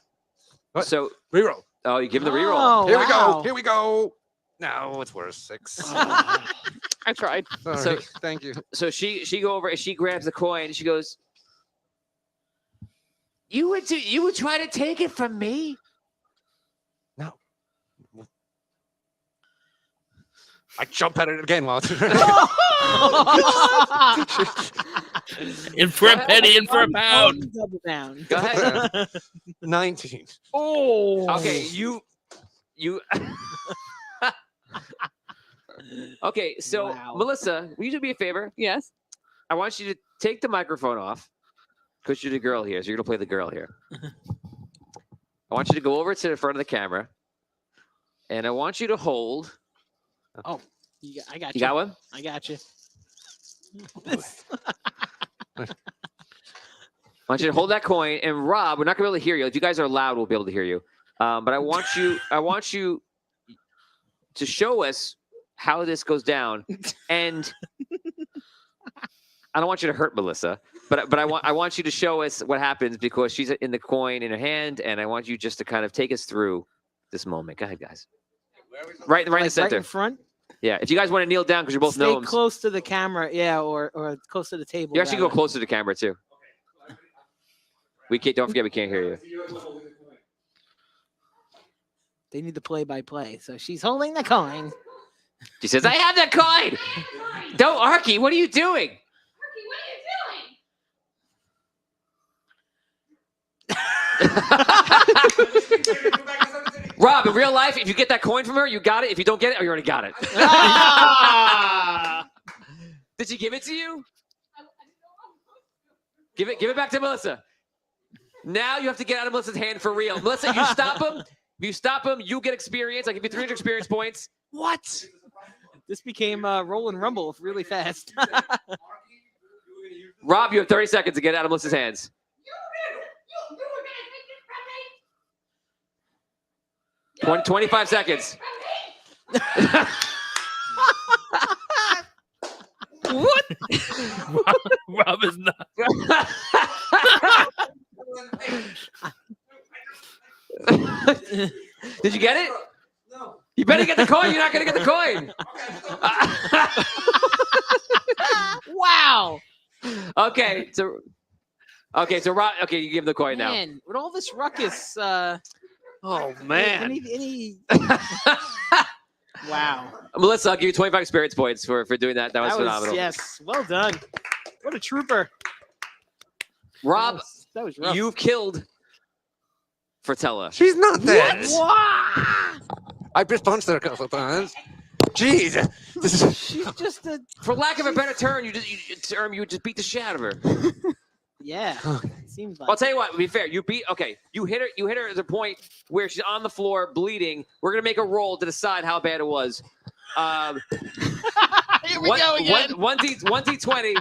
What? So Reroll. oh, you give him the reroll. Oh, Here we wow. go. Here we go. No, it's worse. 6. I tried. Sorry. So- Thank you. So she go over and she grabs the coin and she goes, You would try to take it from me? No. I jump at it again while it's In for a penny, in for a pound. Double down. Go ahead. 19. Oh. Okay, you Okay, so Wow. Melissa, will you do me a favor? Yes. I want you to take the microphone off because you're the girl here, so you're gonna play the girl here. I want you to go over to the front of the camera, and I want you to hold. I got You got one? I got you. I want you to hold that coin, and Rob, we're not gonna be able to hear you. If you guys are loud, we'll be able to hear you. But I want you to show us how this goes down, and I don't want you to hurt Melissa, but I want you to show us what happens because she's in the coin in her hand, and I want you just to kind of take us through this moment. Go ahead, guys. Right in the Right center. in front. Yeah, if you guys want to kneel down because you're both Stay gnomes, close to the camera, yeah, or close to the table. you actually go rather. closer to the camera too. We can't. Don't forget, we can't hear you. They need the play-by-play. So she's holding the coin. She says, "I have that coin." Don't, Arky. What are you doing? Rob, in real life, if you get that coin from her, you got it. If you don't get it, you already got it. Did she give it to you? Give it back to Melissa. Now you have to get out of Melissa's hand for real. Melissa, you stop him. If you stop him, you get experience. I give you 300 experience points. What? This became roll and rumble really fast. Rob, you have 30 seconds to get out of Melissa's hands. 25 seconds. What? Rob is not. Did you get it? No. You better get the coin. You're not going to get the coin. Wow. Okay, so Rob. Okay, you give him the coin now. Man, with all this ruckus. Oh man. Any... Wow. Melissa, I'll give you 25 experience points for doing that. That was phenomenal. Yes, well done. What a trooper. Rob, that was rough. you've killed Fertella. She's not dead. What? I've just punched her a couple of times. Jeez. She's just a... For lack of a better term, you just beat the shit out of her. Yeah, seems like. I'll tell you what. To be fair, you hit her. You hit her at the point where she's on the floor bleeding. We're gonna make a roll to decide how bad it was. Here we go again. 1d20.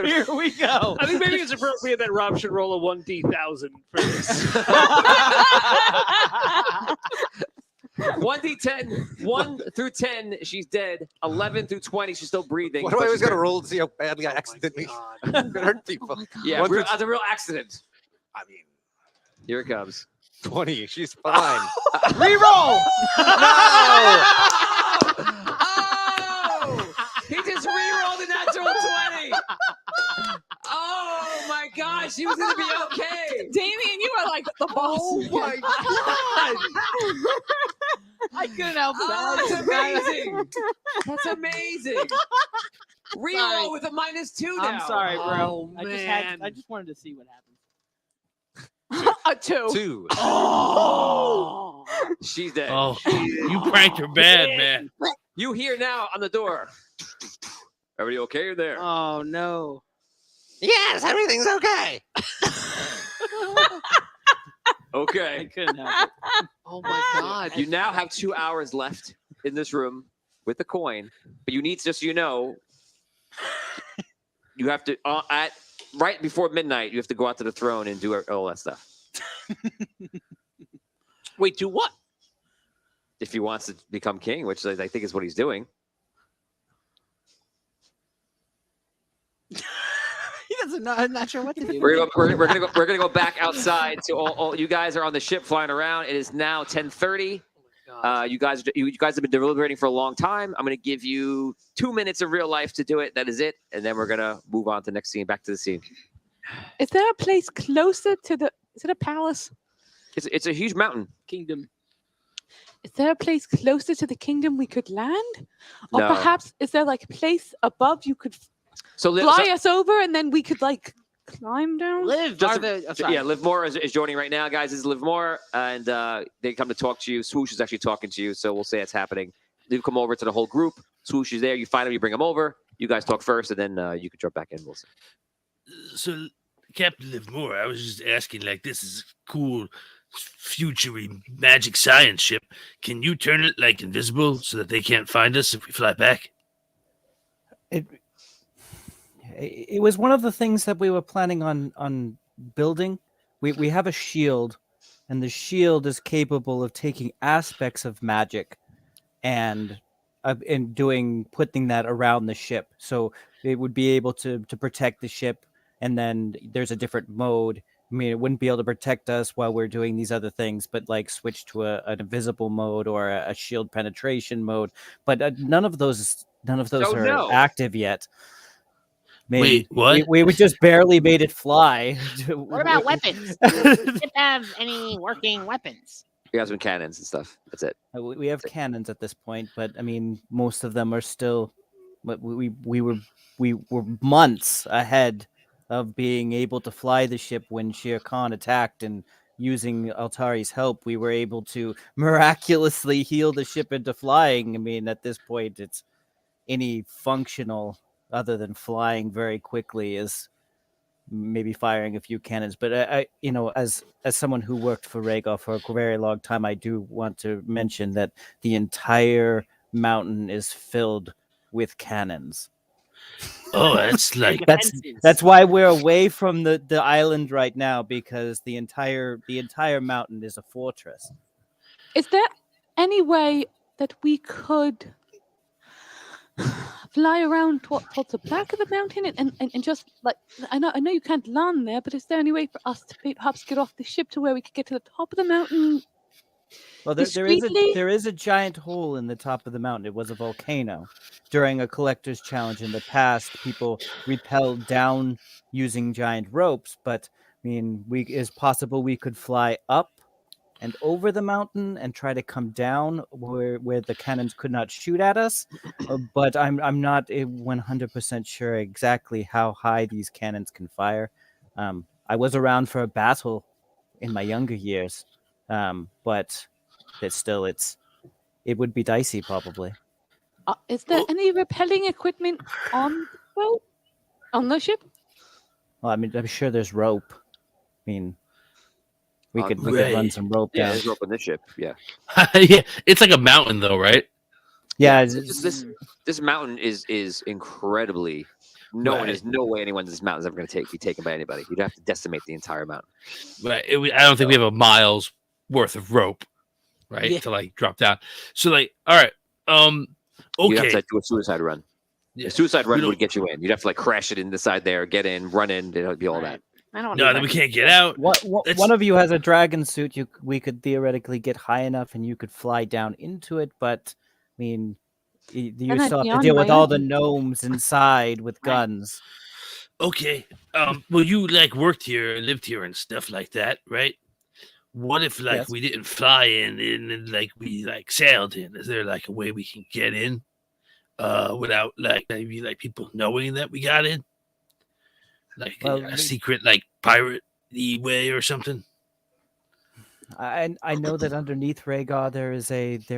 Here we go. I think maybe it's appropriate that Rob should roll a 1d1000 for this. 1d10, 1 through 10, she's dead. 11 through 20, she's still breathing. Why do I always got to roll to see how badly I accidentally hurt people? Yeah, as a real accident. I mean, here it comes. 20. She's fine. Reroll. No! Oh! He just rerolled a natural 20. Oh my gosh, he was gonna be okay. Damien, you are like the boss. Oh my god! I couldn't help it. Oh, that's amazing. That's amazing. Reroll with a -2 now. I'm sorry, bro. Oh, I just wanted to see what happened. A 2. 2. Oh. She's dead. Oh, you pranked her bad, man. You hear now on the door. Everybody okay in there? Oh no. Yes, everything's okay. Okay. I couldn't help it. Oh my god. You now have 2 hours left in this room with the coin, but you need, just so you know, you have to at right before midnight, you have to go out to the throne and do all that stuff. Wait, do what? If he wants to become king, which I think is what he's doing. He doesn't know. I'm not sure what to do. We're gonna go back outside. So all you guys are on the ship flying around. It is now 10:30. You guys have been deliberating for a long time. I'm gonna give you 2 minutes of real life to do it. That is it, and then we're gonna move on to the next scene. Back to the scene. Is there a place closer to the? Is it a palace? It's a huge mountain. Kingdom. Is there a place closer to the kingdom we could land? Or No. perhaps is there like a place above you could fly us over and then we could like climb down? Live. Liv Moore is joining right now, guys. This is Liv Moore, and they come to talk to you. Swoosh is actually talking to you, so we'll say it's happening. You come over to the whole group. Swoosh is there. You find him. You bring him over. You guys talk first, and then you can jump back in. We'll see. So, Captain Livermore, I was just asking, like, this is a cool, futury magic science ship. Can you turn it, like, invisible so that they can't find us if we fly back? It was one of the things that we were planning on building. We have a shield, and the shield is capable of taking aspects of magic and putting that around the ship. So it would be able to protect the ship, and then there's a different mode I mean, it wouldn't be able to protect us while we're doing these other things, but like switch to an invisible mode or a shield penetration mode. But none of those So are no. active yet. I mean, Wait, what? We just barely made it fly. What about weapons? Does the ship have any working weapons? We got some cannons and stuff. That's it. We have cannons at this point, but I mean, most of them are still. But we were months ahead of being able to fly the ship when Shere Khan attacked, and using Altari's help, we were able to miraculously heal the ship into flying. I mean, at this point, it's any functional other than flying very quickly is maybe firing a few cannons. But I as someone who worked for Rhaegar for a very long time, I do want to mention that the entire mountain is filled with cannons. Oh, that's like That's why we're away from the island right now, because the entire mountain is a fortress. Is there any way that we could fly around towards the back of the mountain and just like I know you can't land there, but is there any way for us to perhaps get off the ship to where we could get to the top of the mountain? Well, there is a giant hole in the top of the mountain. It was a volcano. During a collector's challenge in the past, people repelled down using giant ropes, but I mean, it's possible we could fly up and over the mountain and try to come down where the cannons could not shoot at us. But I'm not 100% sure exactly how high these cannons can fire. I was around for a battle in my younger years, but it would be dicey probably. Is there any repelling equipment on the ship? Well, I mean, I'm sure there's rope. I mean, we could run some rope Yeah, down. there's rope on this ship. Yeah. yeah, it's like a mountain though, right? Yeah, This mountain is incredibly. There's no way anyone in this mountain is ever going to be taken by anybody. You'd have to decimate the entire mountain. Right. I don't think we have a mile's worth of rope, right, to like drop down. So like, all right, You have okay. to do a suicide run. Yeah. A suicide run would get you in. You'd have to like crash it in the side there, get in, run in. It'd be all that. I don't. No, then we can't get out. one of you has a dragon suit. We could theoretically get high enough, and you could fly down into it. But I mean, you still have to deal with all the gnomes inside with guns. Okay. Well, you like worked here and lived here and stuff like that, right? What if like we didn't fly in and like we like sailed in? Is there like a way we can get in without like maybe like people knowing that we got in? Like a secret like pirate way or something? I know that underneath Rhaegar there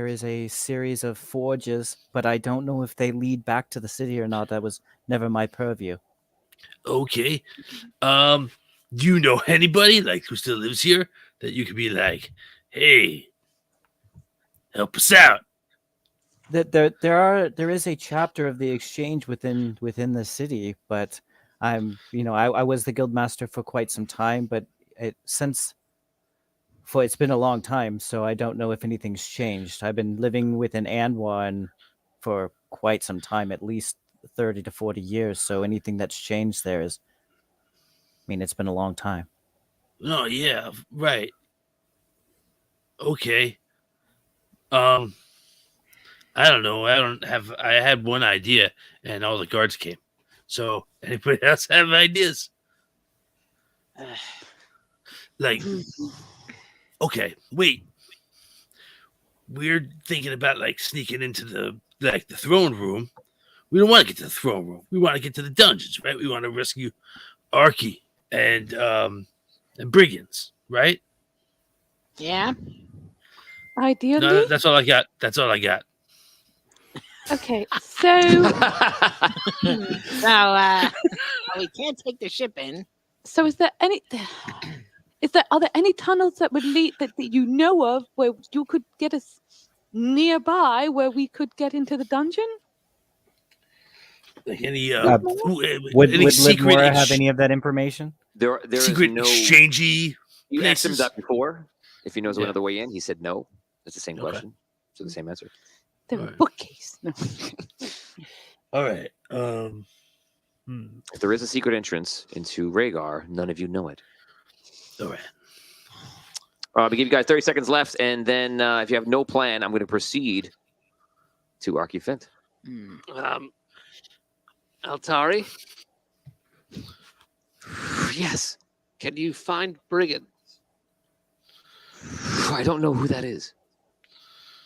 is a series of forges, but I don't know if they lead back to the city or not. That was never my purview. Okay. Do you know anybody like who still lives here that you could be like, hey, help us out? There is a chapter of the exchange within the city, but I was the guild master for quite some time, but it's been a long time, so I don't know if anything's changed. I've been living within Anwan for quite some time, at least 30 to 40 years. So anything that's changed there it's been a long time. No, yeah, right. Okay. I don't know. I had one idea and all the guards came. So anybody else have ideas? Like, okay, wait. We're thinking about like sneaking into the throne room. We don't want to get to the throne room. We want to get to the dungeons, right? We want to rescue Archie and brigands, right? Yeah. Ideally. No, that's all I got. That's all I got. Okay, so We can't take the ship in. so are there any tunnels that would lead that you know of where you could get us nearby where we could get into the dungeon? Like any Would any secret Livmora have any of that information? There secret is no exchangey You asked him places? that before. If he knows Yeah. another way in, he said no. That's the same Okay. question. So the same answer. The Right. bookcase. No. All right. If there is a secret entrance into Rhaegar, none of you know it. Doran. We give you guys 30 seconds left, and then if you have no plan, I'm going to proceed to Archifint. Altari, Yes. can you find brigands? I don't know who that is.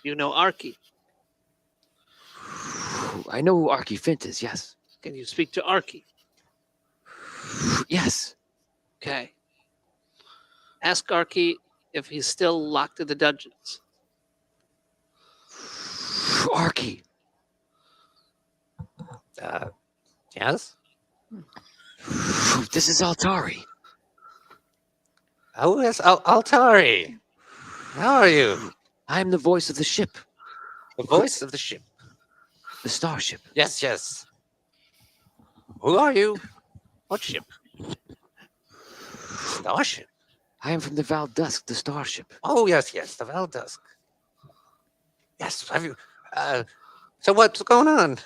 You know Archie. I know who Archifint is, yes. Can you speak to Archie? Yes. Okay. Ask Archie if he's still locked in the dungeons. Archie. Yes? This is Altari. Oh, yes, Altari. How are you? I'm the voice of the ship, The voice of the ship. the starship. Yes, yes. Who are you? What ship? Starship. I am from the Valdusk, the starship. Oh, yes, yes, the Valdusk. Yes, have you... so what's going on?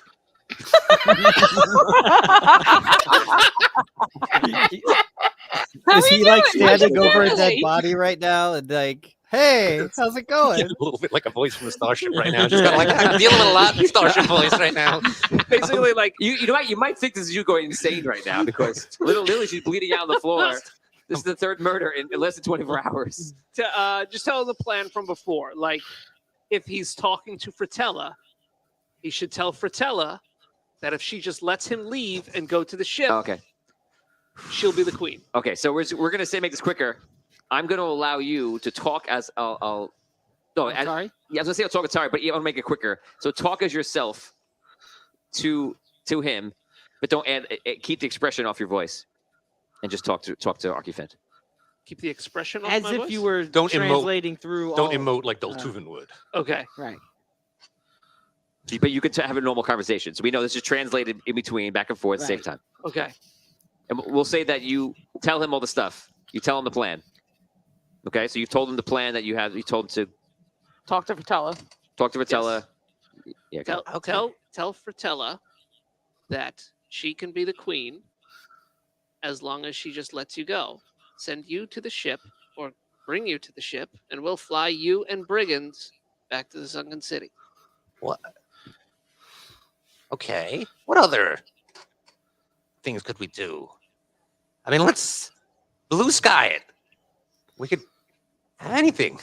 Is he like standing over a dead body right now and like, hey, how's it going? A little bit like a voice from the Starship right now. Just kind of like, I'm dealing with a lot of Starship voice right now. Basically, like you know what? You might think this is you going insane right now because literally she's bleeding out on the floor. This is the third murder in less than 24 hours. Just tell him the plan from before. Like, if he's talking to Fratella, he should tell Fratella that if she just lets him leave and go to the ship, Okay. she'll be the queen. Okay. So we're gonna make this quicker. I'm gonna allow you to talk as I'll no. As, Sorry. yeah, I was gonna say I'll talk as sorry, but I want to make it quicker. So talk as yourself to him, but don't add. Keep the expression off your voice, and just talk to Archifint. Keep the expression off As my if voice? you were Don't emote. translating through. Don't all, emote like Doltuven would. Okay. Right. But you can have a normal conversation. So we know this is translated in between, back and forth, save Right. time. Okay. And we'll say that you tell him all the stuff. You tell him the plan. Okay, so you've told him the plan that you have. You told him to Talk to Fratella. talk to Fratella. Yeah, go. Tell Fratella that she can be the queen as long as she just lets you go. Send you to the ship or bring you to the ship, and we'll fly you and brigands back to the sunken city. What? Okay. What other things could we do? I mean, let's blue sky it. We could have anything.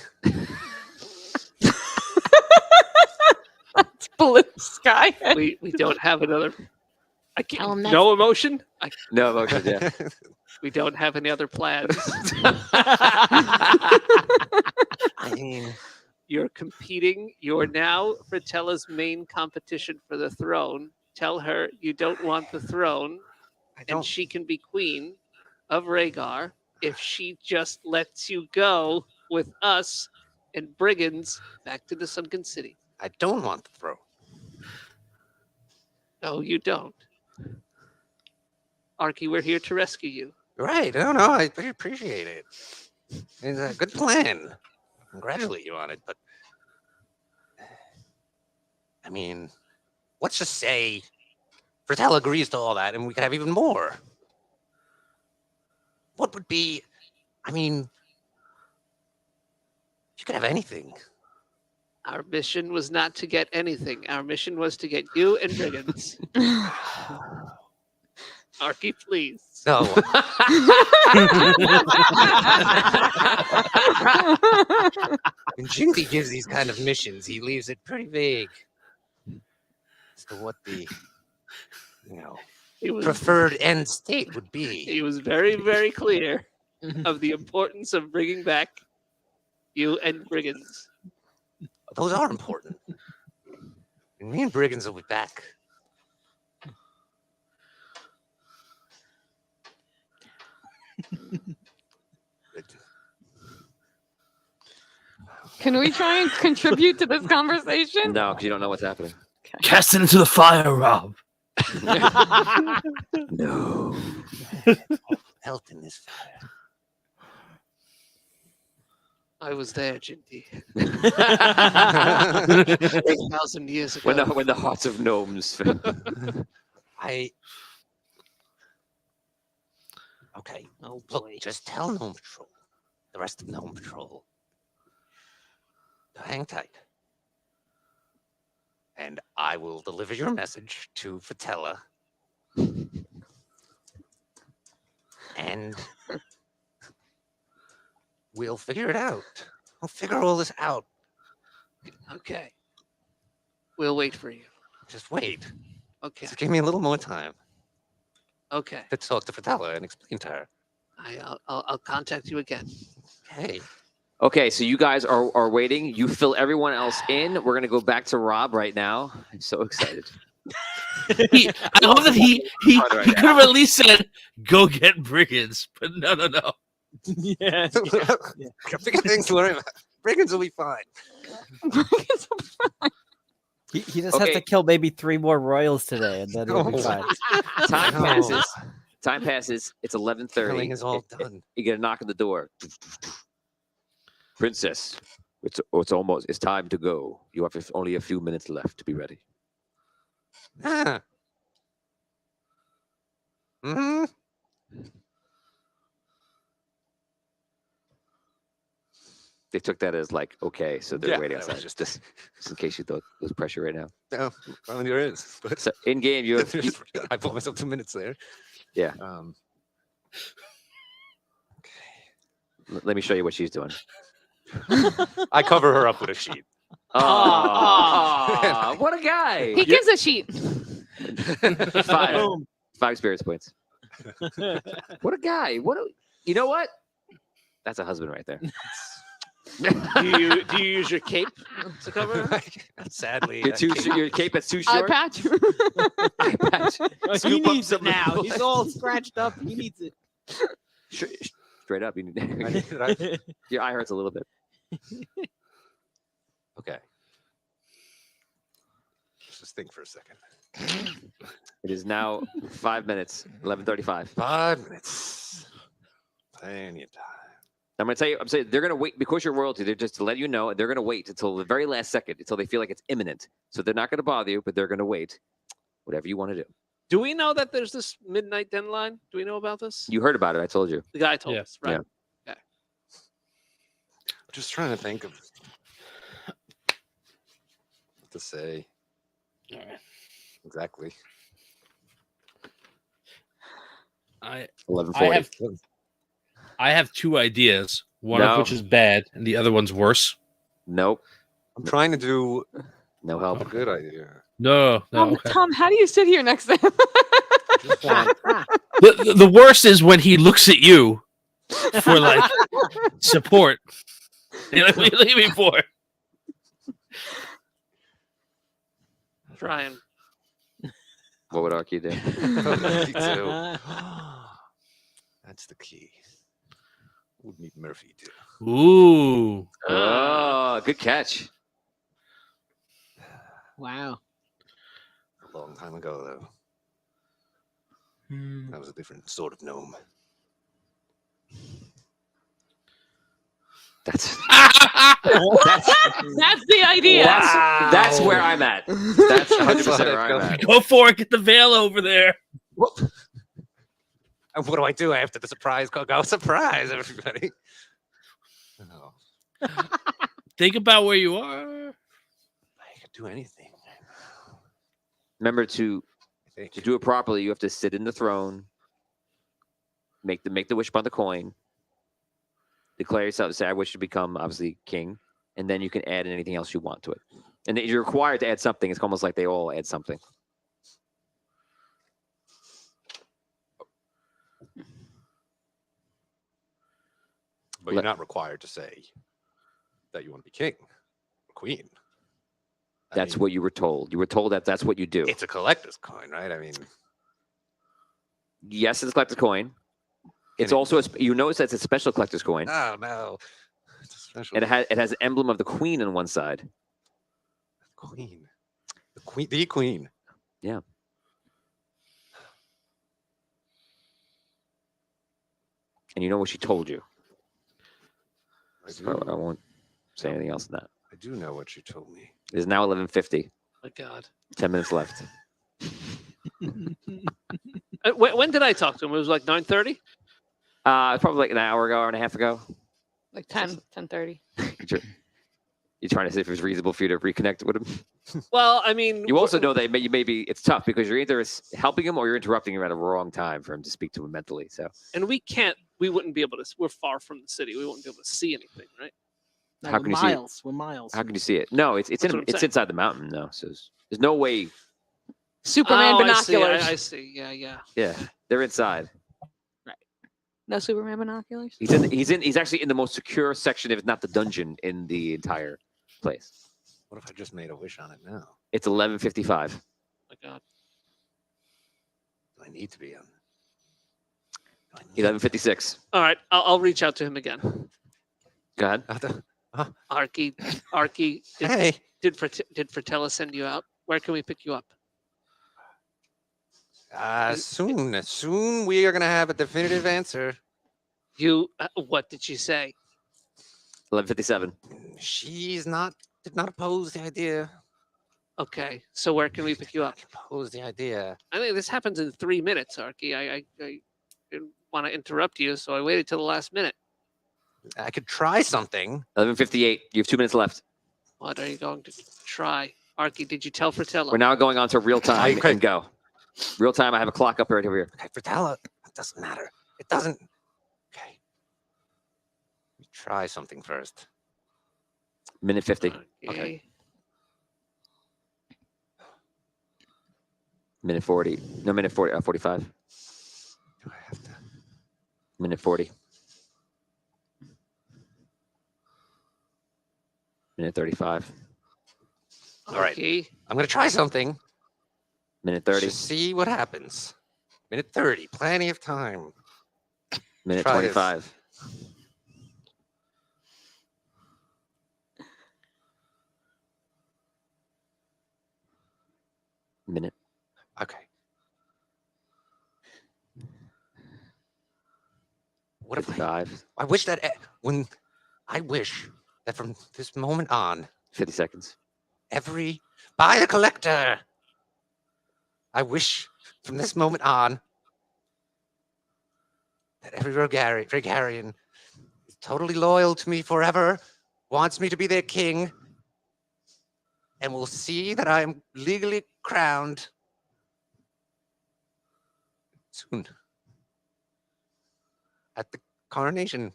Blue sky. We don't have another. I Tell can't. him No emotion. No emotions. Yeah. We don't have any other plans. I mean, You're competing. You're now Fratella's main competition for the throne. Tell her you don't want the throne, I and don't. she can be queen of Rhaegar if she just lets you go with us and brigands back to the sunken city. I don't want the throne. No, you don't. Archie, we're here to rescue you. Right. No, I very appreciate it. It's a good plan. Congratulate you on it, but I mean, let's just say Fratella agrees to all that and we could have even more. What would be, I mean, you could have anything. Our mission was not to get anything. Our mission was to get you and brigands. Archie, please. No. When Jinty gives these kind of missions, he leaves it pretty vague as to what the, He was, preferred end state would be. he was very, very clear of the importance of bringing back you and brigands. Those are important. And me and Brigands will be back. Can we try and contribute to this conversation? No, because you don't know what's happening. Cast it into the fire, Rob. No. Help in this fire. I was there, Jinty. 8,000 years ago. When the hearts of gnomes fell. Okay. Oh Look, boy. just tell Gnome Patrol. the rest of Gnome Patrol. So hang tight. And I will deliver your message to Fatella. And we'll figure it out. We'll figure all this out. Okay. We'll wait for you. Just wait. Okay. Just give me a little more time Okay. to talk to Fatella and explain to her. I'll contact you again. Hey. Okay, so you guys are waiting. You fill everyone else in. We're gonna go back to Rob right now. I'm so excited. I love that he could have at least said, "Go get brigands," but no. Yeah. Bigger things to worry about. Brigands will be fine. He just has Okay. to kill maybe 3 more royals today, and then it'll be Oh. fine. Time No. passes. Time passes. It's Killing 11:30. is all done. You get a knock on the door. Princess, it's time to go. You have only a few minutes left to be ready. Ah. Hmm. They took that as like, okay, so they're Yeah, waiting that was outside. just- Just in case you thought there's pressure right now. No, well, there is. But So in game, you have I bought myself 2 minutes there. Yeah. Okay. Let me show you what she's doing. I cover her up with a sheet. Oh, what a guy! He gives a sheet. Five spirits points. What a guy! You know what? That's a husband right there. Do you use your cape to cover her? Sadly, Your cape that's too Eye short. patch. Eye patch. He Scoop up needs some it now. of the He's all scratched up. He needs it. Straight up, your eye hurts a little bit. Okay. Let's just think for a second. It is now 5 minutes, 11:35. 5 minutes. Plenty of time. I'm going to tell you, I'm saying they're going to wait because you're royalty. They're just to let you know, they're going to wait until the very last second, until they feel like it's imminent. So they're not going to bother you, but they're going to wait. Whatever you want to do. Do we know that there's this midnight deadline? Do we know about this? You heard about it. I told you. The guy told Yeah. us, right? Yeah. Just trying to think of what to say exactly. I 11:40. have 2 ideas. One No. of which is bad, and the other one's worse. Nope. I'm trying to do No a help. good idea. No. Okay. Tom, how do you sit here next to him? Just want, The worst is when he looks at you for like support. You're like, what are you leaving for? Trying. What would Archie do? Me too. That's the key. What would meet Murphy do? Ooh. Oh, good catch. Wow. A long time ago, though. That was a different sort of gnome. That's That's the idea. that's where I'm at. That's 100% where I'm at. Go for it. Get the veil over there. And what do I do after the surprise? Go surprise, everybody. Oh, Think about where you are. I could do anything. Remember to I think. do it properly. You have to sit in the throne. Make the wish upon the coin. Declare yourself. Say, I wish to become obviously king, and then you can add anything else you want to it. And you're required to add something. It's almost like they all add something. But you're not required to say that you want to be king or queen. I That's mean, what you were told. You were told that that's what you do. it's a collector's coin, right? I mean, Yes, it's a collector's coin. It's it- also you notice that it's a special collector's coin, oh no, it's a special and it has an emblem of the queen on one side. queen. The queen. Yeah. And you know what she told you. So I won't say anything else than that. I do know what you told me. It is now 11:50. My God. 10 minutes left. When did I talk to him? It was like 9:30. Probably like an hour ago, hour and a half ago. Like 10:30. You're trying to see if it's reasonable for you to reconnect with him. Well, I mean, You also know that maybe it's tough because you're either helping him or you're interrupting him at a wrong time for him to speak to him mentally. So and we wouldn't be able to. We're far from the city. We wouldn't be able to see anything, right? No, How we're can you see it? miles. We're miles. how can you see it? No, it's That's what I'm saying. inside the mountain. No, so there's no way. Superman Oh, binoculars. I see. Yeah. Yeah, they're inside. No Superman binoculars. He's actually in the most secure section, if not the dungeon, in the entire place. What if I just made a wish on it now? It's 11:55. Oh my God. Do I need to be on? 11:56. All right, I'll reach out to him again. Go ahead. Arky, Hey, did Fratello send you out? Where can we pick you up? soon we are gonna have a definitive answer. You, what did she say? 11:57. Did not oppose the idea. Okay, so where can we pick you up? Oppose the idea. I think this happens in 3 minutes, Arky. I didn't want to interrupt you, so I waited till the last minute. I could try something. 11:58. You have 2 minutes left. What are you going to try? Arky, did you tell Fratello? We're now going on to real time Okay. and go. Real time. I have a clock up right over here. Okay, Fratello, it doesn't matter. It doesn't. Okay. Let me try something first. Minute 50. Okay. Minute 40. No, minute 40. 45. Do I have to? Minute 40. Minute 35. All right. Okay. I'm gonna try something. Minute 30. Just see what happens. Minute 30. Plenty of time. Minute try this. 25. Minute. Okay. What if 55. I wish that I wish that from this moment on, 50 seconds. buy the collector. I wish from this moment on that every Rogarian is totally loyal to me forever, wants me to be their king, and will see that I am legally crowned soon at the coronation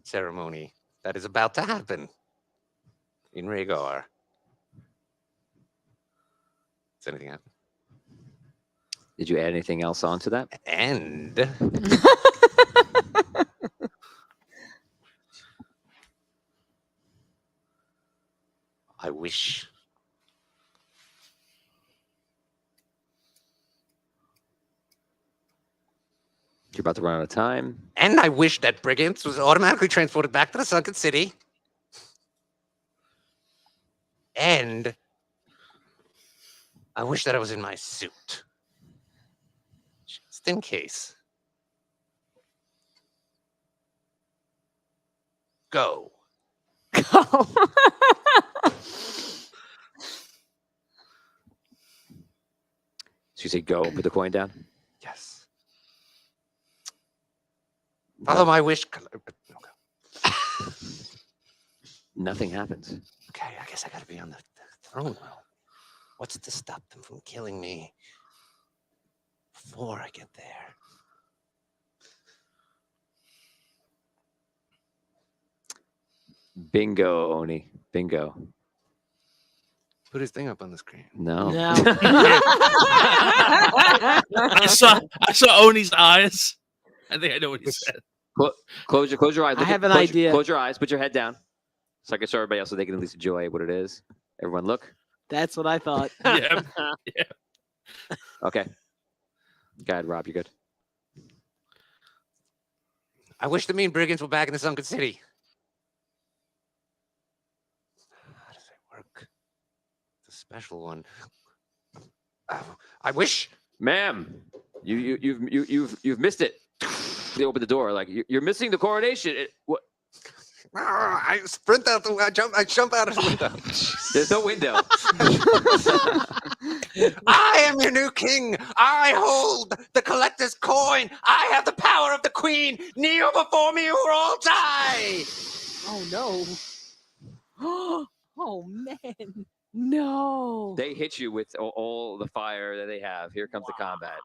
ceremony that is about to happen in Rhaegar. Does anything happen? Did you add anything else onto that? And I wish You're about to run out of time. that Brigands was automatically transported back to the Sunken City. And I wish that I was in my suit. Just in case. Go. Go. So you say go and put the coin down? Yes. Follow my wish. Nothing happens. Okay, I guess I gotta be on the throne now. What's to stop them from killing me before I get there? Bingo, Oni. Bingo. Put his thing up on the screen. No. No. I saw Oni's eyes. I think I know what he said. Close your eyes. I have an close idea. Close your eyes. Put your head down. So I can show everybody else so they can at least enjoy what it is. Everyone look. That's what I thought. Yeah. Okay. Go ahead, Rob. You're good. I wish the mean brigands were back in the Sunken City. How does it work? It's a special one. I wish. Ma'am, you've missed it. They open the door like you're missing the coronation. What? I sprint out the. I jump out of the window. There's no window. I am your new king. I hold the collector's coin. I have the power of the queen. Kneel before me or all die. Oh no. Oh man. No. They hit you with all the fire that they have. Here comes the combat.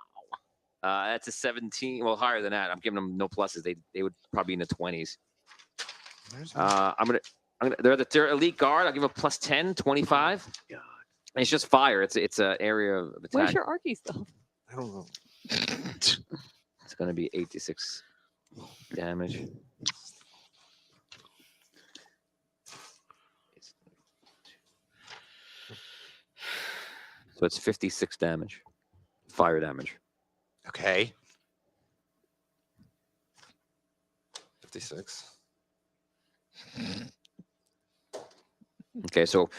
That's a 17. Well, higher than that. I'm giving them no pluses. They would probably be in the 20s. I'm gonna. They're elite guard. I'll give them a plus 10, 25. Oh, God. And it's just fire. It's an area of attack. Where's your Arky stuff? I don't know. It's gonna be 86 damage. So it's 56 damage, fire damage. Okay. 56. Okay, so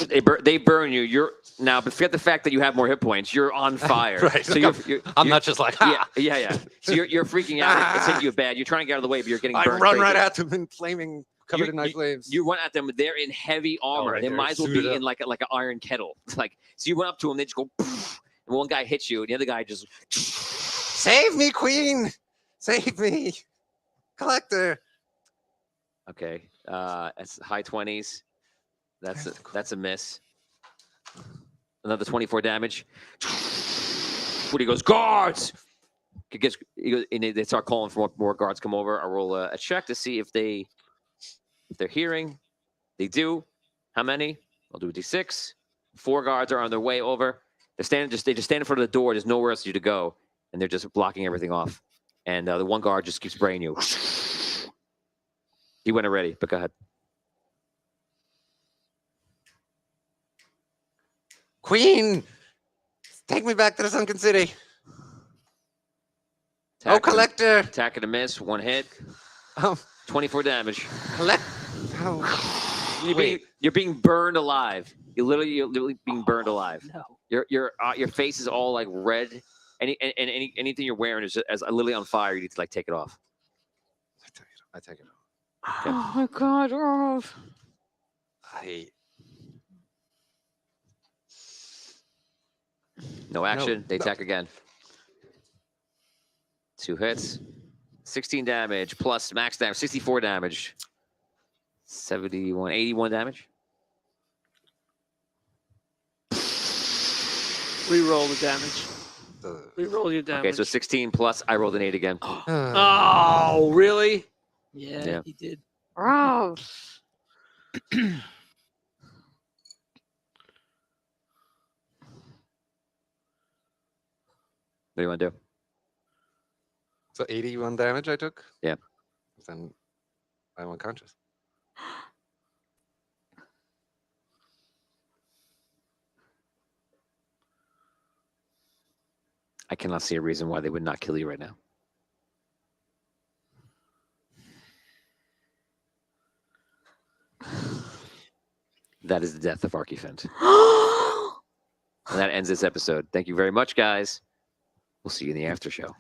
they burn you. You're now, but forget the fact that you have more hit points. You're on fire. Right. So I'm not just like, yeah. So you're freaking out. It's hitting you bad. You're trying to get out of the way, but you're getting burned. I run crazy. right at them in flaming, covered in knife flames. You run at them. They're in heavy armor. right, they they're might as well suited be up. in like an iron kettle. Like so, you went up to them. They just go, poof, and one guy hits you, and the other guy just Save me, Queen! Save me, Collector. Okay, that's high 20s. That's a miss. Another 24 damage. When he goes, guards! He goes, and they start calling for more guards come over. I roll a check to see if they're hearing. They do. How many? I'll do a D6. 4 guards are on their way over. They just stand in front of the door. There's nowhere else for you to go, and they're just blocking everything off. And the one guard just keeps spraying you. He went already, but go ahead. Queen! Take me back to the sunken city. Attack Collector! Attack and a miss. 1 hit. Oh, 24 damage. collect. Oh. You're being burned alive. You're literally being burned alive. No. Your face is all like red. Anything you're wearing is as literally on fire. You need to like take it off. I take it off. Oh my God. Oh. No action. They no. attack again. 2 hits. 16 damage plus max damage. 64 damage. 81 damage. Reroll the damage. Reroll your damage. Okay, so 16 plus. I rolled an 8 again. Oh, really? Yeah. He did. Oh. What do you want to do? So 81 damage I took? Yeah. Then I'm unconscious. I cannot see a reason why they would not kill you right now. That is the death of Archifent. And that ends this episode. Thank you very much, guys. We'll see you in the after show.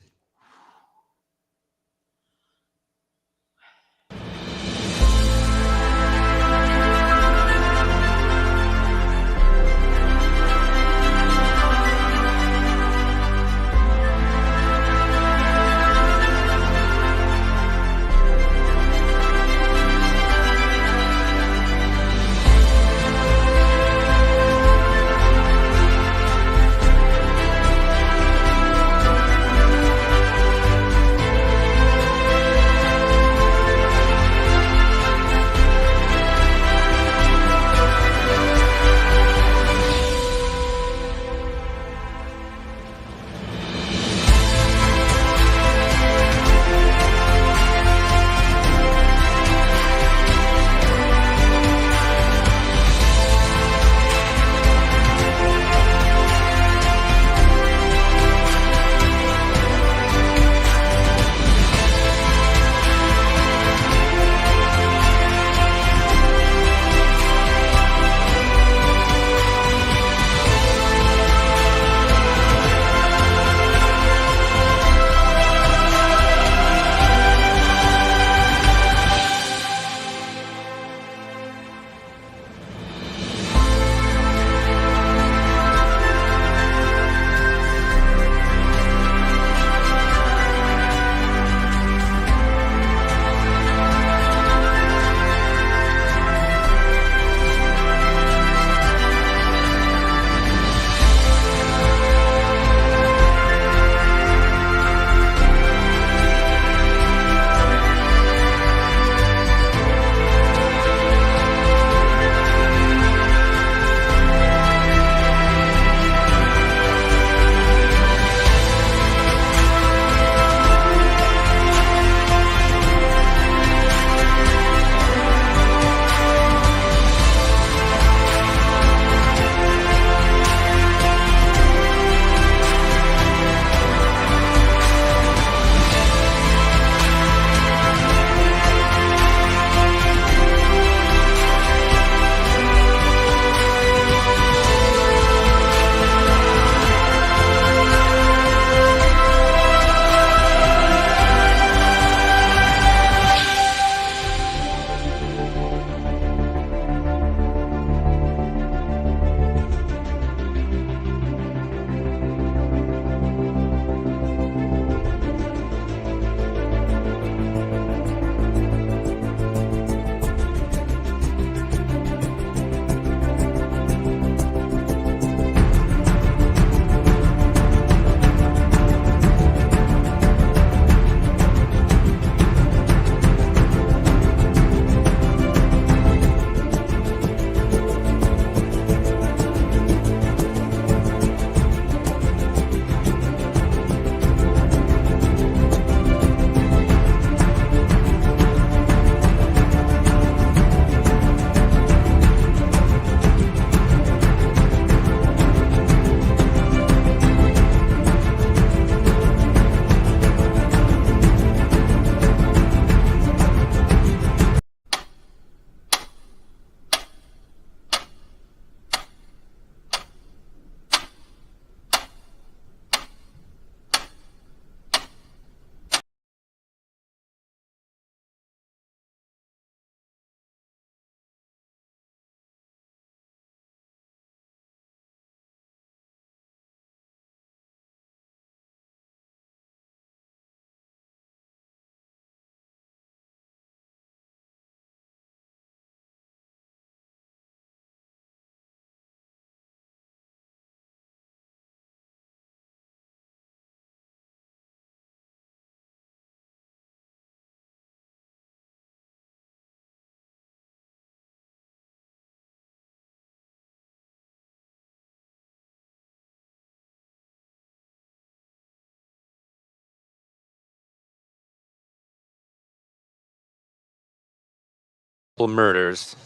murders.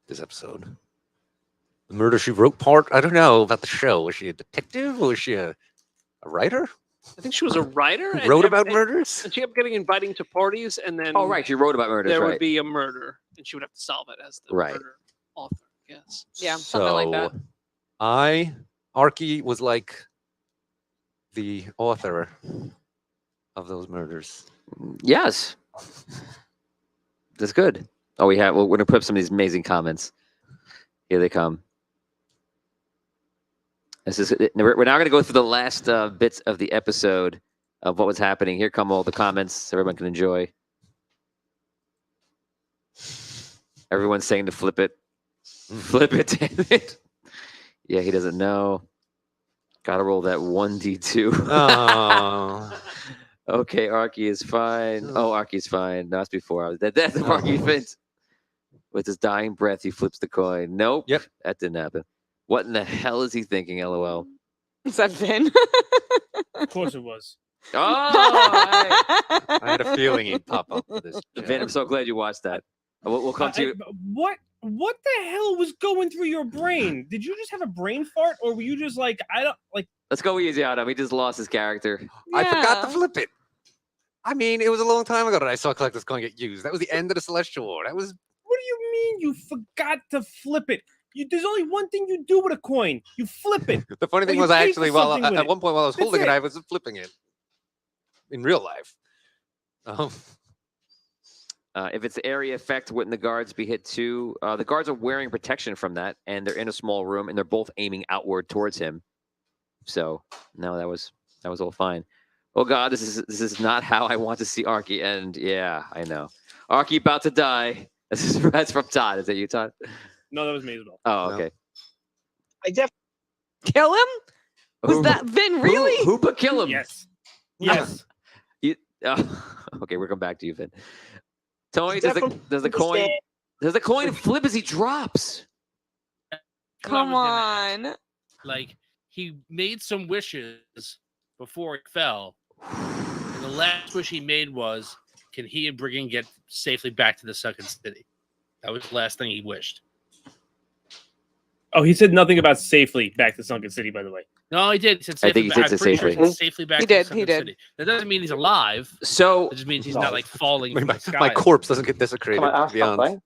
This episode. The murder she wrote part. I don't know about the show. Was she a detective? Or was she a writer? I think she was a writer. Who wrote about murders? And she kept getting invited to parties, and then Oh, right. She wrote about murders, there right? would be a murder, and she would have to solve it as the Right. murder author. Yes. Yeah, something like that. Arky was like the author of those murders. Yes. That's good. Oh, we're going to put up some of these amazing comments. Here they come. We're now going to go through the last bits of the episode of what was happening. Here come all the comments so everyone can enjoy. Everyone's saying to flip it. Flip it, damn it. Yeah, he doesn't know. Gotta roll that 1d2. Oh. Okay, Arky is fine. Oh, Arky's fine. No, that's before. The death of Arky Fint. With his dying breath, he flips the coin. Nope. Yep. That didn't happen. What in the hell is he thinking, LOL? Is that Vin? Of course it was. Oh, I I had a feeling he'd pop up for this. Vin, I'm so glad you watched that. We'll come to you. What the hell was going through your brain? Did you just have a brain fart, or were you just like, I don't like? Let's go easy on him. He just lost his character. I forgot to Yeah. flip it. I mean, it was a long time ago that I saw Collector's Coin get used. That was the end of the Celestial War. That was. What do you mean you forgot to flip it? There's only one thing you do with a coin. You flip it. The funny thing you was, pay for actually, something with at it. one point while I was That's holding it, it. I was flipping it in real life. If it's the area effect, wouldn't the guards be hit too? The guards are wearing protection from that, and they're in a small room, and they're both aiming outward towards him. So no, that was all fine. Oh God, this is not how I want to see Arky end. Yeah, I know. Arky about to die. That's from Todd. Is that you, Todd? No, that was me as well. Oh, No. okay. I definitely Kill him? Was Who- that Vin really? Hoopa kill him? Yes. Yes. Okay, we'll come back to you, Vin. Tony, I does definitely the coin flip as he drops? Come What I was gonna ask. on. Like, he made some wishes before he fell. And the last wish he made was, can he and Brigand get safely back to the Sunken City? That was the last thing he wished. Oh, he said nothing about safely back to Sunken City, by the way. No, he did. He said I safely think he said I'm pretty sure safely. he said safely back He to did, the he Sunken did. City. That doesn't mean he's alive. So It just means he's No. not like falling from my, the sky. my corpse doesn't get desecrated. Can I ask beyond. something?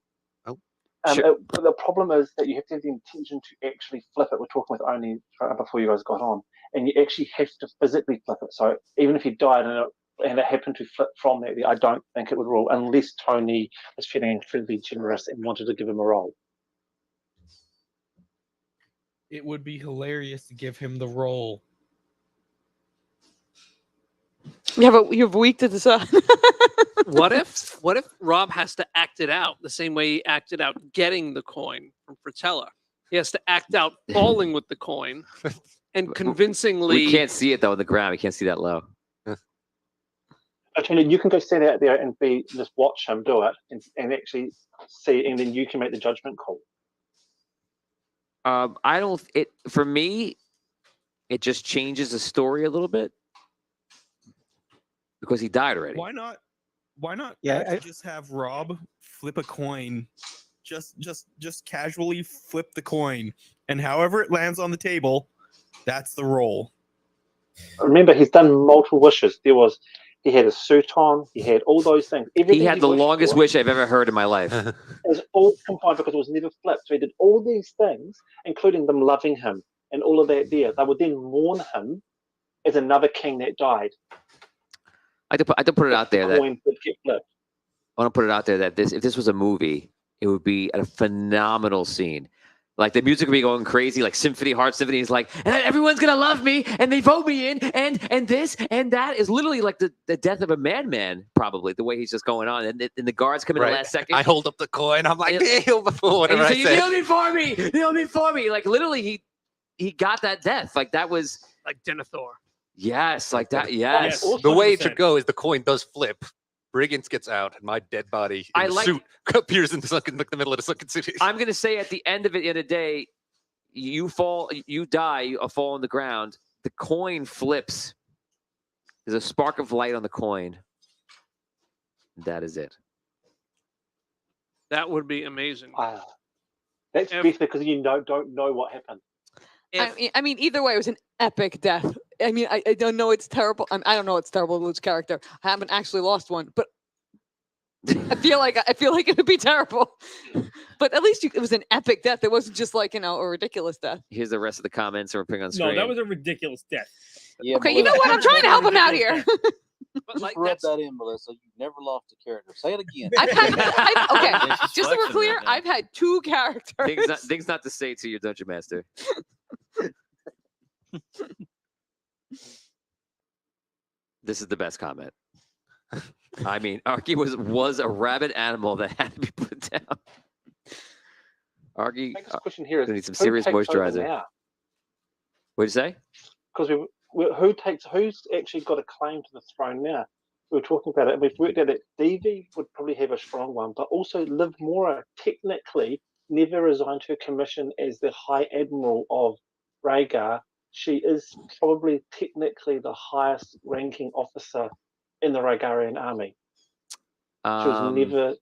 Oh, sure. The problem is that you have to have the intention to actually flip it. We're talking with only before you guys got on, and you actually have to physically flip it. So even if you died and it happened to flip from that, I don't think it would rule unless Tony was feeling incredibly generous and wanted to give him a roll. It would be hilarious to give him the role. You have a week to decide. What if Rob has to act it out the same way he acted out getting the coin from Fratella? He has to act out falling with the coin and convincingly. We can't see it though on the ground. We can't see that low. Tony, you can go stand out there and just watch him do it and actually see, and then you can make the judgment call. I don't. For me, it just changes the story a little bit because he died already. Why not? Why not? Yeah, actually just have Rob flip a coin, just casually flip the coin, and however it lands on the table, that's the roll. Remember, he's done multiple wishes. He had a suit on. He had all those things. Everything He had the wished longest for wish I've ever heard in my life. was all confined because it was never flipped. So he did all these things, including them loving him and all of that. There, they would then mourn him as another king that died. I had to put it out there that Coin would get flipped. I want to put it out there that if this was a movie, it would be a phenomenal scene. Like the music would be going crazy, like symphony, heart symphony. Is like, and everyone's gonna love me, and they vote me in, and this and that is literally like the death of a madman, probably the way he's just going on, and the guards come in right. the last second. I hold up the coin. I'm like, Yeah. kneel before and whatever you I say, say. kneel me for me. Like literally, he got that death. Like that was like Denethor. yes, like that. Yes. Yes. The way it 100%. should go is the coin does flip. Brigance gets out, and my dead body in I the like- suit appears in the middle of the sunken city. I'm gonna say at the end of the day, you fall, you die, you fall on the ground. The coin flips. There's a spark of light on the coin, That is it. That would be amazing. That's If- better because you don't know what happened. I mean, either way, it was an epic death. I mean, I don't know it's terrible. I don't know it's terrible to lose character. I haven't actually lost one, but I feel like it would be terrible. But at least it was an epic death. It wasn't just like a ridiculous death. Here's the rest of the comments we're putting on screen. No, that was a ridiculous death. Yeah, Okay, you know what? I'm trying to help him out here. But Just like rub that's, that in, Melissa. You never lost a character. Say it again. Okay, Yeah, she's just so we're flexing clear, right now. I've had 2 characters. Things not to say to your dungeon master. This is the best comment. I mean, Arky was a rabid animal that had to be put down. Arky, Next question here is gonna need some who serious takes over moisturizer. now? What'd you say? Because who's actually got a claim to the throne now? We were talking about it, and we've worked out that Devi would probably have a strong one, but also Liv Mora technically never resigned her commission as the High Admiral of Rhaegar. She is probably technically the highest ranking officer in the Rhaegarian army. She was never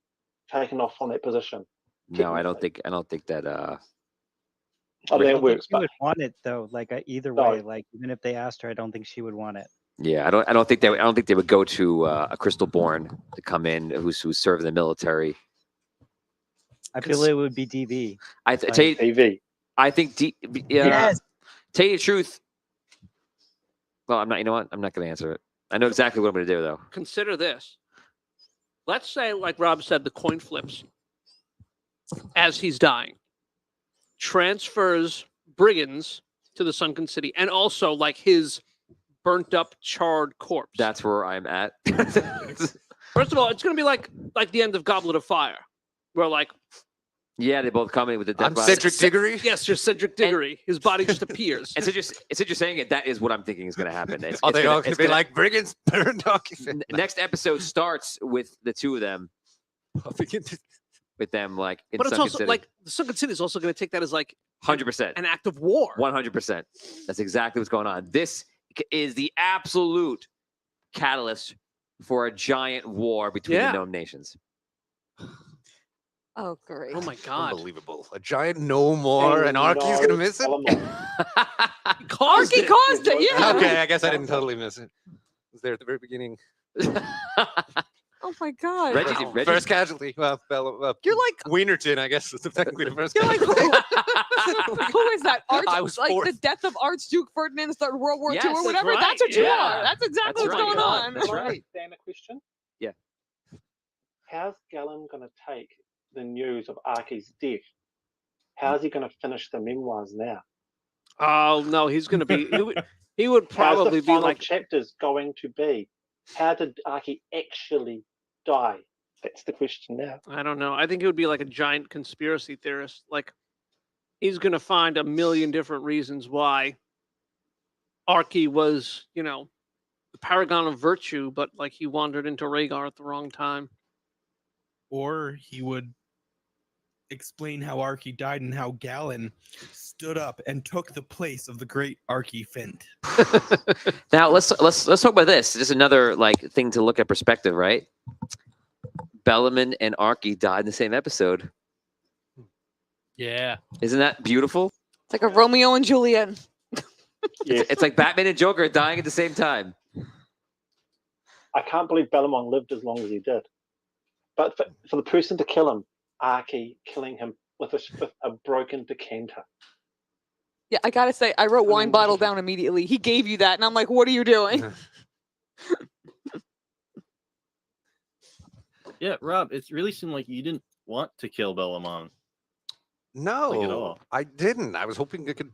taken off from that position. No, I don't think that. I I think it don't think works, she but would want it though. Like either No. way, like even if they asked her, I don't think she would want it. Yeah, I don't think they would go to a Crystalborn to come in who's served in the military. I feel it would be DV. Tell you, TV. I think Yes. tell you the truth. Well, I'm not. You know what? I'm not going to answer it. I know exactly what I'm going to do though. consider this. Let's say, like Rob said, the coin flips as he's dying, transfers brigands to the Sunken City, and also like his burnt up, charred corpse. That's where I'm at. First of all, it's going to be like the end of Goblet of Fire, where like Yeah, they both come in with the death I'm body. Cedric Diggory. yes, just Cedric Diggory, his body just appears. And since you're saying it, that is what I'm thinking is going to happen. It's, Are it's they gonna- all going it's to be gonna- like brigands? Burned occupant. Next episode starts with the two of them, with them like in But it's Sunken also City. like the Sunken City is also going to take that as like 100%. an act of war. 100%. That's exactly what's going on. This is the absolute catalyst for a giant war between Yeah. the Gnome nations. Oh, great. Oh my god! Unbelievable. A giant no more, and Arky's going to miss it? He caused Arky it. caused it, yeah. Okay, I guess I didn't totally miss it. Was there at the very beginning. Oh my god. Reggie- First casualty. Well, You're like Wienerton, I guess, was technically the first you're like casualty. who is that? I was like fourth. the death of Archduke Ferdinand started World War Yes, II or that's whatever. right, That's what you yeah. are. That's exactly That's what's right. going on. That's right. Dan, a question? Yeah. How's Galen going to take the news of Arky's death? How's he going to finish the memoirs now? Oh no, he's going to be. He would How's probably the be final like. chapters going to be? How did Arky actually die? That's the question now. I don't know. I think he would be like a giant conspiracy theorist. Like he's going to find a million different reasons why Arky was, the paragon of virtue, but like he wandered into Rhaegar at the wrong time. Or he would explain how Arky died and how Galen stood up and took the place of the great Arky Fint. Now let's talk about this. Just another thing to look at perspective, right? Bellarmine and Arky died in the same episode. Yeah. Isn't that beautiful? It's like a Romeo and Juliet. Yes. It's like Batman and Joker dying at the same time. I can't believe Bellamont lived as long as he did. But for the person to kill him, Arky killing him with a broken decanter. Yeah, I gotta say, I wrote wine bottle down immediately. He gave you that, and I'm like, what are you doing? Yeah, Rob, it really seemed like you didn't want to kill Bellamont. No, I didn't. I was hoping I could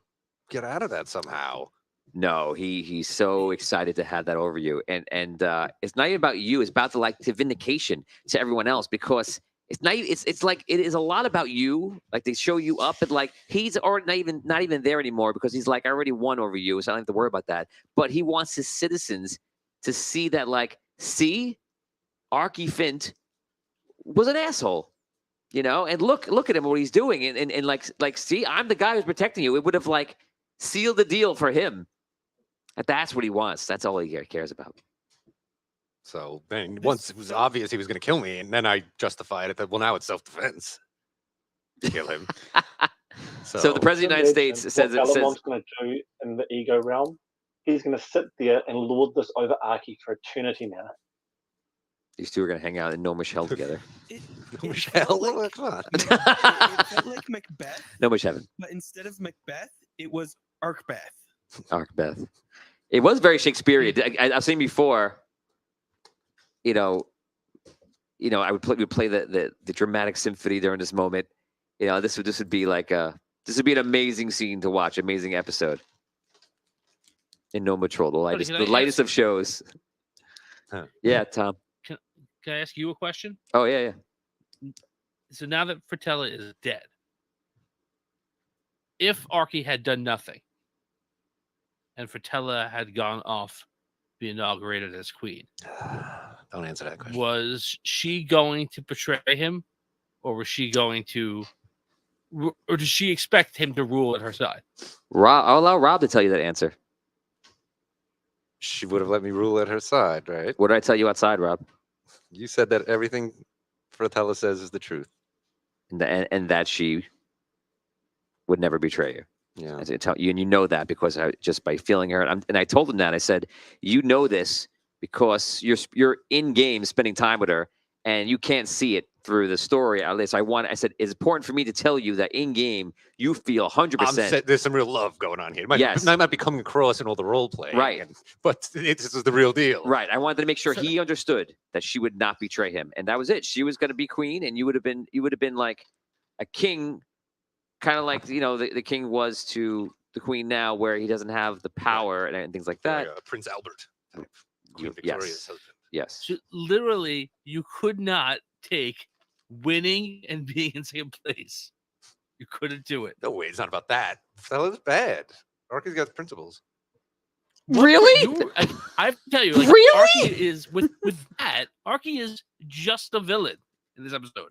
get out of that somehow. No, he's so excited to have that over you, and it's not even about you. It's about the vindication to everyone else, because it's not. It's like it is a lot about you. Like they show you up, and he's already not even there anymore, because he's like, I already won over you, so I don't have to worry about that. But he wants his citizens to see that, see, Arky Fint was an asshole, and look at him, what he's doing, and see, I'm the guy who's protecting you. It would have sealed the deal for him. That's what he wants. That's all he cares about. So then once it was obvious he was going to kill me, and then I justified it that, well, now it's self-defense. Kill him. So the President of the United States says what Balamon's going to do in the ego realm. He's going to sit there and lord this over Archie for eternity now. These two are going to hang out in No Michelle together. Michelle? Come on. It felt like Macbeth, No Michelle. but instead of Macbeth, it was Arcbeth. Arcbeth. It was very Shakespearean. I've seen before. I would play the dramatic symphony during this moment. This would be like this would be an amazing scene to watch, amazing episode. In No Patrol, the lightest of shows. Huh. Yeah, Tom. Can I ask you a question? Oh yeah. So now that Fratella is dead, if Archie had done nothing, and Fratella had gone off, be inaugurated as queen, Don't answer that question. was she going to betray him, or was she going to, or does she expect him to rule at her side? Rob, I'll allow Rob to tell you that answer. She would have let me rule at her side, right? What did I tell you outside, Rob? You said that everything Fratella says is the truth. And that she would never betray you. Yeah. I tell you, and you know that because just by feeling her. And I told him that. I said, you know this because you're in game spending time with her, and you can't see it through the story. At least I said it's important for me to tell you that in game you feel 100%. There's some real love going on here. Yes. I might be coming across in all the role play, right? But this is the real deal, right? I wanted to make sure he understood that she would not betray him, and that was it. She was going to be queen, and you would have been like a king, kind of like the king was to the queen now, where he doesn't have the power and things like that. Like, Prince Albert, Queen Victoria's husband. Yes. So literally, you could not take winning and being in second place. You couldn't do it. No way, it's not about that. Fella's bad. Archie's got principles. Really? I have to tell you, like, Really? Archie is with that. Archie is just a villain in this episode.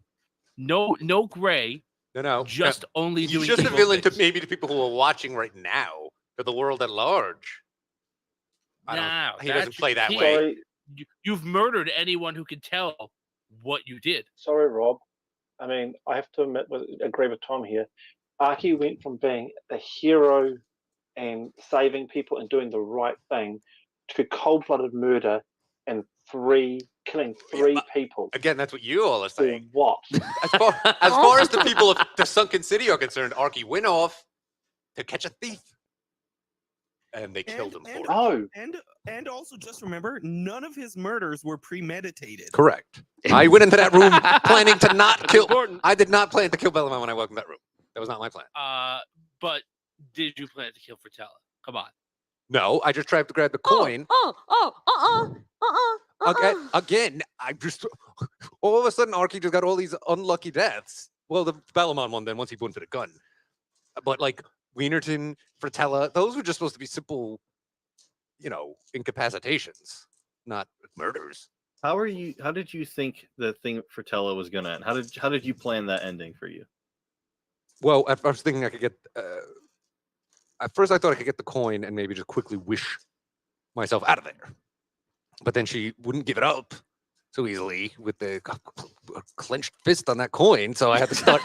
No gray. No. Just only He's doing. just a evil villain things. to maybe the people who are watching right now, to the world at large. He doesn't play that way. Sorry, You've murdered anyone who can tell what you did. sorry, Rob. I mean, I have to agree with Tom here. Archie went from being a hero and saving people and doing the right thing to cold-blooded murder and killing three people. Again, that's what you all are For saying. what? As far as the people of the Sunken City are concerned, Archie went off to catch a thief. And they killed him for it. And also just remember, none of his murders were premeditated. Correct. I went into that room planning to not kill. I did not plan to kill Bellamont when I walked in that room. That was not my plan. But did you plan to kill Fratella? Come on. No, I just tried to grab the coin. Okay, again, I just all of a sudden Archie just got all these unlucky deaths. Well, the Bellamont one then once he pointed a gun, but like Wienerton, Fratella, those were just supposed to be simple, incapacitations, not murders. How did you think the thing Fratella was gonna end? How did you plan that ending for you? Well, I was thinking I could get. At first, I thought I could get the coin and maybe just quickly wish myself out of there. But then she wouldn't give it up so easily with the clenched fist on that coin. So I had to start.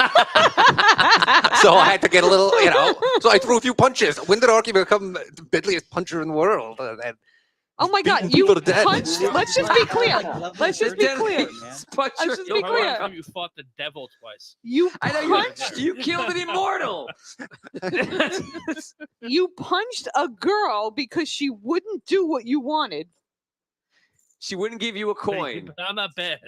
So I had to get a little, So I threw a few punches. When did Archie become the deadliest puncher in the world? And Oh my God! beating You people to death. punched. Let's just be clear. Let's just be clear. Puncher. Let's just be One clear. time you fought the devil twice. You I know punched. you killed an immortal. You punched a girl because she wouldn't do what you wanted. She wouldn't give you a Thank you, coin. but I'm not bad.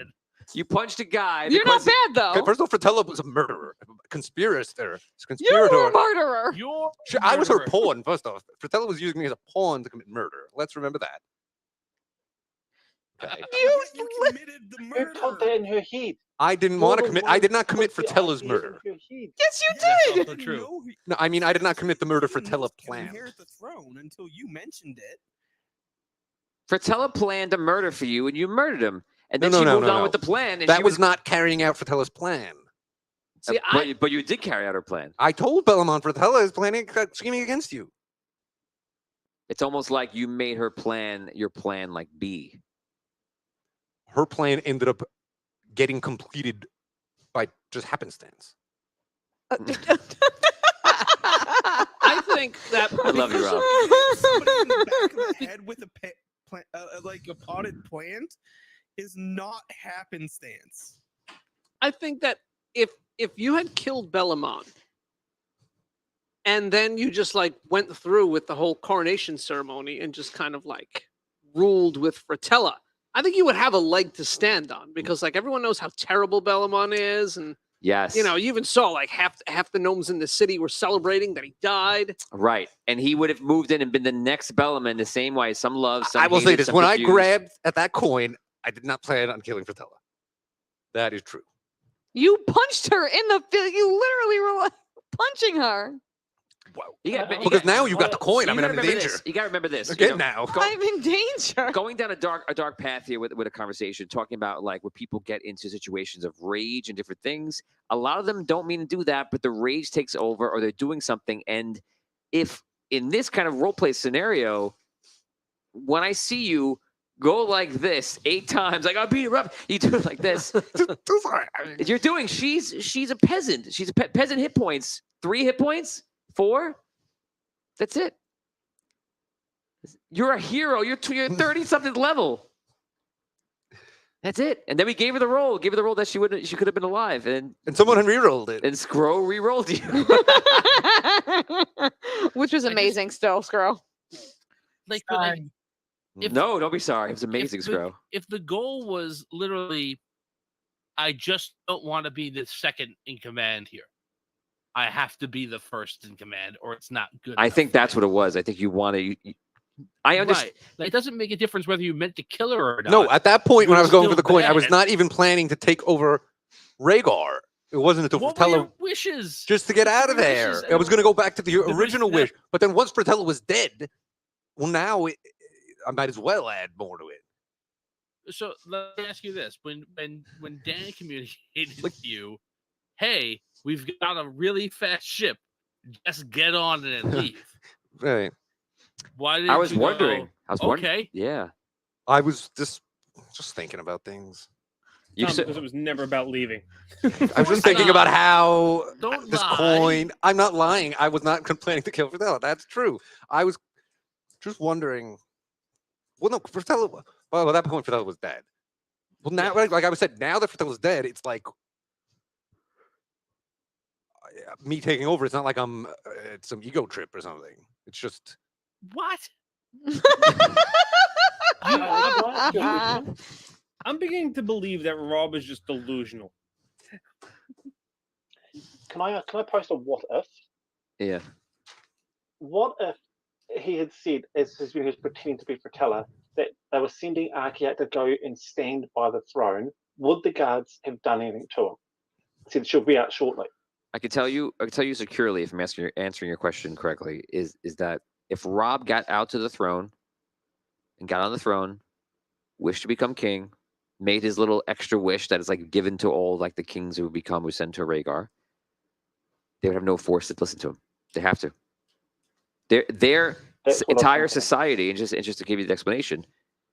You punched a guy. You're not because bad though. Okay, first of all, Fratella was a murderer, a conspirator. You're a murderer. You're I was her murderer. pawn, first off. Fratella was using me as a pawn to commit murder. Let's remember that. Okay. You committed the Who murder. put that in her head? I didn't You're want to the commit. one I did not who commit put the Fratella's idea murder. in her head. Yes, you That's did. also true. No, I mean I did not commit the murder Fratella Can planned. inherit the throne until you mentioned it. Fratella planned a murder for you, and you murdered him. And then No, she no, moved no, on no. with the plan. And That she was not carrying out Fratella's plan. See, but you did carry out her plan. I told Bellamont Fratella is planning, scheming against you. It's almost like you made her plan your plan like B. her plan ended up getting completed by just happenstance. I think that I love you, Rob. Somebody in the back of the head with a like a potted plant is not happenstance. I think that if you had killed Bellamont and then you just like went through with the whole coronation ceremony and just kind of like ruled with Fratella, I think you would have a leg to stand on because like everyone knows how terrible Bellamont is, and Yes. you know, you even saw like half the gnomes in the city were celebrating that he died. Right. And he would have moved in and been the next Bellman the same way. Some love, some I will say hated, this: some when I confused. grabbed at that coin, I did not plan on killing Fratella. That is true. You punched her in the face. You literally were like, punching her. Because now you've got the coin. I mean, I'm in danger. You got to remember this. Again now. I'm in danger. Going down a dark path here with a conversation, talking about like when people get into situations of rage and different things. A lot of them don't mean to do that, but the rage takes over, or they're doing something. And if in this kind of role play scenario, when I see you go like this 8 times, like I'll beat her up, you do it like this. You're doing. She's a peasant. She's a peasant. Hit points. 3 hit points. 4. That's it. You're a hero. You're 30-something level. That's it. And then we gave her the role. Gave her the role that she could have been alive. And someone re-rolled it. And Scro re-rolled you. Which was amazing still, Scro. Like, no, don't be sorry. It was amazing, Scro. If the goal was literally, I just don't want to be the second in command here. I have to be the first in command, or it's not good. I think that's what it was. I think you want to. I understand. Right. Like, it doesn't make a difference whether you meant to kill her or not. No, at that point when I was going for still the coin, I was bad. not even planning to take over Rhaegar. It wasn't until What were Fratella your wishes? just to get out of Your there. wishes. I was going to go back to the wish original that- wish, but then once Fratella was dead, well, now I might as well add more to it. So let me ask you this: when Dan communicated with you, hey, we've got a really fast ship, just get on it and leave. Right. Why did I was you wondering. go, I was wondering. okay. Yeah. I was just thinking about things. Because it was never about leaving. I was just thinking about how Don't this lie. coin. I'm not lying. I was not planning to kill Fratella. That's true. I was just wondering. Well, no, Fratella. Well, at that point, Fratella was dead. Well, now, like I said, now that Fratella's dead, it's like me taking over. It's not like I'm it's some ego trip or something. It's just What? I'm beginning to believe that Rob is just delusional. Can I post a what if? Yeah. What if he had said, as he was pretending to be Fratella, that they were sending Archie out to go and stand by the throne? Would the guards have done anything to him? Said she'll be out shortly. I can tell you securely, if I'm answering your question correctly, is that if Rob got out to the throne and got on the throne, wished to become king, made his little extra wish that is like given to all like the kings who sent to Rhaegar, they would have no force to listen to him. They have to. Their entire society, and just to give you the explanation,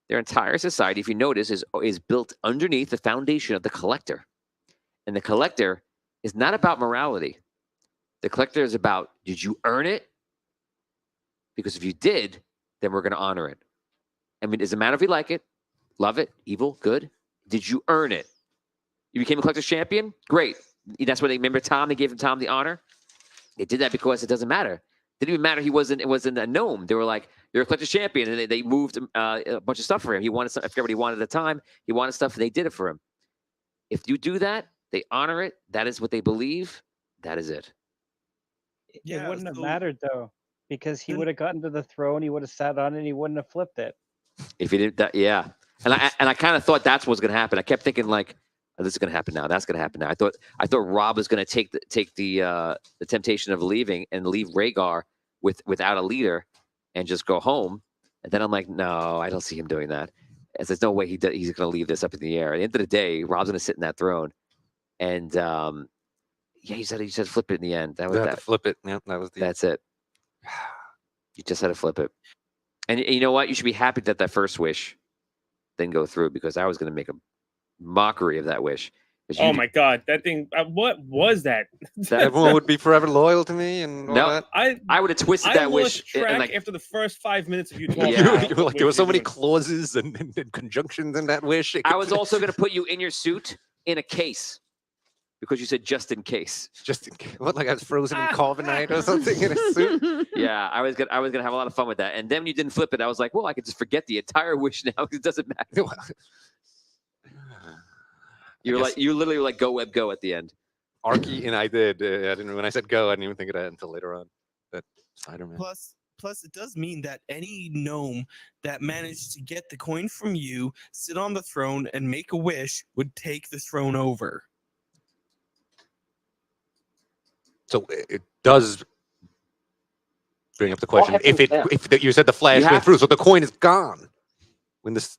their entire society, if you notice, is built underneath the foundation of the collector. And the collector is not about morality. The collector is about, did you earn it? Because if you did, then we're going to honor it. I mean, it doesn't matter if you like it, love it, evil, good. Did you earn it? You became a collector's champion? Great. That's what they remember Tom. They gave Tom the honor. They did that because it doesn't matter. It didn't even matter. It wasn't a gnome. They were like, you're a collector's champion. And they moved a bunch of stuff for him. He wanted stuff. I forget what he wanted at the time. He wanted stuff, and they did it for him. If you do that, they honor it. That is what they believe. That is it. It wouldn't have mattered though, because he would have gotten to the throne, he would have sat on it, and he wouldn't have flipped it. If he did that, yeah. And I kind of thought that's what's going to happen. I kept thinking like, oh, this is going to happen now. That's going to happen now. I thought Rob was going to take the temptation of leaving and leave Rhaegar without a leader and just go home. And then I'm like, no, I don't see him doing that. As there's no way he's going to leave this up in the air. At the end of the day, Rob's going to sit in that throne. And yeah, he said flip it in the end. That was that. Flip it. Yeah, that was the. That's it. You just had to flip it. And you know what? You should be happy that first wish than go through because I was going to make a mockery of that wish. 'Cause Oh you- my god, that thing! What was that? Everyone would be forever loyal to me and all No, that. I would have twisted I that lost wish track and like after the first 5 minutes of you talking. Yeah. about You were what like, there were wish so you're many doing. clauses and conjunctions in that wish. I was also going to put you in your suit in a case because you said just in case. just in case, what, like I was frozen in carbonite or something in a suit. Yeah, I was gonna have a lot of fun with that. And then when you didn't flip it, I was like, well, I could just forget the entire wish now because it doesn't matter. You literally were like go web go at the end. Arky and I did. I didn't. When I said go, I didn't even think of that until later on. That Spider-Man. Plus, it does mean that any gnome that managed to get the coin from you, sit on the throne, and make a wish would take the throne over. So it does bring up the question: happens now? if you said the flash You went have- through, so the coin is gone. When this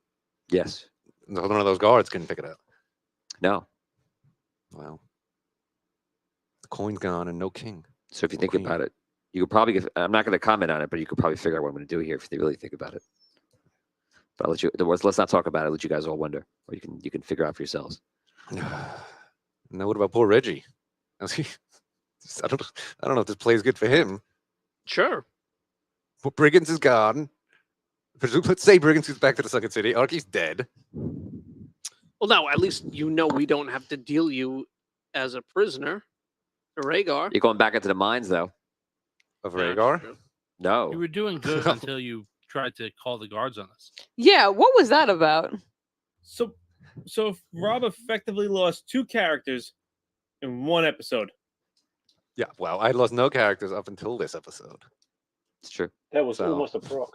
Yes. one of those guards couldn't pick it up. No. Well, the coin's gone and no king. So if you No think queen. about it, you could probably get, I'm not going to comment on it, but you could probably figure out what I'm going to do here if you really think about it. But I'll let you. Let's not talk about it. Let you guys all wonder, or you can figure out for yourselves. Now what about poor Reggie? I don't know if this play is good for him. Sure. Well, Brigands is gone. Let's say Brigands goes back to the Sunken City. Arky's dead. Well, now at least you know we don't have to deal you as a prisoner to Rhaegar. You're going back into the mines, though. Of Yeah, Rhaegar? true. No. You were doing good until you tried to call the guards on us. Yeah, what was that about? So if Rob effectively lost 2 characters in 1 episode. Yeah, well, I lost no characters up until this episode. It's true. That was So- almost a proc.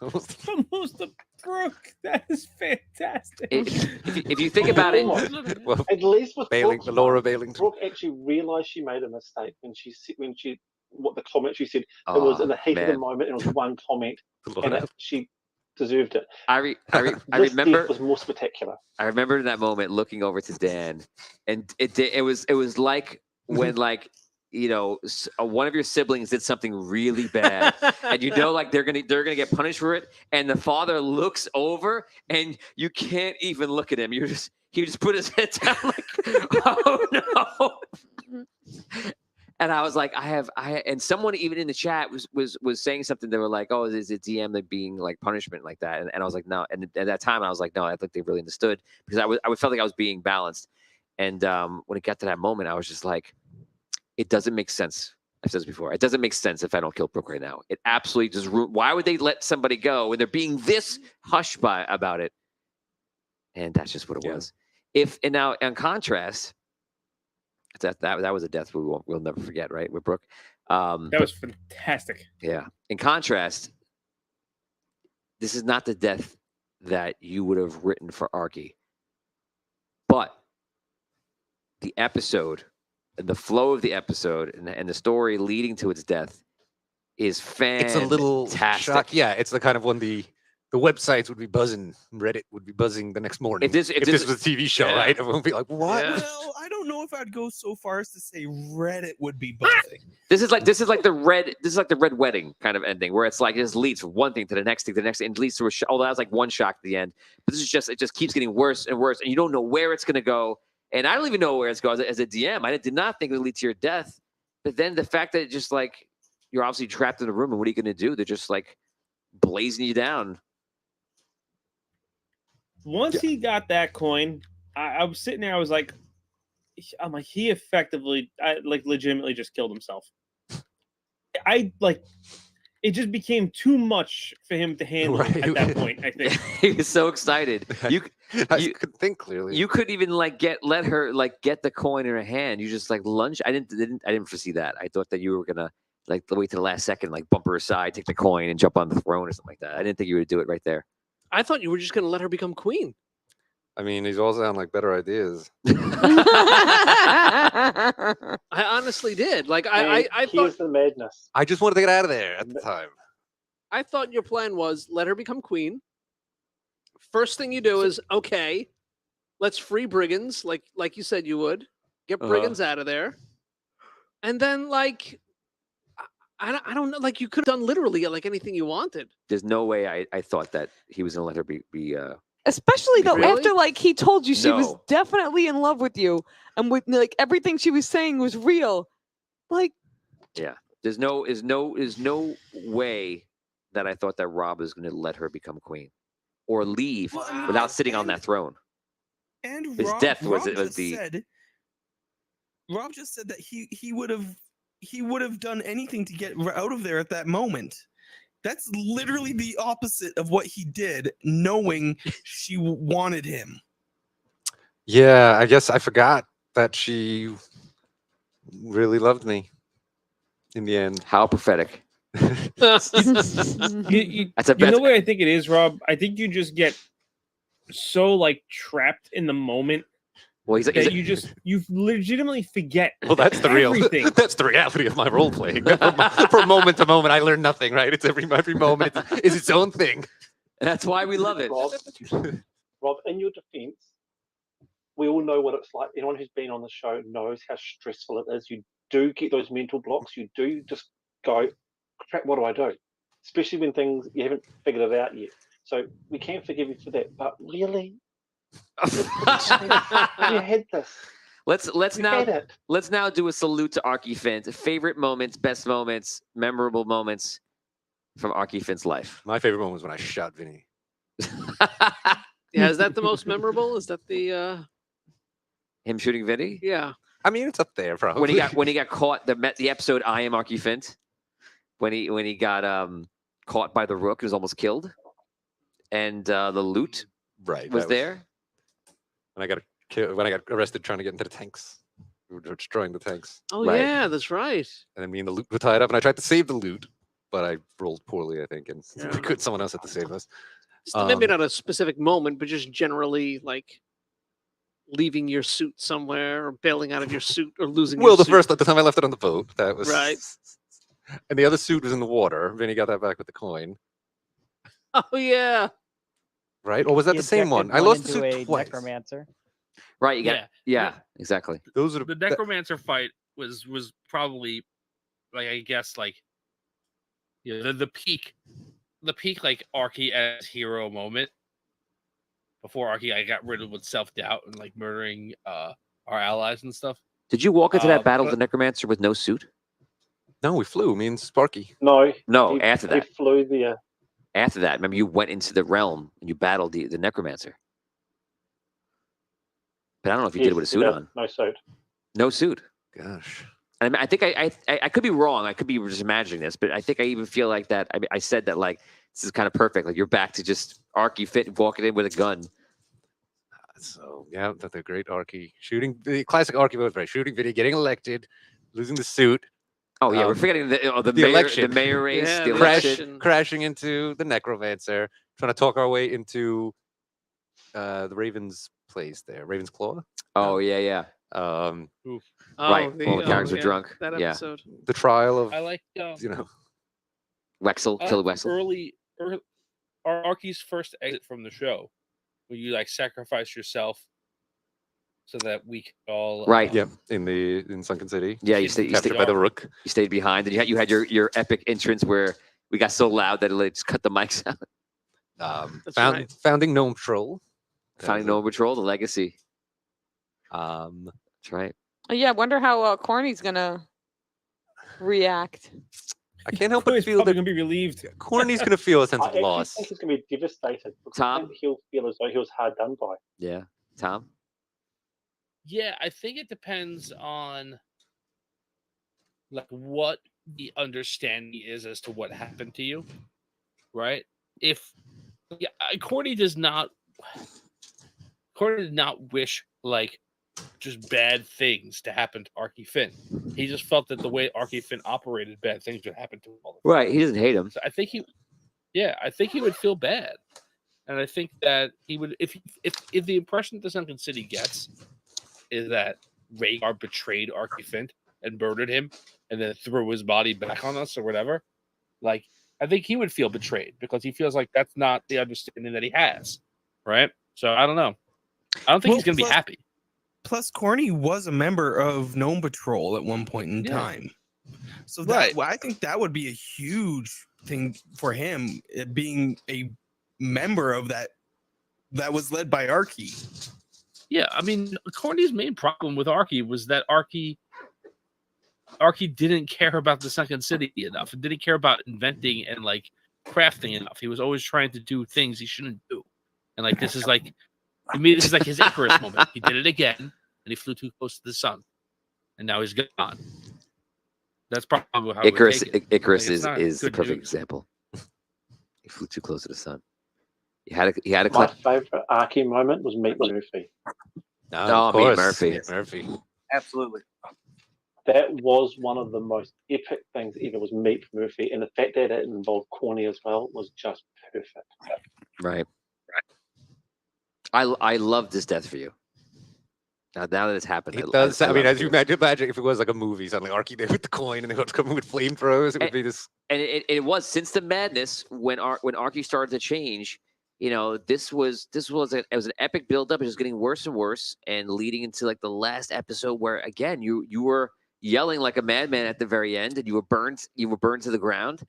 Almost a brook. That is fantastic. If you think about it, Well, At least with Bailing, Brooke's Laura one, Bailington. Brooke actually realized she made a mistake when she what the comment she said. It was oh, in the heat of the man. moment, and it was one comment, and Laura. she deserved it. I This remember. death was more spectacular. I remember in that moment looking over to Dan, and it was like when one of your siblings did something really bad, and like they're gonna get punished for it, and the father looks over, and you can't even look at him. He just put his head down like, oh no. And I was like, and someone even in the chat was saying something. They were like, "Oh, is it DM like being like punishment like that?" And I was like, "No." And at that time, I was like, "No." I think they really understood because I felt like I was being balanced. And when it got to that moment, I was just like, "It doesn't make sense." I've said this before. It doesn't make sense if I don't kill Brooke right now. It absolutely just. Why would they let somebody go when they're being this hush about it? And that's just what it was. And now, in contrast. That was a death we'll never forget, right? With Brooke. That was fantastic. Yeah. In contrast, this is not the death that you would have written for Arky. But the episode and the flow of the episode and the story leading to its death is fantastic. It's a little shock. Yeah, it's the kind of one the websites would be buzzing, Reddit would be buzzing the next morning. If this was a TV show, right? Everyone would be like, "What?" Yeah. Well, I don't know if I'd go so far as to say Reddit would be buzzing. This is like the red wedding kind of ending where it's like it just leads from one thing to the next thing, and it leads to that was like one shock at the end. But this is it just keeps getting worse and worse, and you don't know where it's gonna go. And I don't even know where it's going as a DM. I did not think it would lead to your death. But then the fact that it just like you're obviously trapped in a room, and what are you gonna do? They're just like blazing you down. Once he got that coin, I was sitting there. I was like, he effectively, legitimately just killed himself. It just became too much for him to handle at that point. I think He was so excited. I couldn't think clearly. You couldn't even let her get the coin in her hand. You just lunge. I didn't foresee that. I thought that you were gonna wait to the last second, bump her aside, take the coin, and jump on the throne or something like that. I didn't think you would do it right there. I thought you were just going to let her become queen. I mean, these all sound like better ideas. I honestly did. I here's thought the madness. I just wanted to get out of there at the time. I thought your plan was let her become queen. First thing you do is okay, let's free brigands, like you said you would. Get brigands out of there. And then I don't know. Like, you could have done literally like anything you wanted. There's no way I thought that he was gonna let her be Especially though, Really? after like he told you she was No. definitely in love with you, and with like everything she was saying was real. Like, there's no way that I thought that Rob was gonna let her become queen or leave Well, I mean, without sitting on that throne. And His Rob, death was Rob was just the said, Rob just said that he would have done anything to get out of there at that moment. That's literally the opposite of what he did, knowing she wanted him. Yeah, I guess I forgot that she really loved me in the end. how prophetic. That's That's a you know what I think it is, Rob? I think you just get so like trapped in the moment well, he's that you legitimately forget. Well, that's the real. everything. That's the reality of my role playing. From moment to moment, I learn nothing. Right? It's every moment is its own thing. that's why we love it. Rob, in your defense, we all know what it's like. Anyone who's been on the show knows how stressful it is. You do get those mental blocks. You do just go, crap, what do I do? Especially when things you haven't figured it out yet. So we can forgive you for that. But really, you had this. Let's You had it. let's now do a salute to Archie Finn. Favorite moments, best moments, memorable moments from Archie Finn's life. My favorite moment was when I shot Vinny. Yeah, is that the most memorable? Is that the Him shooting Vinny? yeah? I mean, it's up there, probably. When he got caught, the episode I Am Archie Finn, when he got caught by the rook, he was almost killed, and the loot right was that there. When I got arrested trying to get into the tanks, we were destroying the tanks, Oh Right. yeah, that's right. and then me and the loot were tied up, and I tried to save the loot, but I rolled poorly, I think, and Yeah. someone else had to save us. Maybe not a specific moment, but just generally like leaving your suit somewhere or bailing out of your suit or losing Well, your the time I left it on the boat, that was Right. And the other suit was in the water. Vinny got that back with the coin, Oh yeah. right? Or was that He the same injected one? I lost the into suit a twice. necromancer. Right, you got Yeah. exactly. Those are The necromancer fight was probably like I guess like the peak like Archie as hero moment before Archie I got rid of with self-doubt and like murdering our allies and stuff. Did you walk into that battle of but- the Necromancer with no suit? No, we flew. Me and Sparky. No. No, after He that. flew there. After that, remember you went into the realm and you battled the Necromancer. But I don't know if you did it with a suit on. No suit. No suit. Gosh. And I think I could be wrong. I could be just imagining this, but I think I even feel like that. I said that like this is kind of perfect. Like you're back to just Archie Fit walking in with a gun. So yeah, that's a great Archie shooting. The classic Archie was right. Shooting Vinny, getting elected, losing the suit. Oh yeah, we're forgetting the election, the mayor race, Yeah, the the election. crashing into the Necromancer, trying to talk our way into the Raven's place there, Raven's Claw. Oh yeah. Oh, Right, all the characters were yeah, drunk. That Yeah. episode. The trial of I like Wexel, kill Wexel. early Archie's first exit from the show, where you like sacrifice yourself so that we could all Right. yeah, in Sunken City. Yeah, you Captured stayed by the Rook. You stayed behind, and you had your epic entrance where we got so loud that it just cut the mics out. That's right. Founding Gnome Troll. Finding Gnome Patrol, the legacy. Um, That's right. Oh, yeah, I wonder how Corny's gonna react. I can't help but He's feel probably that gonna be relieved. Corny's going to feel a sense I of actually loss. think he's going to be devastated because I Tom? think he'll feel as though he was hard done by. Yeah. Tom? Yeah, I think it depends on like what the understanding is as to what happened to you, right? If Corny did not wish like just bad things to happen to Archie Finn. He just felt that the way Archie Finn operated, bad things would happen to him all the time. Right. He doesn't hate him. So I think he would feel bad, and I think that he would if the impression that the Sunken City gets is that Rhaegar betrayed Archie Finn and murdered him, and then threw his body back on us or whatever. Like I think he would feel betrayed because he feels like that's not the understanding that he has, right? So I don't know. I don't think he's going to be happy. Plus, Corny was a member of Gnome Patrol at one point in time. So Right. I think that would be a huge thing for him, being a member of that was led by Archie. Yeah, I mean, Corny's main problem with Archie was that Archie didn't care about the Sunken City enough, and didn't care about inventing and like crafting enough. He was always trying to do things he shouldn't do, and like this is like, to me, this is like his Icarus moment. He did it again, and he flew too close to the sun, and now he's gone. That's probably how Icarus. we take it. Icarus Like, it's not is the good perfect news. example. He flew too close to the sun. He had a My clip. favorite Archie moment was Meet Murphy. Oh, of Meet course, Murphy. Meet Murphy. Absolutely. That was one of the most epic things ever. Was Meet Murphy, and the fact that it involved Corny as well was just perfect. Right. I loved his death for you. Now that it's happened, It does. I mean, love as it you for imagine if it was like a movie, suddenly Archie there with the coin and they got coming with flamethrowers, it would be this. And it was since the madness when Archie started to change. You know, this was it was an epic buildup. It was getting worse and worse, and leading into like the last episode where again you were yelling like a madman at the very end, and you were burned to the ground,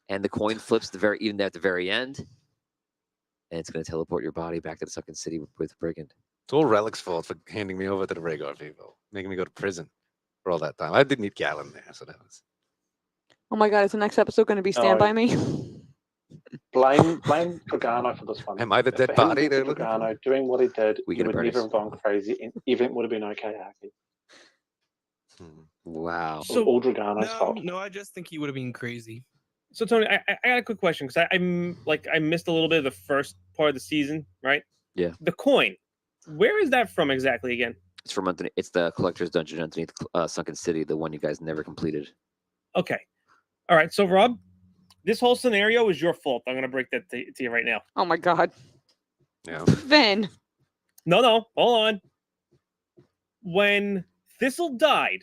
and the coin flips even at the very end, and it's going to teleport your body back to the Sunken City with Brigand. It's all Relic's fault for handing me over to the Rhaegar people, making me go to prison for all that time. I didn't need Gallon there, so that was. Oh my God, is the next episode going to be Stand Oh. By Me? Blame Dragano for this one. Am I the If dead it hadn't body been they're for looking for? Dragano doing what he did, We he get a would never bonus. have gone crazy, and everything would have been okay, Archie. Wow. So, all Dragano's fault. No, I just think he would have been crazy. So Tony, I got a quick question because I missed a little bit of the first part of the season, right? Yeah. The coin, where is that from exactly again? It's from underneath. It's the collector's dungeon underneath Sunken City, the one you guys never completed. Okay, all right. So Rob, this whole scenario is your fault. I'm gonna break that to you right now. Oh my God. No. Vin. No, hold on. When Thistle died,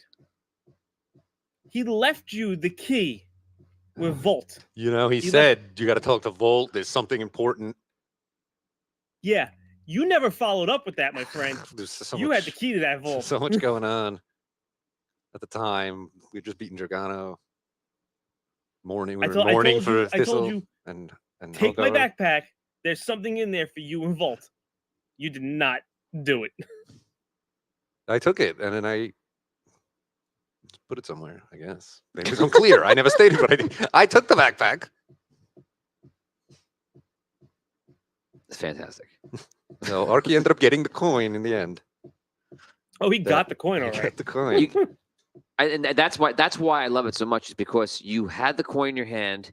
he left you the key with Volt. You know, he He said you got to talk to Volt. There's something important. Yeah, you never followed up with that, my friend. There's so You much, had the key to that Volt. so much going on at the time. We were just beating Dragano. We were mourning for I told Thistle you, and take my Helgar. backpack. There's something in there for you and Volt. You did not do it. I took it and then I put it somewhere, I guess. It was unclear. I never stated what I did. I took the backpack. It's fantastic. No, Archie ended up getting the coin in the end. Oh, he got the coin, all He right. got the coin. And that's why I love it so much, is because you had the coin in your hand.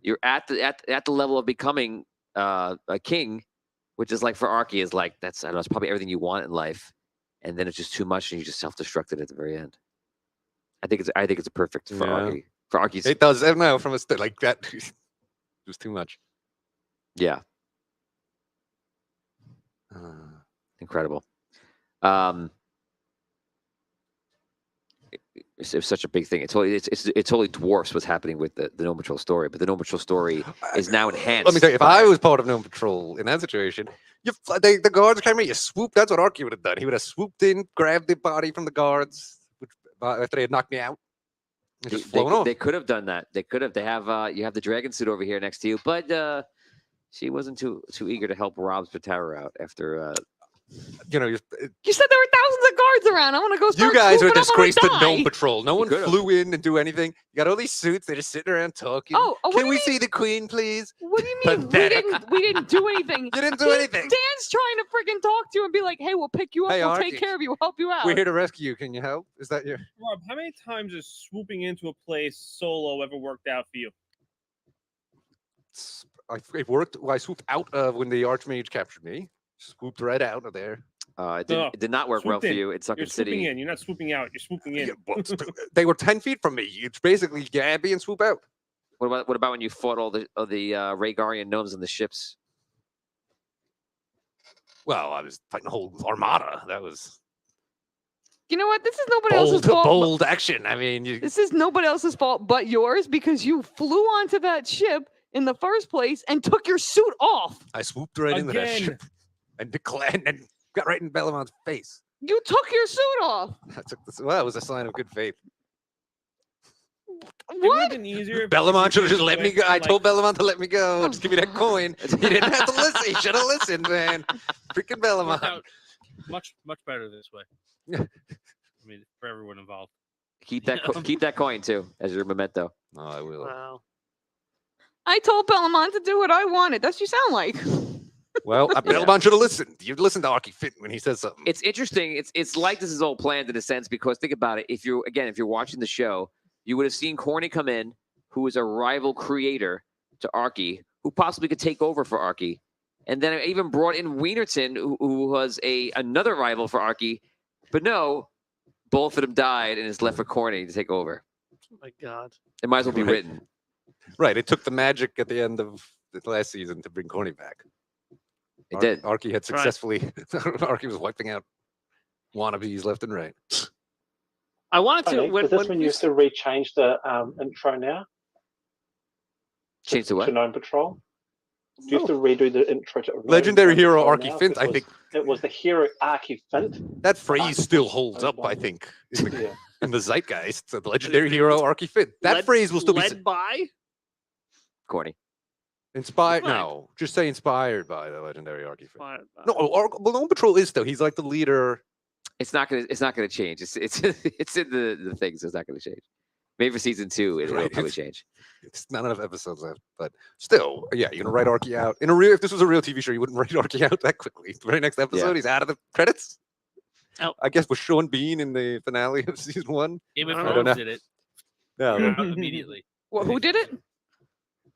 You're at the level of becoming a king, which is like for Archie is like I don't know, it's probably everything you want in life, and then it's just too much, and you just self-destructed at the very end. I think it's a perfect for Yeah. Archie. For Archie's, It does. I don't know, from a like that. It was too much. yeah, incredible. It was such a big thing. It totally dwarfs what's happening with the Gnome Patrol story, but the Gnome Patrol story is now enhanced. Let me tell you, if I was part of Gnome Patrol in that situation, the guards came in, you swoop. That's what Archie would have done. He would have swooped in, grabbed the body from the guards after they had knocked me out, and just flown off. They could have done that. They could have. They have you have the dragon suit over here next to you, but she wasn't too eager to help Rob's Patara out after. You know, You said there were thousands of guards around. I want to go start you guys were swooping 'em, I'm disgraced to gonna Gnome die. Patrol. No one could've. flew in and do anything. You got all these suits. They're just sitting around talking. Oh, what do Can you we mean? see the queen, please? What do you mean Pathetic. we didn't do anything? You didn't do anything. Dan's trying to freaking talk to you and be like, "Hey, we'll pick you up. Hey, we'll Archie, take care of you. We'll help you out." We're here to rescue you. Can you help? Is that your? Rob, how many times has swooping into a place solo ever worked out for you? It worked. Well, I swooped out of when the Archmage captured me. Swooped right out of there. It did not work well Swooped for in. you in Sunken You're swooping City. in. You're not swooping out. You're swooping in. They were 10 feet from me. It's basically Gabby and swoop out. What about when you fought all the Rhaegarian gnomes in the ships? Well, I was fighting a whole armada. That was You know what? This is nobody else's fault. bold action. I mean, This is nobody else's fault but yours because you flew onto that ship in the first place and took your suit off. I swooped right into that Again. ship and got right in Bellamon's face. You took your suit off. I took this. Well, it was a sign of good faith. It would have been easier. If Bellamont should you have just let me go. I like- told Bellamont to let me go. Just give me that coin. He didn't have to listen. He should have listened, man. Freaking Worked Bellamont. out much better this way. I mean, for everyone involved. Keep that coin too as your memento. Oh, I will. Wow. I told Bellamont to do what I wanted. That's what you sound like. Well, Bellamont should have listened. You'd listen to Arky Finn when he says something. It's interesting. It's like this is all planned in a sense because think about it. If you're watching the show, you would have seen Corny come in, who is a rival creator to Arky, who possibly could take over for Arky, and then I even brought in Wienerton, who was another rival for Arky, but no, both of them died, and it's left for Corny to take over. Oh my God. It might as well be written. Right. It took the magic at the end of the last season to bring Corny back. It did. Arky had right. successfully. Arky was wiping out wannabes left and right. I wanted to. Does this mean you have to rechange the intro now? Change the what? To Gnome Patrol? Do you have to redo the intro to Legendary Gnome hero Patrol Arky now? Fint, I Because think. It was the hero Arky Fint. That phrase still holds up, I think, in the, Yeah. in the zeitgeist. The legendary hero Arky Fint. That phrase will still be led by. Corny. inspired. Fine. No, just say inspired by the legendary Arky Fint. Inspired by. No, Gnome Patrol is though. He's like the leader. It's not gonna change. It's it's in the things. So it's not gonna change. Maybe for season 2, it'll Right. probably change. It's not enough episodes left, but still, yeah, you're gonna write Arky out in a real. If this was a real TV show, you wouldn't write Arky out that quickly. The very next episode, he's out of the credits. Oh. I guess with Sean Bean in the finale of season 1. Game of I don't Thrones know. did it No, out immediately. Who did it?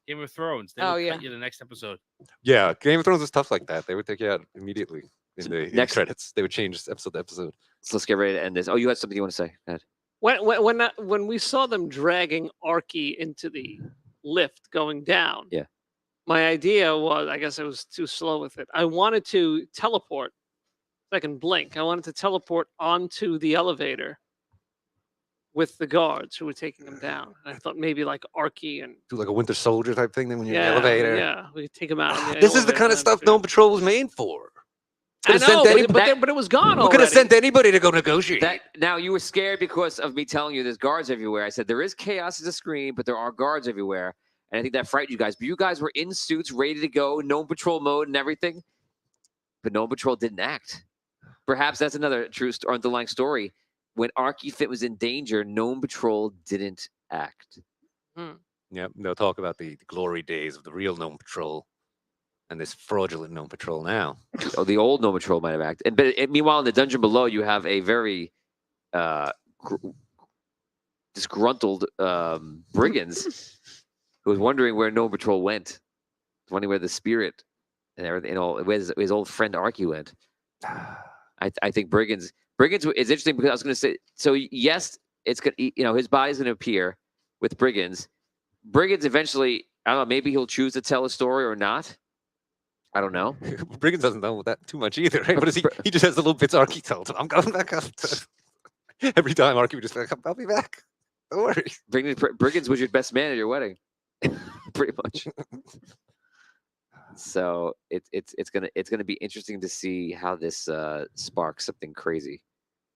Game of Thrones. They Oh, would yeah. cut you the next episode. yeah, Game of Thrones is tough like that. They would take you out immediately in the Next- credits. They would change episode to episode. So let's get ready to end this. Oh, you had something you want to say? Go ahead. When we saw them dragging Arky into the lift going down, Yeah. my idea was, I guess I was too slow with it. I wanted to teleport. If I can blink. I wanted to teleport onto the elevator with the guards who were taking them down. And I thought maybe like Arky and Do like a Winter Soldier type thing. Then when you're in the elevator, yeah, we could take them out. on the this is the elevator kind of and stuff do- Gnome Patrol was made for. I Could've sent know, any- but it was gone We already. could have sent anybody to go negotiate. Now you were scared because of me telling you there's guards everywhere. I said there is chaos as a screen, but there are guards everywhere, and I think that frightened you guys. But you guys were in suits, ready to go, Gnome Patrol mode and everything. But Gnome Patrol didn't act. Perhaps that's another true underlying story. When Arky Fit was in danger, Gnome Patrol didn't act. Yep, they'll talk about the glory days of the real Gnome Patrol and this fraudulent Gnome Patrol now. Oh, the old Gnome Patrol might have acted. But meanwhile, in the dungeon below, you have a very disgruntled brigands who was wondering where Gnome Patrol went, wondering where the spirit and everything, where his old friend Arky went. I think brigands is interesting because I was going to say, so yes, it's going to, his body's going to appear with brigands. Brigands eventually, I don't know, maybe he'll choose to tell a story or not. I don't know. Brigands doesn't know that too much either, right? What is he? He just has the little bits Arky tells him. I'm coming back up. Every time Arky would just be like, I'll be back. Don't worry. Brigands was your best man at your wedding, pretty much. So it's gonna be interesting to see how this sparks something crazy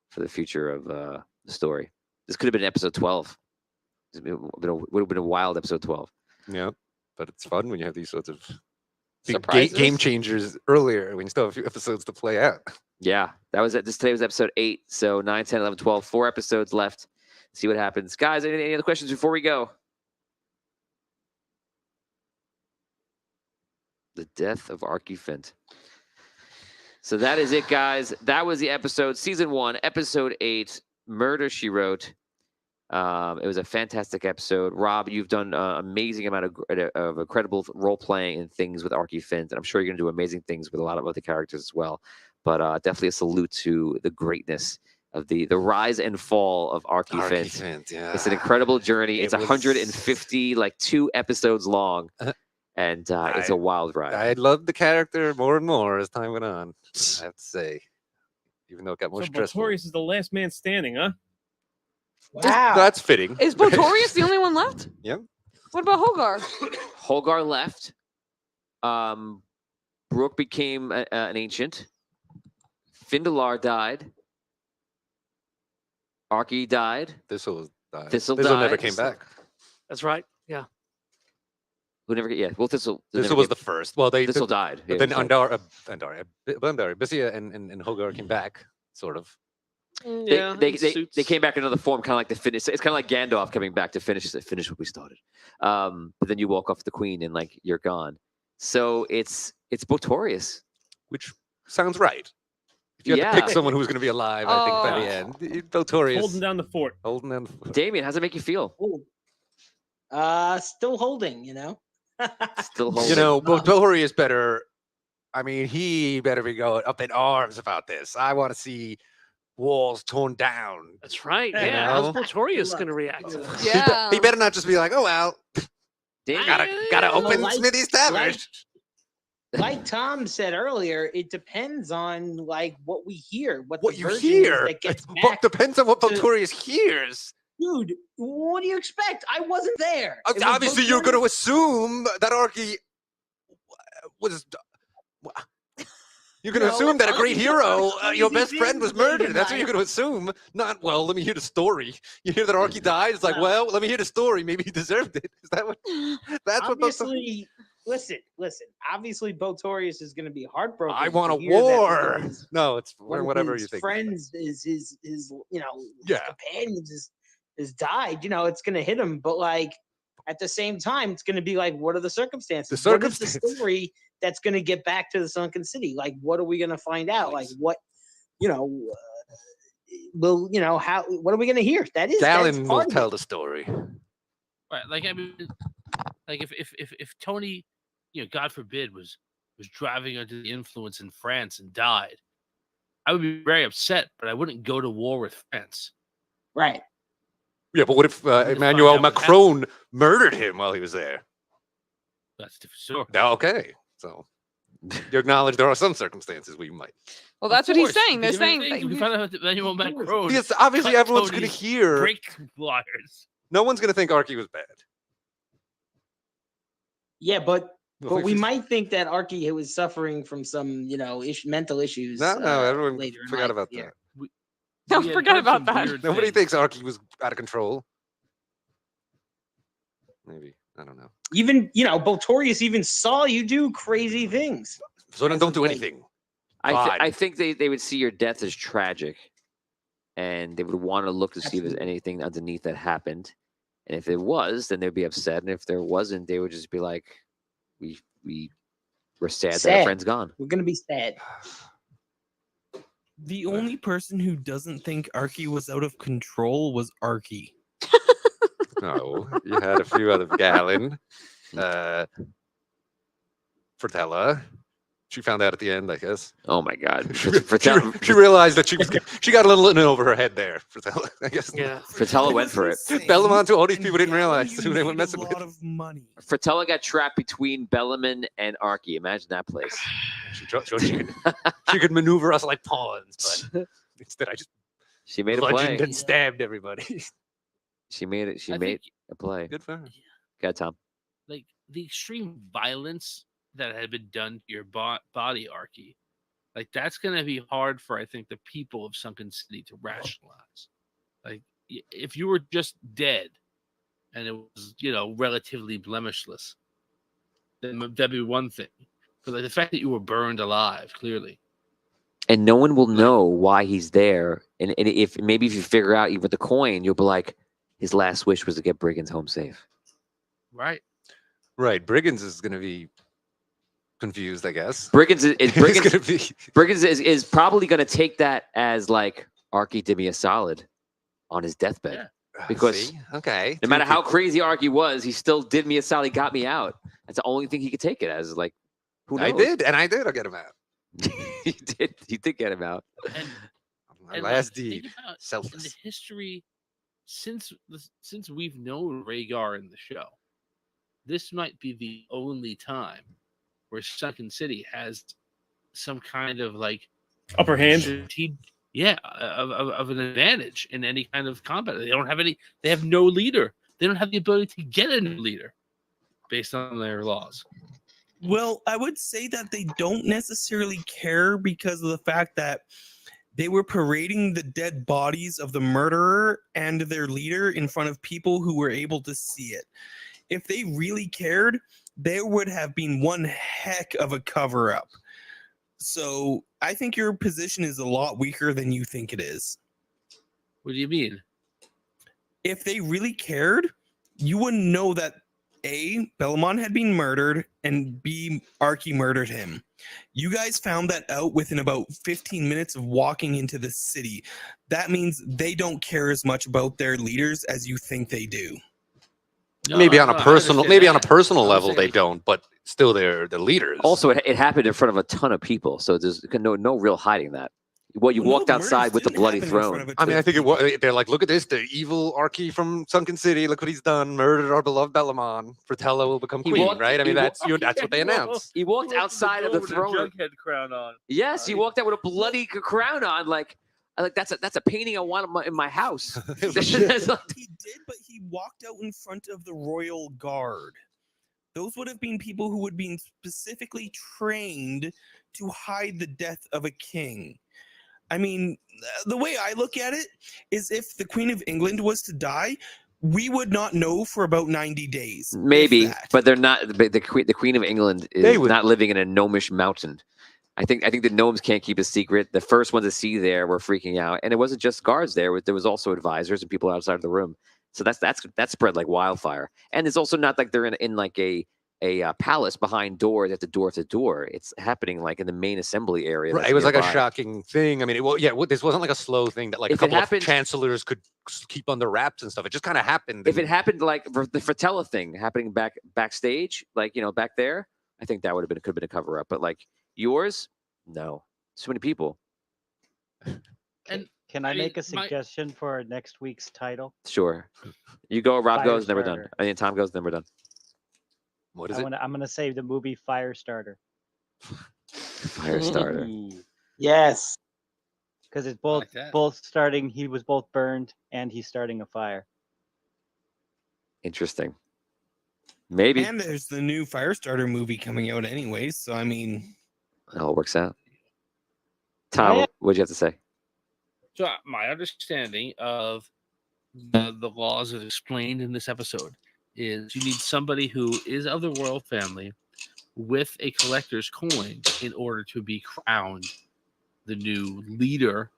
for the future of the story. This could have been episode 12. Would have been a wild episode 12. Yeah, but it's fun when you have these sorts of big Surprises? game changers earlier when you still have a few episodes to play out. Yeah, that was it. Today was episode 8. So 9, 10, 11, 12, 4 episodes left. See what happens. Guys, any other questions before we go? The death of Arky Fint. So that is it, guys. That was the episode, season 1, episode 8, Murder, She Wrote. It was a fantastic episode. Rob, you've done an amazing amount of incredible role playing and things with Arky Fint, and I'm sure you're going to do amazing things with a lot of other characters as well. But definitely a salute to the greatness of the rise and fall of Arky Fint. Yeah. It's an incredible journy. It It's was- 150, 2 episodes long, and it's a wild ride. I loved the character more and more as time went on. I have to say, even though it got more So stressful. Botorius is the last man standing, huh? That's fitting. Is Botorius the only one left? Yep. What about Hogar? Holgar left. Brooke became an ancient. Findalar died. Arky died. This was died. Thistle never died. came back. That's right. Yeah. Who never get? Yeah. Well, Thistle. Thistle was the first. Well, Thistle died. But Yeah, then sorry. Andari, Bissia and Hogar came back, sort of. Yeah. They came back in another form, kind of like the finish. It's kind of like Gandalf coming back to finish what we started. But then you walk off the queen and like you're gone. So it's Botorius, which sounds right. If you had to pick Yeah. someone who's going to be alive, I think by the end, Botorius Holding down the fort. holding down the fort. Damien, how's it make you feel? Still holding, you know. Still holding. You know, Botorius better. I mean, he better be going up in arms about this. I want to see walls torn down. That's right. You Yeah. know? How's Botorius going to react to that? Yeah. He better not just be like, oh well, Damien, gotta open like- Smithy's Tavern. Like Tom said earlier, it depends on like what we hear, what What the you version hear is that gets But back. depends on what to- Botorius hears. Dude, what do you expect? I wasn't there. It was Obviously, you're going to assume that Arky was. You're going to No, assume that a great Arky- hero, Arky your did best friend, was things later murdered. in That's what you're life. going to assume. Not, well, let me hear the story. You hear that Arky died? It's like, No. well, let me hear the story. Maybe he deserved it. Is that what? That's what. Obviously, listen. Obviously, Botorius is going to be heartbroken. I want to a hear that one war. of his- No, it's one of whatever his you think. Friends is his his Yeah. companions is died. You know, it's going to hit him. But like at the same time, it's going to be like, what are the circumstances? The What is the circumstances. story that's going to get back to the Sunken City? Like, what are we going to find out? Like, what will how? What are we going to hear? That's Galen will part of it. tell the story. Right. Like I mean, like if Tony, God forbid, was driving under the influence in France and died, I would be very upset, but I wouldn't go to war with France. Right. Yeah, but what if find Emmanuel out what Macron murdered him while he was there? That's a different story. Okay, so you acknowledge there are some circumstances where you might. Well, that's what he's Of course, saying. They're because saying if that we found out that Emmanuel Macron Because obviously cut everyone's going to Tony's hear. brake wires. No one's going to think Arky was bad. Yeah, but Well, we if- might think that Arky was suffering from some, mental issues. No, everyone later in forgot life. about Yeah. that. No, We had forget heard about some that. weird Nobody things. thinks Arky was out of control. Maybe I don't know. Even Botorius even saw you do crazy things. So then As don't of do late. anything. I Fine. think they would see your death as tragic, and they would want to look to see if there's Absolutely. anything underneath that happened. And if there was, then they'd be upset. And if there wasn't, they would just be like, "We were sad that Sad. our friend's gone." We're gonna be sad. The only person who doesn't think Arky was out of control was Arky. No, you had a few other Galen, Frutella. She found out at the end, I guess. Oh my God! She, Frutella, she realized that she got a little in over her head there. Frutella, I guess. Yeah. Frutella went for it. Bellamont, all these And people didn't Galen realize who they were used messing a with. lot of money. Frutella got trapped between Bellaman and Arky. Imagine that place. She could maneuver us like pawns, but instead I just She made a play. bludgeoned and stabbed everybody. She made it. She I made think, a play. Good for her. Got Tom. like the extreme violence that had been done to your body, Arky, like that's going to be hard for I think the people of Sunken City to rationalize. Like if you were just dead and it was relatively blemishless, then that'd be one thing. But like the fact that you were burned alive, clearly. And no one will know why he's there. And if you figure out even with the coin, you'll be like, his last wish was to get Brigands home safe. Right. Right. Brigands is going to be confused, I guess. Brigands is He's Brigands, going to be. Brigands is probably going to take that as like Arky did me a solid on his deathbed. Yeah. Because See? Okay. no matter how crazy Arky was, he still did me a solid. He got me out. That's the only thing he could take it as. Like, who knows? I did, and I did. I'll get him out. he did. He did get him out. And, My and last like, think deed. about in the Selfless. history since we've known Rhaegar in the show, this might be the only time where Sunken City has some kind of like Upper hand. of an advantage in any kind of combat. They don't have any. They have no leader. They don't have the ability to get a new leader based on their laws. Well, I would say that they don't necessarily care because of the fact that They were parading the dead bodies of the murderer and their leader in front of people who were able to see it. If they really cared, there would have been one heck of a cover-up. So I think your position is a lot weaker than you think it is. What do you mean? If they really cared, you wouldn't know that A, Bellamont had been murdered, and B, Archie murdered him. You guys found that out within about 15 minutes of walking into the city. That means they don't care as much about their leaders as you think they do. Maybe on a personal, level saying, they don't, but still they're the leaders. Also, it happened in front of a ton of people, so there's no real hiding that. Well, you walked outside with the bloody throne. I mean, I think it was. They're like, look at this, the evil Archie from Sunken City. Look what he's done. Murdered our beloved Bellamont. Fratello will become queen, right? I mean, that's what they announced. He walked outside of the throne. Jughead crown on. Yes, he walked out with a bloody crown on. Like that's a painting I want in my house. He did, but he walked out in front of the royal guard. Those would have been people who would be specifically trained to hide the death of a king. I mean, the way I look at it is if the Queen of England was to die, we would not know for about 90 days. Maybe, but they're not. The Queen of England is not living in a gnomish mountain. I think the gnomes can't keep a secret. The first ones to see there were freaking out, and it wasn't just guards there. There was also advisors and people outside of the room. So that's spread like wildfire. And it's also not like they're in like a palace behind doors at the door to door. It's happening like in the main assembly area. Right. It was like a shocking thing. I mean, this wasn't like a slow thing that like a couple of chancellors could keep under wraps and stuff. It just kind of happened. If it happened like the Fratello thing happening backstage, like back there, I think that could have been a cover up. But like yours, no, so many people. And can I make a suggestion for next week's title? Sure, you go. Rob goes, never done. I mean, Tom goes, never done. What is it? I'm gonna say the movie Firestarter. Firestarter. Yes. Because it's both starting. He was both burned, and he's starting a fire. Interesting. Maybe. And there's the new Firestarter movie coming out, anyways. So I mean, it all works out. Tom, what'd you have to say? So my understanding of the laws as explained in this episode is you need somebody who is of the royal family with a collector's coin in order to be crowned the new leader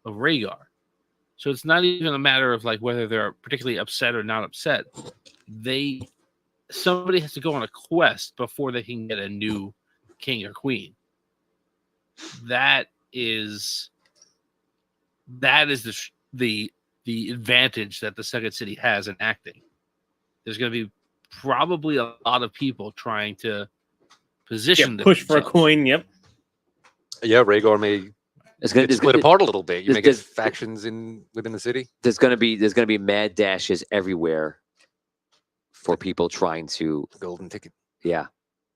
of Rhaegar. So it's not even a matter of like whether they're particularly upset or not upset. Somebody has to go on a quest before they can get a new king or queen. That is the advantage that the Second City has in acting. There's going to be probably a lot of people trying to position push for a coin. Yep. Yeah, Rhaegar may split apart a little bit. You may get factions within the city. There's going to be mad dashes everywhere for people trying to golden ticket. Yeah,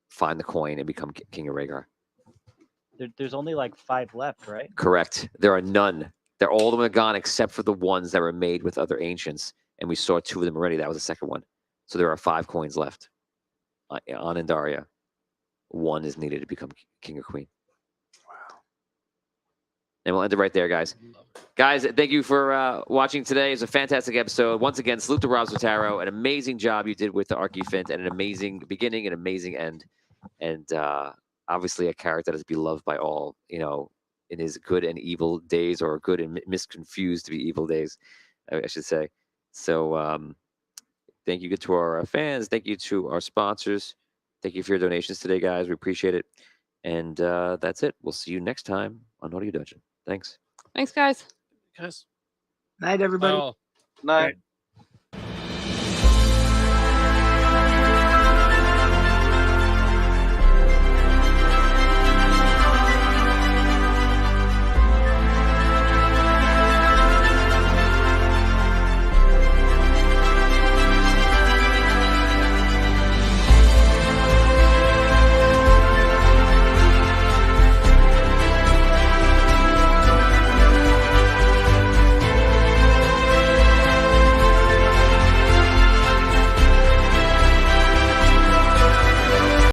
find the coin and become King of Rhaegar. There's only like 5 left, right? Correct. There are none. They're all of them gone except for the ones that were made with other ancients, and we saw 2 of them already. That was the second one. So there are 5 coins left on Andaria. 1 is needed to become king or queen. Wow. And we'll end it right there, guys. Guys, thank you for watching today. It's a fantastic episode. Once again, salute to Rob Zotaro. An amazing job you did with the Archifint, and an amazing beginning and amazing end. And obviously a character that is beloved by all, in his good and evil days, or good and misconfused to be evil days, I should say. So thank you to our fans. Thank you to our sponsors. Thank you for your donations today, guys. We appreciate it. And that's it. We'll see you next time on Audio Dungeon. Thanks. Thanks, guys. Night, everybody. Oh. Night.